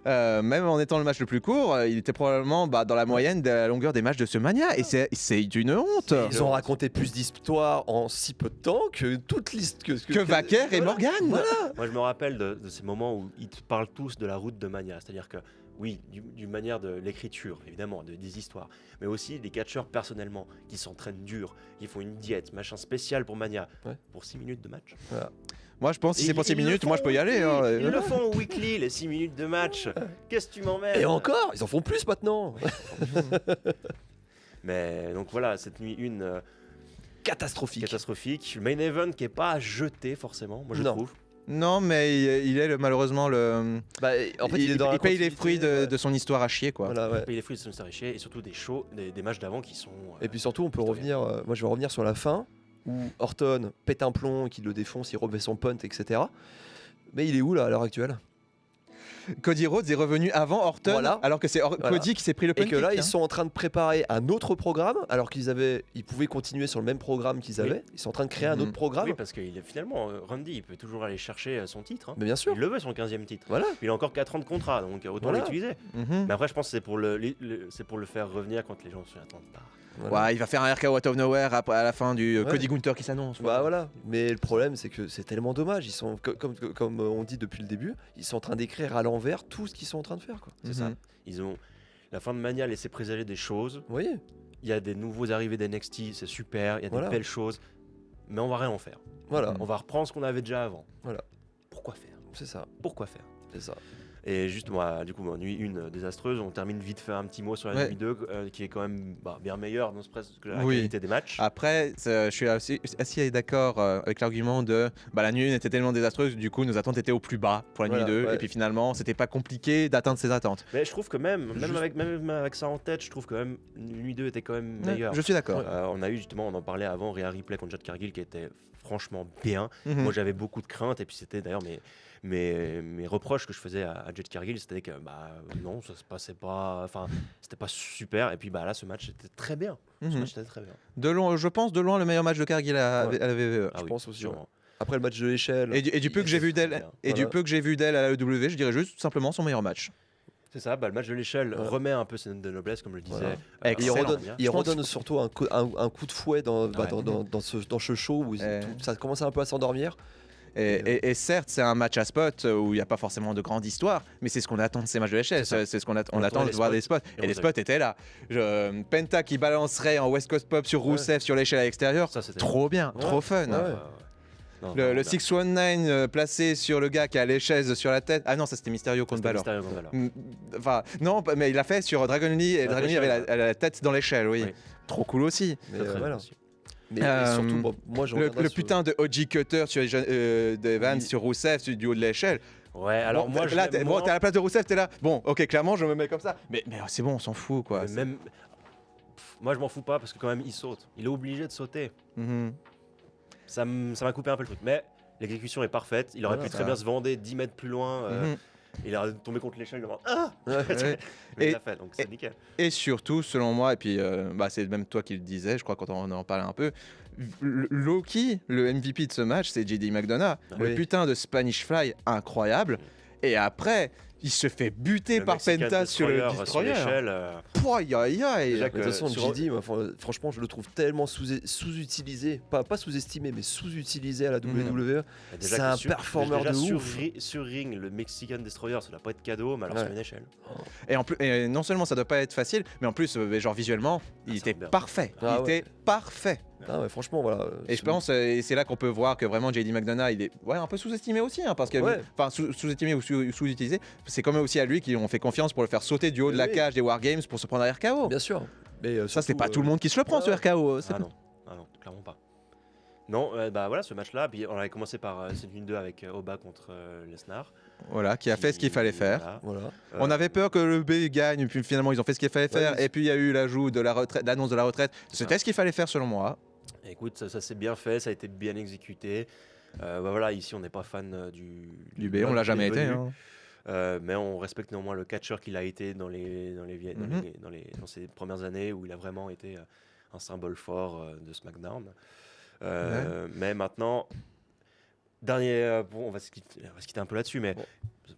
Même en étant le match le plus court, il était probablement dans la moyenne de la longueur des matchs de ce Mania. Et c'est une honte. Ils ont raconté plus d'histoires en si peu de temps que toute liste Que Vaquer et voilà. Morgan. Moi, je me rappelle de ces moments où ils te parlent tous de la route de Mania. C'est-à-dire que, oui, du manière de l'écriture, évidemment, des histoires, mais aussi des catcheurs personnellement qui s'entraînent dur, qui font une diète, machin spécial pour Mania, Ouais. pour 6 minutes de match. Moi, je pense que si c'est pour 6 Ils le minutes, font moi je peux y aller. au hein. weekly. Ils le font au weekly, les 6 minutes de match. Qu'est-ce que tu m'emmènes Et encore, ils en font plus maintenant. Mais donc voilà, cette nuit 1 Catastrophique. catastrophique. Le main event qui est pas à jeter forcément, moi je Non. trouve. Non, mais il est malheureusement le. Bah, en fait, il est dans la paye les continuité, fruits ouais. de son histoire à chier, quoi. Voilà, ouais. Payer les fruits de son richier et surtout des shows, des matchs d'avant qui sont. Et puis surtout, on peut plutôt revenir. Moi, je vais revenir sur la fin où Orton pète un plomb, qui le défonce, il remet son punt, etc. Mais il est où là à l'heure actuelle? Cody Rhodes est revenu avant Orton, Voilà. alors que c'est Cody qui s'est pris le Et punt que là, kick, ils sont en train de préparer un autre programme, alors ils pouvaient continuer sur le même programme qu'ils avaient. Ils sont en train de créer un autre programme. Oui, parce que finalement, Randy, il peut toujours aller chercher son titre. Hein. Mais bien sûr. Il le veut, son 15e titre. Voilà. Il a encore 4 ans de contrat, donc autant Voilà. l'utiliser. Mhm. Mais après, je pense que c'est pour c'est pour le faire revenir quand les gens s'y attendent pas. Voilà. Ouais, il va faire un RK out of nowhere après, à la fin du Ouais. Cody Gunther qui s'annonce. Bah voilà, mais le problème c'est que c'est tellement dommage. Ils sont comme on dit depuis le début, ils sont en train d'écrire à l'envers tout ce qu'ils sont en train de faire, quoi. C'est ça. Ils ont la fin de Mania a laissé présager des choses. Vous voyez? Il y a des nouveaux arrivés d'NXT, c'est super. Il y a Voilà. des belles choses, mais on va rien en faire. Voilà, Mhm. On va reprendre ce qu'on avait déjà avant. Voilà. Pourquoi faire? c'est ça, Pourquoi faire? c'est ça. Et juste, moi, du coup, nuit 1 désastreuse. On termine vite fait un petit mot sur la Ouais. nuit 2 qui est quand même bien meilleure dans que la Oui. qualité des matchs. Après, je suis assez d'accord avec l'argument de la nuit 1 était tellement désastreuse, du coup nos attentes étaient au plus bas pour la nuit Voilà, 2, ouais. et puis finalement c'était pas compliqué d'atteindre ses attentes. Mais je trouve que même Juste- avec ça en tête, je trouve que même nuit 2 était quand même Ouais, meilleure. je suis d'accord. On a eu justement, on en parlait avant, Rhea Ripley contre Jade Cargill qui était franchement bien. Mhm. Moi j'avais beaucoup de craintes et puis c'était d'ailleurs mes reproches que je faisais à Jade Cargill, c'était que non, ça se passait pas, enfin c'était pas super. Et puis là ce match était très bien. Ce Mhm. match était très bien. De loin, je pense de loin le meilleur match de Cargill à Ouais. la WWE. Ah oui, pense aussi, sûrement. Après le match de l'échelle, Et du peu que j'ai vu d'elle, et du Voilà. peu que j'ai vu d'elle à la WWE, je dirais juste simplement son meilleur match. C'est ça, le match de l'échelle Voilà. remet un peu ses notes de noblesse, comme je le disais. Voilà. Et il excellent, redonne, bien. il Je pense redonne que- surtout un coup de fouet dans Ouais. dans ce show où ça commence un peu à s'endormir. Et certes, c'est un match à spot où il n'y a pas forcément de grande histoire, mais c'est ce qu'on attend de ces matchs de l'échelle. C'est ça. C'est ce qu'on On attend attendait de les voir spots. des spots. Et Et les on spots étaient là. Penta qui balancerait en West Coast Pop sur Rousseff sur l'échelle à l'extérieur. Ça, c'était Trop bien, Ouais. trop fun. Ouais. Non, Le vraiment 619 placé sur le gars qui a l'échelle sur la tête. Ah non, ça c'était Mysterio contre bien. Balor. C'était Mysterio contre Balor. Enfin, non, mais il l'a fait sur Dragon Lee et Ouais, Dragon Lee l'échelle, avait la tête dans l'échelle, oui. Oui. Trop cool aussi. Mais Très, très voilà. bien aussi. Mais Euh, surtout, bon, moi je Le reviendrai sur- putain de OG Cutter sur Evans Oui. sur Rousseff du haut de l'échelle. Ouais, alors Bon, moi, je là, l'aime t'es moins, à la place de Rousseff, t'es là. Bon, ok, clairement, je me mets comme ça. Mais c'est bon, on s'en fout, quoi. mais même. Moi, je m'en fous pas parce que quand même, il saute. Il est obligé de sauter. Mhm. Ça m'a coupé un peu le truc. Mais l'exécution est parfaite. Il aurait Voilà, pu très ça. bien se vendre 10 mètres plus loin. Mhm. Il a tombé contre l'échelle devant. Ah Ouais. Mais Et- il l'a fait, donc c'est nickel. Et surtout, selon moi, et puis c'est même toi qui le disais, je crois, quand on en parlait un peu, Loki, le MVP de ce match, c'est JD McDonough. Le Oui. putain de Spanish Fly, incroyable. Et après, il se fait buter Le par Mexican Penta sur le Destroyer, destroyer. l'échelle, Aïe, aïe, aïe. Déjà De toute façon, sur- JD, moi, franchement, je le trouve tellement sous-utilisé, pas sous-estimé, mais sous-utilisé à la WWE. déjà c'est que un sur- performeur déjà de sur, ouf. sur ring, le Mexican Destroyer, ça doit pas être cadeau, mais alors Ouais. sur une échelle. Et, en plus, et non seulement ça doit pas être facile, mais en plus, genre visuellement, il ça était va bien. parfait. Ah il ouais. était parfait. Ah ouais, franchement, voilà. Et je pense, et c'est là qu'on peut voir que vraiment JD McDonough, il est un peu sous-estimé aussi, hein, parce que, Ouais. enfin, sous-estimé ou sous-utilisé, c'est quand même aussi à lui qu'ils ont fait confiance pour le faire sauter du haut de la Oui. cage des Wargames pour se prendre un RKO. Bien sûr. Mais Ça, c'est surtout, pas tout le monde qui se le prend, ce ouais. RKO. Ah non, clairement pas. Non, bah voilà ce match-là. Puis on avait commencé par cette une 2 avec Oba contre Lesnar. Voilà, qui a fait ce qu'il fallait faire. Voilà. Voilà. On avait peur que le B gagne, puis finalement ils ont fait ce qu'il fallait faire. Ouais, Et puis il y a eu l'ajout de la retraite, l'annonce de la retraite. C'était ce qu'il fallait faire selon moi. Écoute, ça s'est bien fait, ça a été bien exécuté. Bah voilà, ici on n'est pas fan Du B, on l'a jamais été. venu. Hein. Mais on respecte néanmoins le catcheur qu'il a été dans ses premières années où il a vraiment été un symbole fort de SmackDown. Mais maintenant, on va se quitter un peu là-dessus, mais Bon.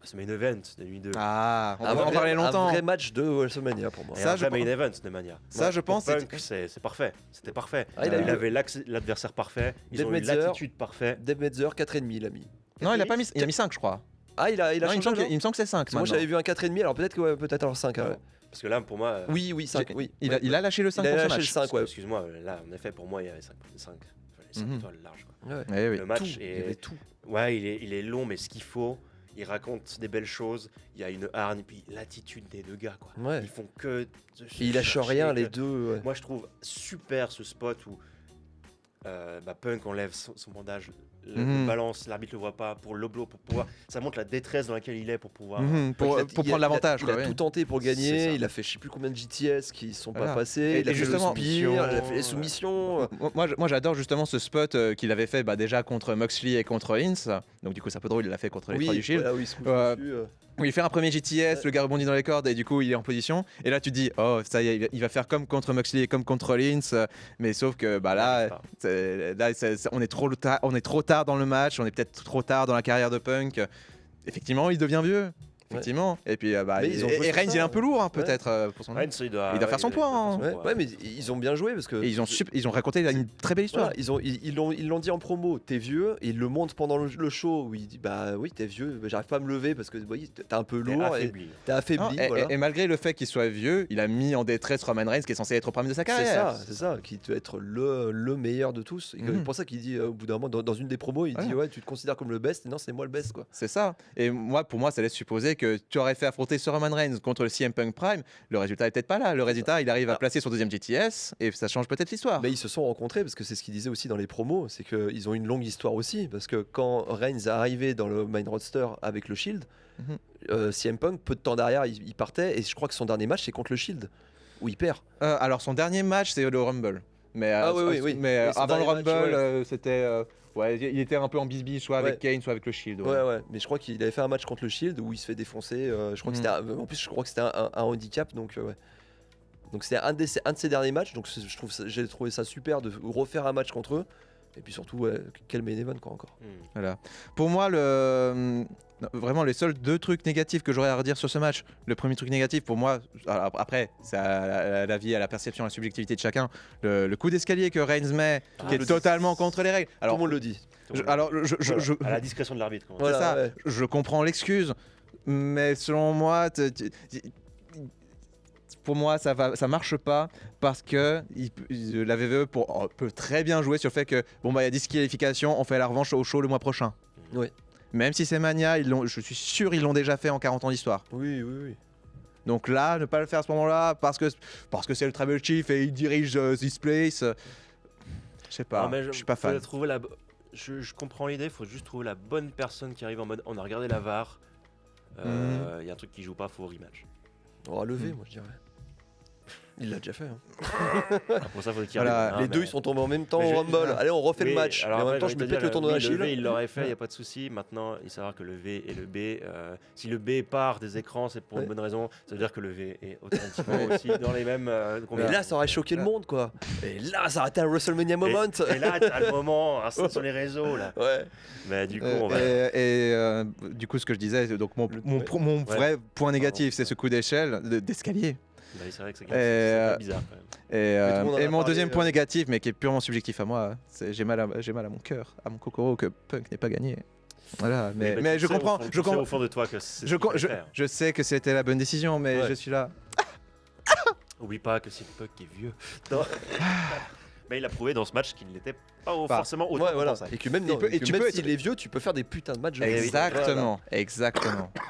ce main event de nuit 2. Ah, on Un va en vrai- parler longtemps. Un vrai match de WrestleMania pour moi. Et ça, un je vrai pense- main event de Mania. Ça, je pense, Pour Punk, c'est parfait. C'était parfait. Ah, il a eu- avait l'adversaire parfait. Ils Dave ont eu Meltzer. l'attitude parfaite. Dave Metzer, 4,5, il a mis. Non, il a mis 5, je crois. Ah, il a Non, il me changé. semble non il me semble que c'est 5. Parce que moi j'avais vu un 4,5, alors peut-être alors 5. Ouais. Parce que là, pour moi, Oui, 5, oui. Il a lâché le 5 Il a pour ce lâché le match. 5, ouais. Excuse-moi, là, en effet, pour moi, il y avait 5 Mhm. étoiles larges. Quoi. Ouais. Eh oui. Le match Tout, il y avait est. tout. Ouais, il est long, mais ce qu'il faut. Il raconte des belles choses. Il y a une hargne, et puis l'attitude des deux gars. Quoi. Ouais. Ils font que. Et il lâche chercher, rien, que- les deux. Ouais. Moi, je trouve super ce spot où Punk enlève son bandage, le Mhm. balance, l'arbitre le voit pas pour l'oblo, pour pouvoir. Ça montre la détresse dans laquelle il est pour pouvoir. Mhm, pour Il a- pour il a- prendre l'avantage. Il quoi, a oui. tout tenté pour C'est gagner. ça. Il a fait je sais plus combien de GTS qui sont Voilà. pas passés. Et Il a fait justement- le spire, il a fait les soumissions. Moi, j'adore justement ce spot qu'il avait fait déjà contre Moxley et contre Ince. Donc du coup, c'est un peu drôle, il l'a fait contre les trois du Shield. voilà, oui, il se couche Euh, dessus, Où il fait un premier GTS, le gars rebondit dans les cordes et du coup il est en position. Et là tu te dis, oh ça y est, il va faire comme contre Moxley et comme contre Lince. Mais sauf que bah là, on est trop tard dans le match, on est peut-être trop tard dans la carrière de Punk. Effectivement, il devient vieux. Effectivement. Et puis Mais ils ont joué sur Reigns ça, il est un peu lourd hein, ouais. peut-être pour son Reigns, il doit faire son poids, hein. Ouais, mais ils ont bien joué parce que. Et ils ont raconté une très belle histoire. Voilà, ils l'ont dit en promo, t'es vieux, et ils le montrent pendant le show où il dit bah oui t'es vieux, j'arrive pas à me lever parce que oui, t'es un peu lourd et t'es affaibli. Non, Voilà. et malgré le fait qu'il soit vieux, il a mis en détresse Roman Reigns qui est censé être au prime de sa carrière. C'est ça, qui doit être le meilleur de tous. Et c'est pour ça qu'il dit au bout d'un moment, dans une des promos, il dit ouais, tu te considères comme le best, et non, c'est moi le best quoi. C'est ça. Et pour moi, ça laisse supposer que tu aurais fait affronter ce Roman Reigns contre le CM Punk Prime. Le résultat est peut-être pas là. Le résultat, il arrive à placer son deuxième GTS et ça change peut-être l'histoire. Mais ils se sont rencontrés parce que c'est ce qu'il disait aussi dans les promos, c'est qu'ils ont une longue histoire aussi. Parce que quand Reigns est arrivé dans le main roster avec le Shield, CM Punk, peu de temps derrière, il partait. Et je crois que son dernier match, c'est contre le Shield, où il perd. Alors, son dernier match, c'est le Rumble. Mais, oui. mais Oui, son avant le dernier match, Rumble, c'était. Ouais, il était un peu en bisbille, soit avec Kane, soit avec le Shield. Ouais. Mais je crois qu'il avait fait un match contre le Shield où il se fait défoncer. Je crois que c'était en plus, je crois que c'était un handicap. Donc, ouais. Donc, c'était un de ses derniers matchs. Donc, j'ai trouvé ça super de refaire un match contre eux. Et puis surtout, quel main event quoi encore. Voilà. Pour moi, vraiment les seuls deux trucs négatifs que j'aurais à redire sur ce match. Le premier truc négatif pour moi, après, c'est à la vie, à la perception, à la subjectivité de chacun. Le coup d'escalier que Reigns met, qui est totalement contre les règles. Alors, tout le monde le dit. À la discrétion de l'arbitre. C'est ça. Ouais. Je comprends l'excuse, mais selon moi, pour moi, ça marche pas parce que la VVE peut très bien jouer sur le fait que bon bah il y a disqualification, on fait la revanche au show le mois prochain. Oui. Même si c'est Mania, je suis sûr ils l'ont déjà fait en 40 ans d'histoire. Oui. Donc là, ne pas le faire à ce moment-là parce que c'est le Tribal Chief et il dirige This Place. Je sais pas, je suis pas fan. Je comprends l'idée, il faut juste trouver la bonne personne qui arrive en mode on a regardé la VAR, il y a un truc qui joue pas, faut rematch. On va lever, moi je dirais. Il l'a déjà fait. Hein. Pour ça, il faudrait qu'il Voilà, revienne, Les hein, deux, mais- ils sont tombés en même temps Mais au Rumble. Allez, on refait le Oui, match. alors Mais en après, même temps, j'ai je envie me de pète le dire, tendon oui, d'Achille. Le V, il l'aurait fait, il n'y a pas de souci. Maintenant, il savoir que le V et le B, si le B part des écrans, c'est pour une bonne raison. Ça veut dire que le V est automatiquement aussi dans les mêmes. Mais là, ça aurait choqué le monde, quoi. Et là, ça aurait été un WrestleMania moment. Et là, t'as le moment hein, sur les réseaux, là. Ouais. Mais du coup, on va. Du coup, ce que je disais, donc mon Ouais. vrai point négatif, c'est ce coup d'échelle, d'escalier. Bah, c'est vrai que c'est Et, bizarre quand même. Mais tout le monde en a Et mon parlé, deuxième point négatif, mais qui est purement subjectif à moi, c'est j'ai mal à mon cœur, à mon kokoro que Punk n'ait pas gagné. Voilà, mais tu je sais comprends, tu sais au fond de toi que c'est ce qu'il fallait faire. je sais que c'était la bonne décision, mais Ouais. je suis là. Oublie pas que c'est Puck qui est vieux. Non. Mais il a prouvé dans ce match qu'il n'était pas forcément autant Ouais, voilà. que ça. Et que même, Et tu peux s'il est vieux, tu peux faire des putains de matchs. Exactement.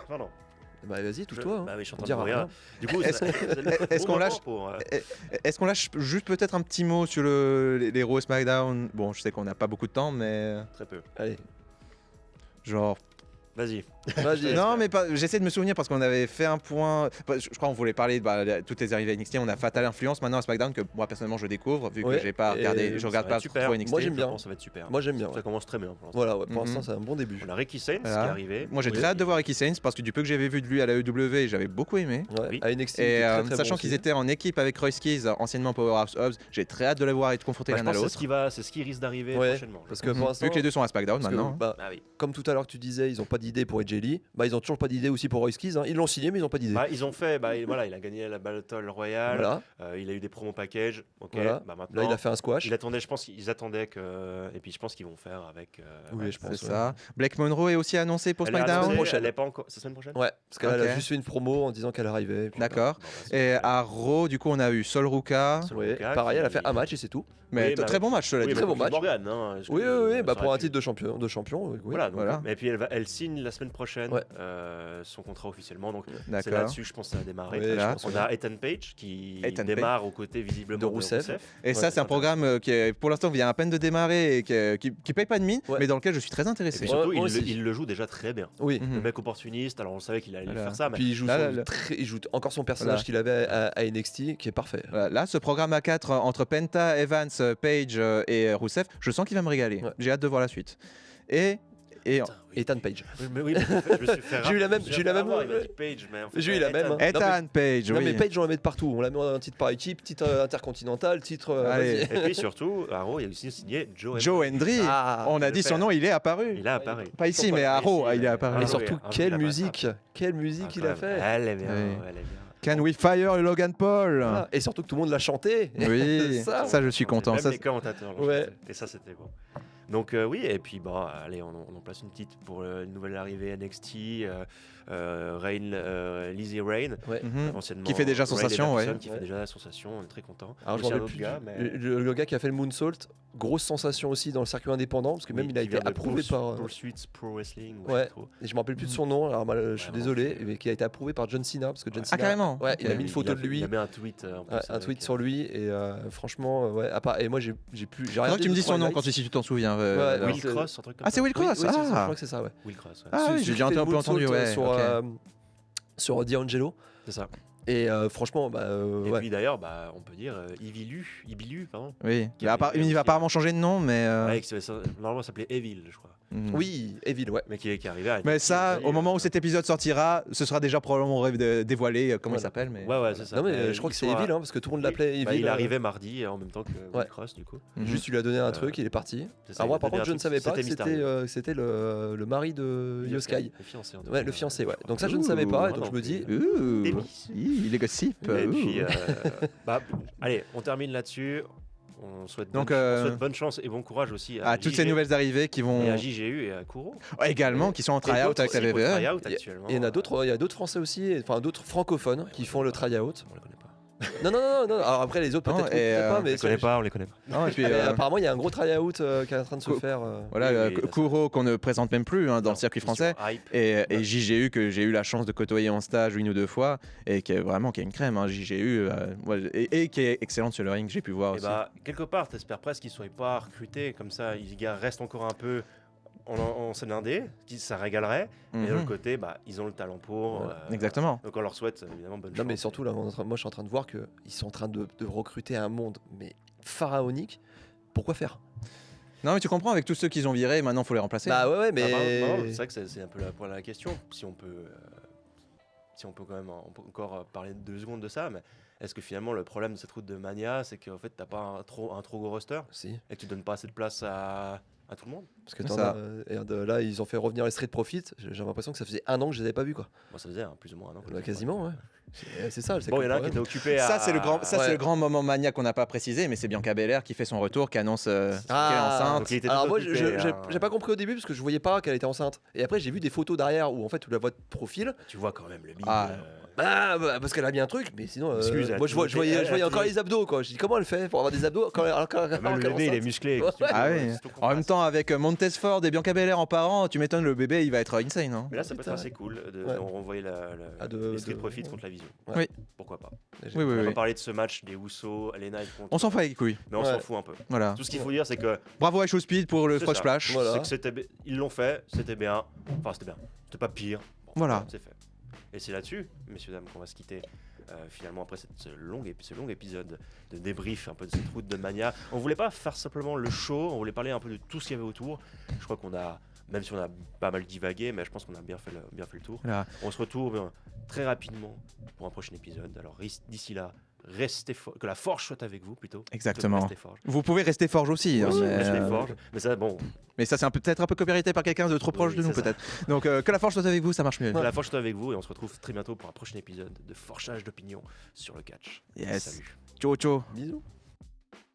Pardon. Bah vas-y, touche-toi. Bah oui, je suis en On train de dira mourir. Du coup, Est-ce qu'on lâche Est-ce qu'on lâche juste peut-être un petit mot sur les Raw et SmackDown? Bon, je sais qu'on n'a pas beaucoup de temps, mais Très peu. Allez, genre. Vas-y. vas-y. Non, mais j'essaie de me souvenir parce qu'on avait fait un point. Je crois qu'on voulait parler de toutes les arrivées à NXT. On a Fatal Influence maintenant à SmackDown que moi personnellement je découvre vu Ouais, que j'ai pas et regardé, je Ça regarde va pas être super. trop NXT. Moi, j'aime bien. Ça va être super. Moi, j'aime bien. Ça Ouais. commence très bien pour l'instant. Voilà, ouais, pour Mhm. l'instant, c'est un bon début. On a Ricky Saints Voilà. qui est arrivé. Moi j'ai Oui. très hâte de voir Ricky Saints parce que du peu que j'avais vu de lui à la EW, j'avais beaucoup aimé. Ouais, Oui. à NXT. il Et était très, très sachant bon qu'ils aussi. étaient en équipe avec Royce Keys, anciennement Powerhouse Hobbs, j'ai très hâte de les voir être confrontés Bah, je l'un à pense que l'autre. c'est ce qui risque d'arriver Ouais, prochainement. Parce que pour l'instant, Vu que les deux sont à SmackDown parce que, maintenant. bah, Ah oui. comme tout à l'heure tu disais, ils ont pas d'idée pour AJ Lee. Bah ils ont toujours pas d'idée aussi pour Royce Keys. Hein. Ils l'ont signé, mais ils ont pas d'idée. Bah, ils ont fait, voilà, il a gagné la Battle Royale, Voilà. il a eu des promos package, ok. Voilà. Bah, maintenant, Là, il a fait un squash. je pense qu'ils attendaient que, et puis je pense qu'ils vont faire avec. Oui, ouais. je pense. C'est ça. Blake Monroe est aussi annoncé pour Elle est SmackDown. annoncée, prochaine. elle est pas encore. C'est la semaine prochaine. Ouais, parce qu'elle Ok. a juste fait une promo en disant qu'elle arrivait. et puis D'accord. Bon, bah, c'est Et bon. à Raw, du coup, on a eu Sol Ruka. Sol Ouais, Ruka pareil, elle a qui- fait un match et c'est tout. Mais Oui, bah, très bon match, cela Oui, dit. très mais bon Liv match. Morgan, hein, parce Oui, que, oui, oui, bah, ça pour aurait un pu- titre de champion. Oui. Voilà, donc, Voilà. Et puis elle signe la semaine prochaine Ouais. son contrat officiellement. Donc c'est D'accord. là-dessus, je pense, que ça a démarré. Ouais, je pense On a Ethan Page qui Ethan démarre aux côtés visiblement De Rousseff. Et ça, c'est un programme qui est, pour l'instant vient à peine de démarrer et qui paye pas de mine, Ouais. mais dans lequel je suis très Et intéressé. puis surtout, Ouais, moi aussi. il le joue déjà très bien. Oui. Mhm. Le mec opportuniste, alors on savait qu'il allait Voilà. faire ça, mais Puis il joue, Là, il joue encore son personnage Voilà. qu'il avait à NXT, qui est parfait. Voilà, là, ce programme à 4 entre Penta, Evans, Page et Rousseff, je sens qu'il va me régaler. Ouais. J'ai hâte de voir la suite. Et Putain, oui. Ethan Page. Mais oui, mais je me suis fait J'ai eu la même- je me j'ai eu la suis fait même- avoir, il m'a dit Page, mais en fait, J'ai eu la même, hein. Ethan. Ethan Page, Non oui. mais Page on la met de partout, on la met en titre par équipe, titre intercontinental, titre Allez. vas-y. Et puis surtout, à Raw, il a aussi signé Joe. Joe Hendry, Ah, on a le dit son père. nom, il est apparu. Il a apparu. Pas ici, Pas mais à ici, Raw, mais- il est apparu. Ah Et oui, surtout oui, quelle il a musique il a fait. Elle est bien, Oui. elle est bien. Can we fire Logan Paul? Ah, et surtout que tout le monde l'a chanté. Oui, Ça. ça je suis content. Même Ça, les commentateurs l'ont Ouais. chanté. Et ça, c'était bon. Donc oui, et puis bon, allez, on en place une petite pour une nouvelle arrivée NXT, Lizzie Rain, Ouais. Mhm. anciennement Qui fait déjà Ray sensation, Davidson, ouais. qui fait déjà sensation, on est très content. Alors je Aussi me un rappelle autre plus gars, mais le gars qui a fait le moonsault, grosse sensation aussi dans le circuit indépendant parce que même oui, il a qui été vient de approuvé par Pursuit Pro Wrestling. ou Ouais. je sais pas trop. et je me rappelle plus de son nom, alors je suis Ouais, désolé, non, mais qui a été approuvé par John Cena parce que John Ah, Cena carrément. Ouais, il a Ok. mis une photo de lui. Il a mis un tweet. en plus Ouais, un avec, tweet sur lui et franchement ouais à part et moi j'ai plus j'ai Faudra que tu me dises son nom quand tu t'en souviens. Ouais, Will c'est- Cross, un truc comme Ah, ça. c'est Will Cross. c'est ça, je Ah, crois que c'est ça ouais. Will Cross, ouais. Ah oui, Celui j'ai qui déjà un fait peu le moonsault, entendu, ouais. sur ok. sur D'Angelo C'est ça. et franchement bah Et ouais. puis d'ailleurs, bah, on peut dire Ibilu, pardon. Oui, Qui mais avait il aussi, va apparemment changer de nom, mais. Ouais, normalement, ça s'appelait Evil, je crois. mhm. Oui, Evil ouais. Mais qui est arrivé à Mais NXT ça, aussi, au moment où cet épisode sortira, ce sera déjà probablement dévoilé comment il Voilà. s'appelle. Mais... Ouais, c'est ça. Non mais Mais je crois ils que c'est sont à- Evil hein, parce que tout le monde l'appelait Bah, Evil. il est arrivé mardi en même temps que Ouais. Will Cross, du coup. Mhm. Juste il lui a donné un truc, il est parti. C'est ça, Alors il moi a par donné contre je un ne truc, savais pas que mystérieux. c'était le mari de Yoskai. Le fiancé. en tout Ouais, cas, le fiancé ouais. je crois. Donc ça je ne savais pas et Ouh, donc non, je me dis Ouh, Délice. les gossips. Et ouh. puis, bah, allez, on termine là-dessus. On souhaite, Donc, on souhaite bonne chance et bon courage aussi à toutes ces nouvelles arrivées qui vont et à JGU et à Kuro. également qui sont en Et try-out d'autres avec la aussi pour VVE. try-out Il y a- actuellement. il y en a d'autres, il y a d'autres français aussi, enfin d'autres francophones qui font le try-out. On les connaît pas. Non. Alors après les autres Non, peut-être et, pas, On mais les connaît pas, on les connaît pas. Non, et puis, mais apparemment il y a un gros try-out qui est en train de se Co- faire. voilà, Oui, oui, Kuro qu'on ne présente même plus dans le circuit français. Et JGU que j'ai eu la chance de côtoyer en stage une ou deux fois et qui est vraiment qui est une crème hein, JGU et qui est excellente sur le ring, j'ai pu voir Et aussi. bah, quelque part, t'espères presque qu'ils ne soient pas recrutés comme ça. Les gars restent encore un peu en scène indé, ça régalerait. Mais de Mhm. l'autre côté, bah, ils ont le talent pour. Exactement. Donc on leur souhaite évidemment bonne chance. Non, mais surtout, là, moi, je suis en train de voir qu'ils sont en train de recruter un monde mais pharaonique. Pourquoi faire? Non, mais tu comprends, avec tous ceux qu'ils ont virés, maintenant, il faut les remplacer. Bah ouais, Ah, mais. c'est vrai que c'est un peu la question. Si on peut quand même encore parler 2 secondes de ça, mais est-ce que finalement le problème de cette route de Mania, c'est qu'en fait t'as pas un trop gros roster Si. et que tu donnes pas assez de place à tout le monde? Parce que C'est t'en ça. as, regarde, là, ils ont fait revenir les Street Profits. J'ai l'impression que ça faisait 1 an que je les avais pas vus, quoi. Moi ça faisait plus ou moins 1 an. Bah, quasiment, ouais. C'est ça. Bon, il y en a un qui était occupé à. Ça, c'est le grand, Ouais. c'est le grand moment mania qu'on n'a pas précisé, mais c'est Bianca Belair qui fait son retour, qui annonce qu'elle est Ah, enceinte. Donc, il était Alors tout moi, occupé, j'ai pas compris au début parce que je voyais pas qu'elle était enceinte. Et après, j'ai vu des photos derrière où en fait tu la vois de profil. Tu vois quand même le bide. Ah. Bah, parce qu'elle a bien un truc, mais sinon, Excuse, moi je voyais encore les abdos, quoi. Je dis comment elle fait pour avoir des abdos quand Même le bébé il est musclé. Ouais. Ah oui. En même temps, avec Montez Ford et Bianca Belair en parents, tu m'étonnes, le bébé il va être insane. Hein. Mais là ça peut être Putain. assez cool de Ouais. renvoyer les Street Profits contre la Vision. Ouais. Oui. Pourquoi pas. Oui, On va oui. parler de ce match des Usos, Lena contre. On s'en fout avec les couilles. Mais on Ouais. s'en fout un peu. Voilà. Tout ce qu'il faut dire c'est que Bravo à Show Speed pour le C'est Frog ça. Splash. Voilà. c'est que ils l'ont fait, c'était bien. Enfin, c'était bien. C'était pas pire. Bon, Voilà. C'est fait. Et c'est là-dessus, messieurs, dames, qu'on va se quitter. Finalement, après ce long épisode de débrief un peu de cette route de Mania. On voulait pas faire simplement le show, on voulait parler un peu de tout ce qu'il y avait autour. Je crois qu'on a, même si on a pas mal divagué, mais je pense qu'on a bien fait le tour. Voilà. On se retrouve très rapidement pour un prochain épisode. Alors d'ici là, restez que la forge soit avec vous plutôt. Exactement. Restez forge. Vous pouvez rester Forge aussi. hein, Aussi, mais, restez forge. Mais ça, bon, mais ça, c'est peut-être un peu copyrighté par quelqu'un de trop proche de nous, c'est ça. peut-être. Donc, que la Forge soit avec vous, ça marche mieux. que la forge soit avec vous et on se retrouve très bientôt pour un prochain épisode de forchage d'opinion sur le catch. Yes. Salut. Ciao, ciao. Bisous.